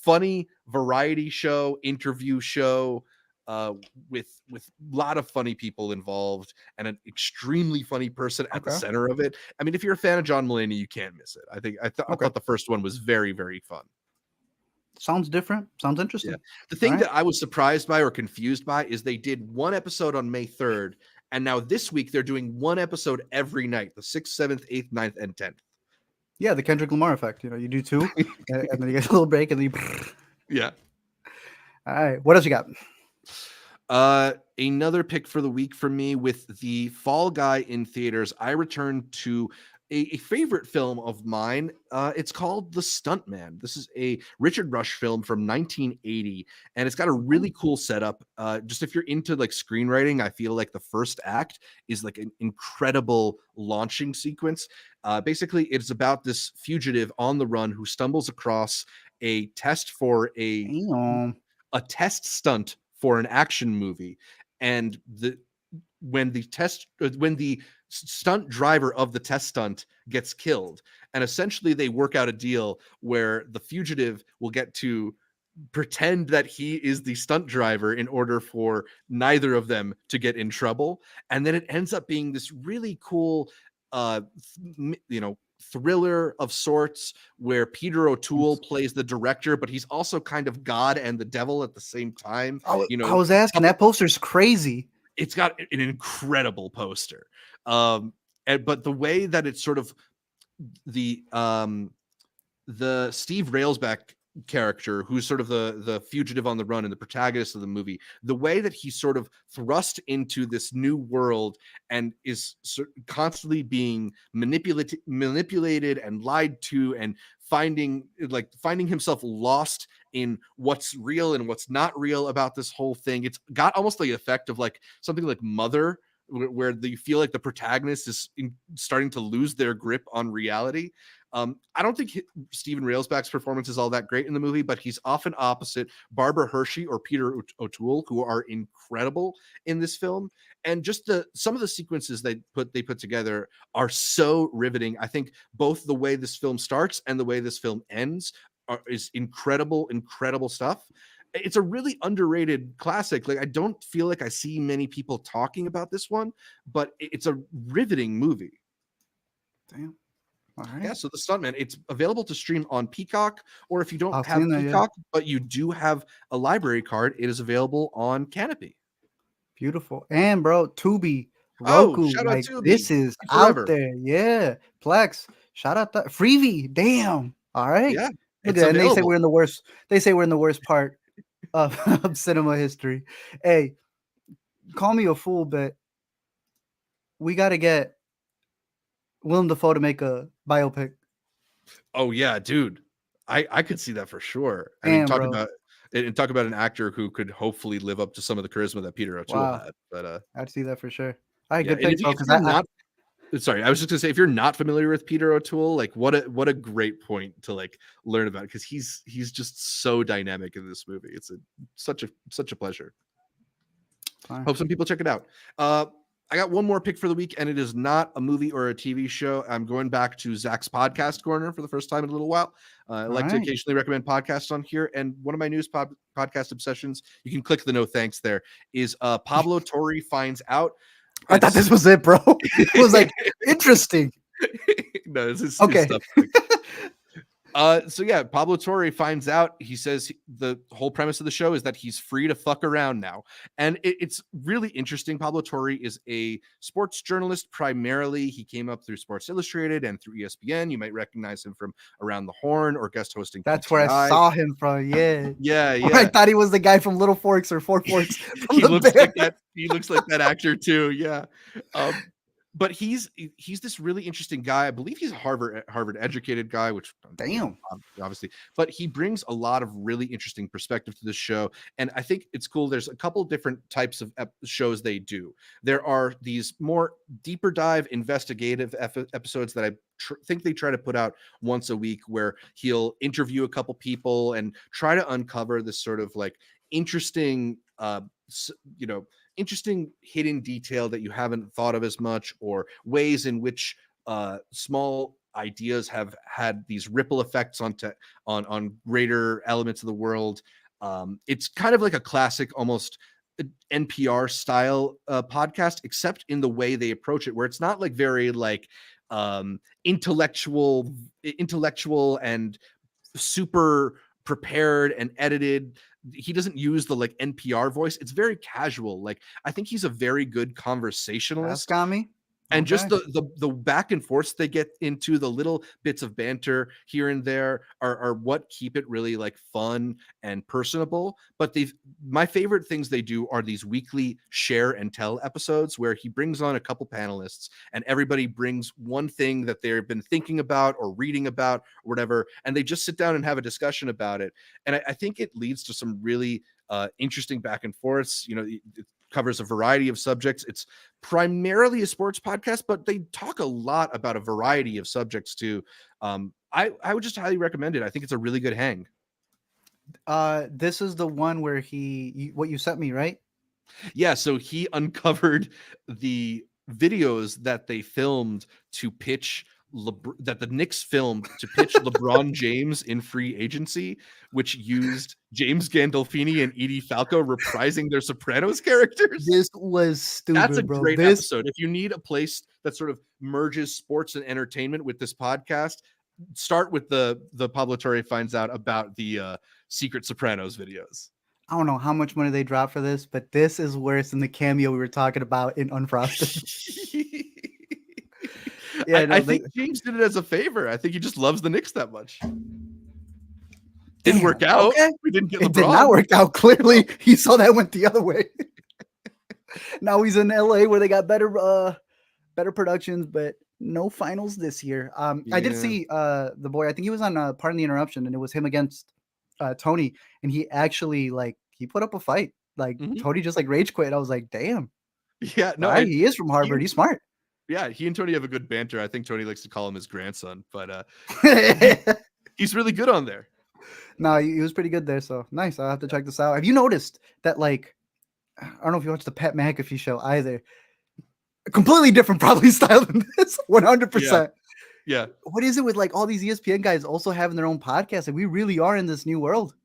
funny variety show, interview show, uh, with a lot of funny people involved and an extremely funny person at the Okay. center of it. I mean, if you're a fan of John Mulaney, you can't miss it. I Okay. thought the first one was very, very fun. Sounds different. Sounds Yeah. interesting. The All thing right. that I was surprised by or confused by is they did one episode on May 3rd, and now this week they're doing one episode every night, the 6th, 7th, 8th, 9th, and 10th. Yeah, the Kendrick Lamar effect. You do two, and then you get a little break, and then you. Yeah. All right. What else you got? Another pick for the week for me with the Fall Guy in theaters. I returned to a favorite film of mine. It's called The Stuntman. This is a Richard Rush film from 1980, and it's got a really cool setup. Just if you're into like screenwriting, I feel like the first act is like an incredible launching sequence. Basically, it's about this fugitive on the run who stumbles across a test for Damn. a test stunt for an action movie, and when the stunt driver of the test stunt gets killed, and essentially they work out a deal where the fugitive will get to pretend that he is the stunt driver in order for neither of them to get in trouble. And then it ends up being this really cool thriller of sorts where Peter O'Toole plays the director, but he's also kind of God and the devil at the same time. I was asking. That poster's crazy. It's got an incredible poster. But the way that it's sort of the Steve Railsback character, who's sort of the fugitive on the run and the protagonist of the movie, the way that he's sort of thrust into this new world and is constantly being manipulated and lied to, and finding himself lost in what's real and what's not real about this whole thing. It's got almost the effect of like something like Mother, where you feel like the protagonist is starting to lose their grip on reality. I don't think Stephen Railsback's performance is all that great in the movie, but he's often opposite Barbara Hershey or Peter O'Toole, who are incredible in this film. And just some of the sequences they put together are so riveting. I think both the way this film starts and the way this film ends is incredible stuff. It's a really underrated classic. Like, I don't feel like I see many people talking about this one, but it's a riveting movie. Damn. All Yeah, right. so The Stuntman, it's available to stream on Peacock, or if you don't I've have seen that. Yeah. Peacock, but you do have a library card, it is available on Canopy. Beautiful. And bro, Tubi Oh, Roku, shout out like Tubi. this is out Forever. there. Yeah. Plex. Shout out that Freebie. Damn. All right. Yeah, Look it's at that. And they say we're available. in the worst. They say we're in the worst part of, of cinema history. Hey, call me a fool, but we got to get Willem Dafoe to make a biopic. Oh yeah, dude. I could see that for sure. I mean, Damn, bro. talk about an actor who could hopefully live up to some of the charisma that Peter O'Toole Wow. had. But I'd see that for sure. All right, yeah, good and pick, bro. if Because you're I not sorry, I was just gonna say if you're not familiar with Peter O'Toole, like what a great point to like learn about because he's just so dynamic in this movie. It's such a pleasure. fine. Hope some people check it out. I got one more pick for the week, and it is not a movie or a TV show. I'm going back to Zach's podcast corner for the first time in a little while. I like to right. occasionally recommend podcasts on here, and one of my newest podcast obsessions, you can click the no thanks there, is Pablo Torre Finds Out. I thought this was it, bro. I was like, interesting. No, his Okay. stuff. So yeah, Pablo Torre finds out. He says the whole premise of the show is that he's free to fuck around now, and it's really interesting. Pablo Torre is a sports journalist primarily. He came up through Sports Illustrated and through ESPN. You might recognize him from Around the Horn or guest hosting. That's where I PTI. saw him from. Yeah. Yeah, Or I yeah. thought he was the guy from Little Forks or Four Forks from He the looks Bear. like that. He looks like that actor too. Yeah. But he's this really interesting guy. I believe he's a Harvard educated guy, which Damn. obviously, but he brings a lot of really interesting perspective to this show, and I think it's cool. There's a couple different types of shows they do. There are these more deeper dive investigative episodes that I think they try to put out once a week, where he'll interview a couple people and try to uncover this sort of like interesting interesting hidden detail that you haven't thought of as much, or ways in which small ideas have had these ripple effects on greater elements of the world. It's kind of like a classic, almost NPR style podcast, except in the way they approach it, where it's not like very like intellectual and super prepared and edited. He doesn't use the like NPR voice. It's very casual. Like, I think he's a very good conversationalist. That's got me. And just Okay. the back and forth they get into, the little bits of banter here and there are what keep it really like fun and personable. But my favorite things they do are these weekly share and tell episodes, where he brings on a couple panelists and everybody brings one thing that they've been thinking about or reading about or whatever, and they just sit down and have a discussion about it. And I think it leads to some really interesting back and forths. It covers a variety of subjects. It's primarily a sports podcast, but they talk a lot about a variety of subjects too. I would just highly recommend it. I think it's a really good hang. This is the one where what you sent me, right? Yeah, so he uncovered the videos that they filmed to pitch that the Knicks filmed to pitch LeBron James in free agency, which used James Gandolfini and Edie Falco reprising their Sopranos characters. This was stupid, That's a bro. great episode. If you need a place that sort of merges sports and entertainment with this podcast, start with the Pablo Torre Finds Out about the secret Sopranos videos. I don't know how much money they dropped for this, but this is worse than the cameo we were talking about in Unfrosted. Yeah, I think James did it as a favor. I think he just loves the Knicks that much. Didn't work out. Okay. We didn't get It LeBron. did not work out. Clearly, he saw that went the other way. Now he's in LA where they got better productions, but no finals this year. I did see the boy. I think he was on Pardon the Interruption, and it was him against Tony, and he actually he put up a fight. Tony just rage quit. I was like, damn. Yeah, no, right? He is from Harvard. He's smart. Yeah, he and Tony have a good banter. I think Tony likes to call him his grandson, but he's really good on there. No, he was pretty good there. So nice. I'll have to check this out. Have you noticed that I don't know if you watched the Pat McAfee show either. A completely different probably style than this. 100%. Yeah. What is it with all these ESPN guys also having their own podcast? We really are in this new world,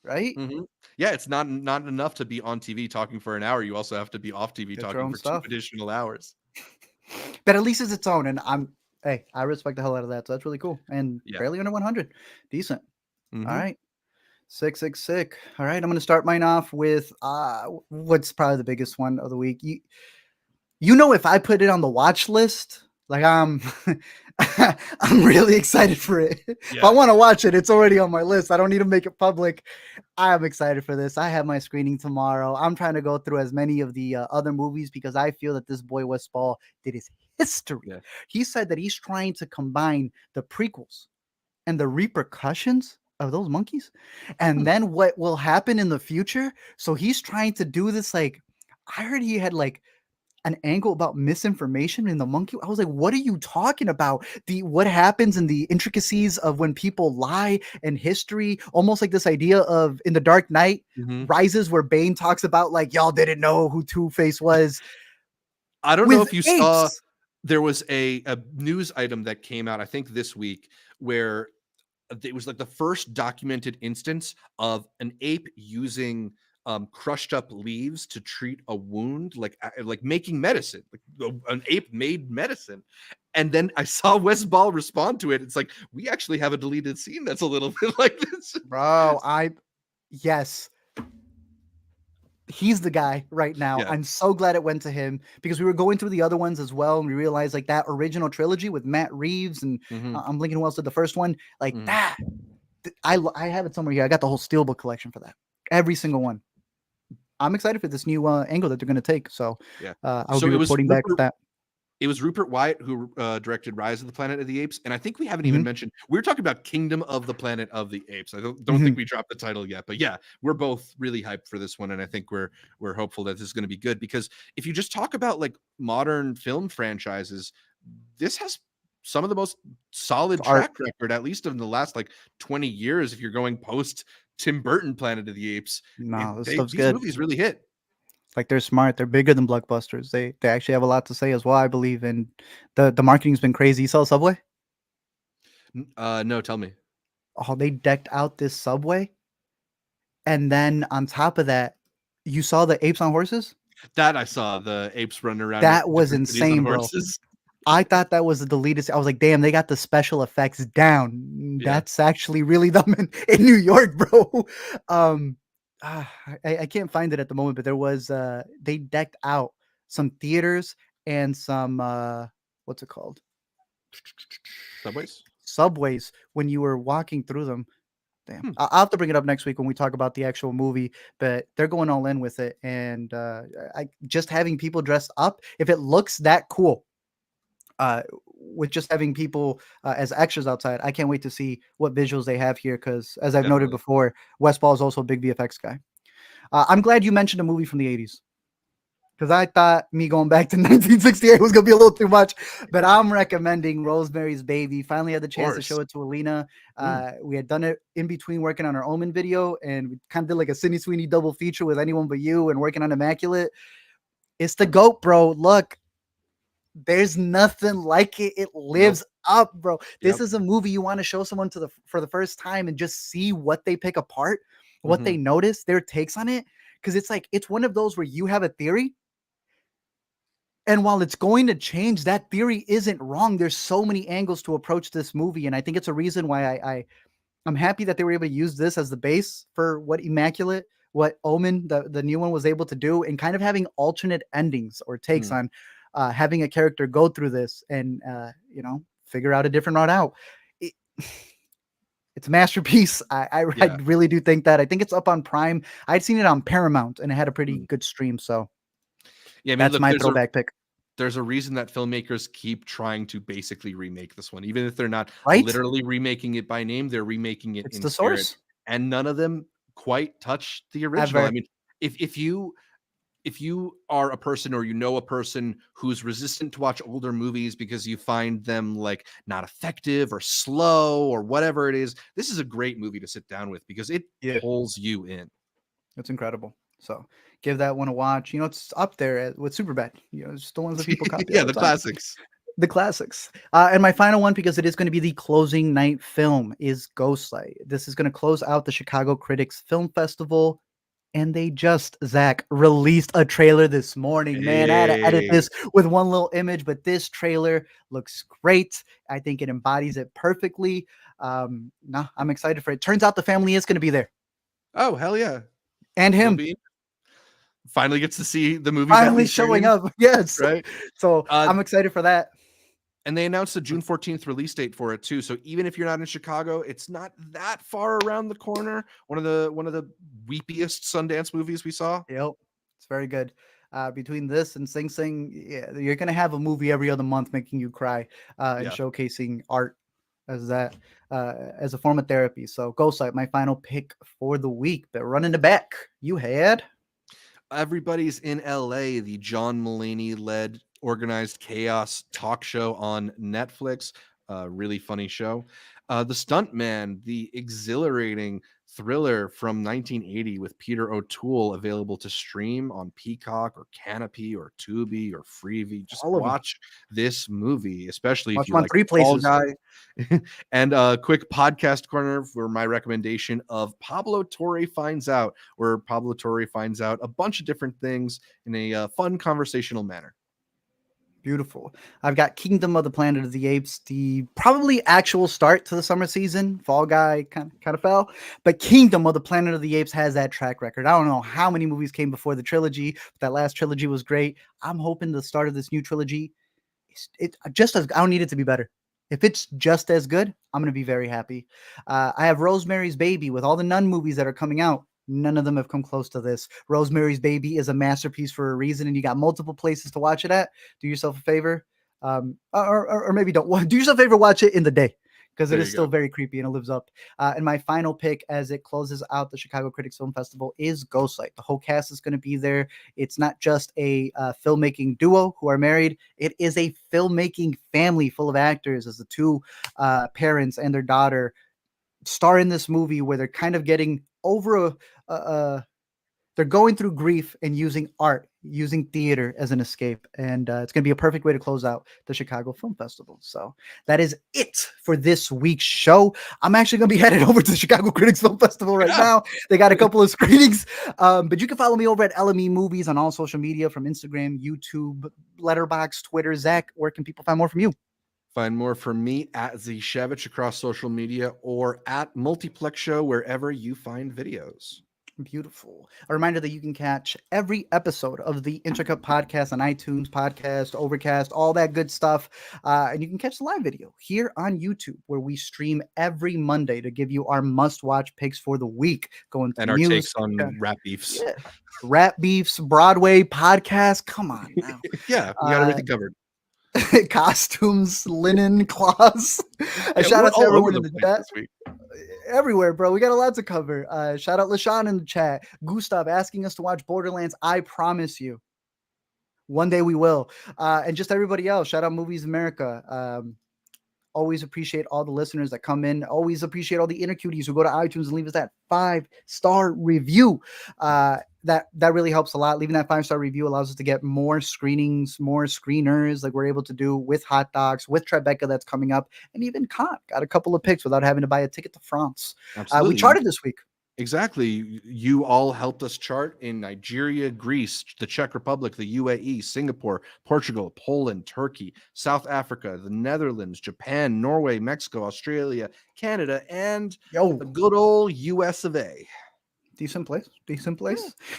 right? Mm-hmm. Yeah, it's not enough to be on TV talking for an hour. You also have to be off TV talking for 2 additional hours. But at least it's its own, and I respect the hell out of that. So that's really cool. And barely under 100. Decent. Mm-hmm. All right. Sick. All right. I'm going to start mine off with what's probably the biggest one of the week. if I put it on the watch list, like I'm I'm really excited for it. If I Yeah. want to watch it, it's already on my list. I don't need to make it public. I'm excited for this. I have my screening tomorrow. I'm trying to go through as many of the other movies because I feel that this boy Westfall did his history. Yeah. He said that he's trying to combine the prequels and the repercussions of those monkeys and Hmm. then what will happen in the future. So he's trying to do this, like, I heard he had like an angle about misinformation in the monkey. I was like, what are you talking about? The what happens in the intricacies of when people lie and history, almost like this idea of in the Dark Knight Hmm. Rises, where Bane talks about like y'all didn't know who Two-Face was I don't know with if you saw, apes. there was a news item that came out, I think this week, where it was like the first documented instance of an ape using crushed up leaves to treat a wound, like making medicine. Like an ape made medicine. And then I saw Wes Ball respond to it. It's like, we actually have a deleted scene that's a little bit like this. Bro, yes, he's the guy right now. Yeah. I'm so glad it went to him because we were going through the other ones as well, and we realized like that original trilogy with Matt Reeves and Hmm. I'm blinking who else did the first one, like Hmm. that. I have it somewhere here. I got the whole steelbook collection for that, every single one. I'm excited for this new angle that they're going to take. So Yeah. I'll So be reporting back with that. it was Rupert Wyatt who directed Rise of the Planet of the Apes, and I think we haven't even Hmm. mentioned, we were talking about Kingdom of the Planet of the Apes. I don't Hmm. think we dropped the title yet, but yeah, we're both really hyped for this one, and I think we're hopeful that this is going to be good, because if you just talk about like modern film franchises, this has some of the most solid Art. track record, at least in the last like 20 years. If you're going post Tim Burton Planet of the Apes, No, this stuff's these good. movies really hit. Like they're smart. They're bigger than blockbusters. They actually have a lot to say as well, I believe. And the marketing's been crazy. You saw Subway? No, tell me. Oh, they decked out this Subway, and then on top of that, you saw the apes on horses. That I saw, the apes running around That at was different cities on insane, bro. horses. I thought that was the deleted. I was like, damn, they got the special effects down. Yeah. That's actually really them in New York, bro. Um, I can't find it at the moment, but there was they decked out some theaters and some what's it called? Subways? Subways when you were walking through them. Damn, Hmm. I'll have to bring it up next week when we talk about the actual movie. But they're going all in with it, and I just having people dressed up. If it looks that cool, with just having people as extras outside, I can't wait to see what visuals they have here. Because as I've noted Definitely. before, Westball is also a big VFX guy. I'm glad you mentioned a movie from the '80s because I thought me going back to 1968 was gonna be a little too much. But I'm recommending Rosemary's Baby. Finally had the Of chance to show course. it to Alina. Mm. We had done it in between working on our Omen video, and we kind of did like a Sydney Sweeney double feature with Anyone But You and working on Immaculate. It's the GOAT, bro. Look, there's nothing like it. It Nope. lives up, bro. This Yep. is a movie you want to show someone for the first time and just see what they pick apart, what Hmm. they notice, their takes on it. Because it's like it's one of those where you have a theory, and while it's going to change, that theory isn't wrong. There's so many angles to approach this movie, and I think it's a reason why I'm happy that they were able to use this as the base for what Immaculate, what Omen, the new one, was able to do, and kind of having alternate endings or takes Mm. on having a character go through this and figure out a different route out. It, it's a masterpiece. I Yeah. really do think that. I think it's up on Prime. I'd seen it on Paramount, and it had a pretty Mm. good stream. So Yeah, I mean, that's look, my throwback pick. there's a reason that filmmakers keep trying to basically remake this one. Even if they're not Right? literally remaking it by name, they're remaking it It's in the spirit. source. And none of them quite touch the original. I Ever. mean, if you are a person, or you know a person who's resistant to watch older movies because you find them like not effective or slow or whatever it is, this is a great movie to sit down with because it Yeah. pulls you in. It's incredible. So give that one a watch. It's up there with Superbad. It's the ones that people copy Yeah, all the the time. classics. The classics. And my final one, because it is going to be the closing night film, is Ghostlight. This is going to close out the Chicago Critics Film Festival. And they just, Zach, released a trailer this morning. Man, I had to edit Hey. this with one little image, but this trailer looks great. I think it embodies it perfectly. No, I'm excited for it. Turns out the family is going to be there. Oh, hell yeah. And They'll him. be finally gets to see the movie that Finally he's showing dreaming, up. Yes. right? So Uh, I'm excited for that. and they announced a June 14th release date for it too. So even if you're not in Chicago, it's not that far around the corner. One of the weepiest Sundance movies we saw. Yep. It's very good. Between this and Sing Sing, yeah, you're gonna have a movie every other month making you cry, and Yeah. showcasing art as that as a form of therapy. So Ghostlight, my final pick for the week. But running it back, you had Everybody's in LA, the John Mulaney led organized chaos talk show on Netflix. Really funny show. The Stuntman, the exhilarating thriller from 1980 with Peter O'Toole, available to stream on Peacock or Canopy or Tubi or Freevee. Just all of them. watch this movie, especially if Watch you them on like three Fall places. Guy. And a quick podcast corner for my recommendation of Pablo Torre Finds Out, where Pablo Torre finds out a bunch of different things in a fun conversational manner. Beautiful. I've got Kingdom of the Planet of the Apes, the probably actual start to the summer season. Fall Guy kind of fell, but Kingdom of the Planet of the Apes has that track record. I don't know how many movies came before the trilogy, but that last trilogy was great. I'm hoping the start of this new trilogy it just as I don't need it to be better. If it's just as good, I'm gonna be very happy. I have Rosemary's Baby with all the nun movies that are coming out. None of them have come close to this. Rosemary's Baby is a masterpiece for a reason, and you got multiple places to watch it at. Do yourself a favor, or maybe don't. Do yourself a favor, watch it in the day because it There is you still go. very creepy and it lives up. And my final pick, as it closes out the Chicago Critics Film Festival, is Ghostlight. The whole cast is going to be there. It's not just a filmmaking duo who are married. It is a filmmaking family full of actors as the two parents and their daughter star in this movie where they're kind of getting over they're going through grief and using art, using theater as an escape. And it's going to be a perfect way to close out the Chicago Film Festival. So that is it for this week's show. I'm actually going to be headed over to the Chicago Critics Film Festival right Yeah. now. They got a couple of screenings, but you can follow me over at LME Movies on all social media from Instagram, YouTube, Letterboxd, Twitter. Zach, where can people find more from you? Find more from me at Zshevich across social media or at Multiplex Show wherever you find videos. Beautiful. A reminder that you can catch every episode of the Intercut podcast on iTunes, Podcast, Overcast, all that good stuff. And you can catch the live video here on YouTube, where we stream every Monday to give you our must-watch picks for the week. Going through And our news, takes on rap beefs. yeah, rap beefs, Broadway podcast. Come on now. Yeah, we got everything covered. Costumes, linen, cloths. A Yeah, shout we're out to all over everyone the in the place chat. this week. Everywhere, bro. We got a lot to cover. Shout out LaShawn in the chat. Gustav asking us to watch Borderlands. I promise you, one day we will. And just everybody else. Shout out Movies America. Always appreciate all the listeners that come in. Always appreciate all the intercuties who go to iTunes and leave us that 5-star review. That really helps a lot. Leaving that 5-star review allows us to get more screenings, more screeners, like we're able to do with Hot Docs, with Tribeca that's coming up, and even Con got a couple of picks without having to buy a ticket to France. We Absolutely. charted this week. Exactly. You all helped us chart in Nigeria, Greece, the Czech Republic, the UAE, Singapore, Portugal, Poland, Turkey, South Africa, the Netherlands, Japan, Norway, Mexico, Australia, Canada, and Yo, the good old US of A. decent place.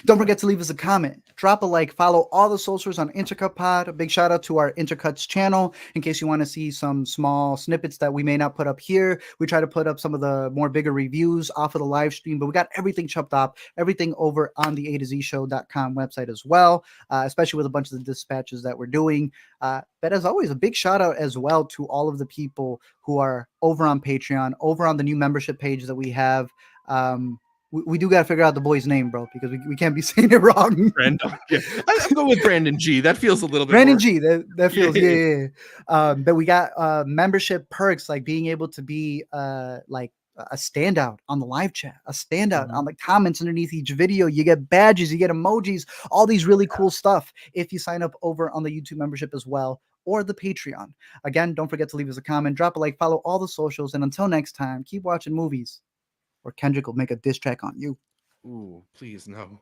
Don't forget to leave us a comment, drop a like, follow all the socials on Intercut Pod. A big shout out to our Intercuts channel in case you want to see some small snippets that we may not put up here. We try to put up some of the more bigger reviews off of the live stream, but we got everything chopped up, everything over on the A to Z show.com website as well, especially with a bunch of the dispatches that we're doing. But as always, a big shout out as well to all of the people who are over on Patreon, over on the new membership page that we have. We do got to figure out the boy's name, bro, because we can't be saying it wrong. Brandon. Yeah. I'm going with Brandon G. That feels a little bit Brandon more. G. That feels yeah. But we got membership perks like being able to be like a standout on the live chat, a standout on the comments underneath each video. You get badges, you get emojis, all these really cool stuff if you sign up over on the YouTube membership as well, or the Patreon. Again, don't forget to leave us a comment, drop a like, follow all the socials, and until next time, keep watching movies, or Kendrick will make a diss track on you. Ooh, please no.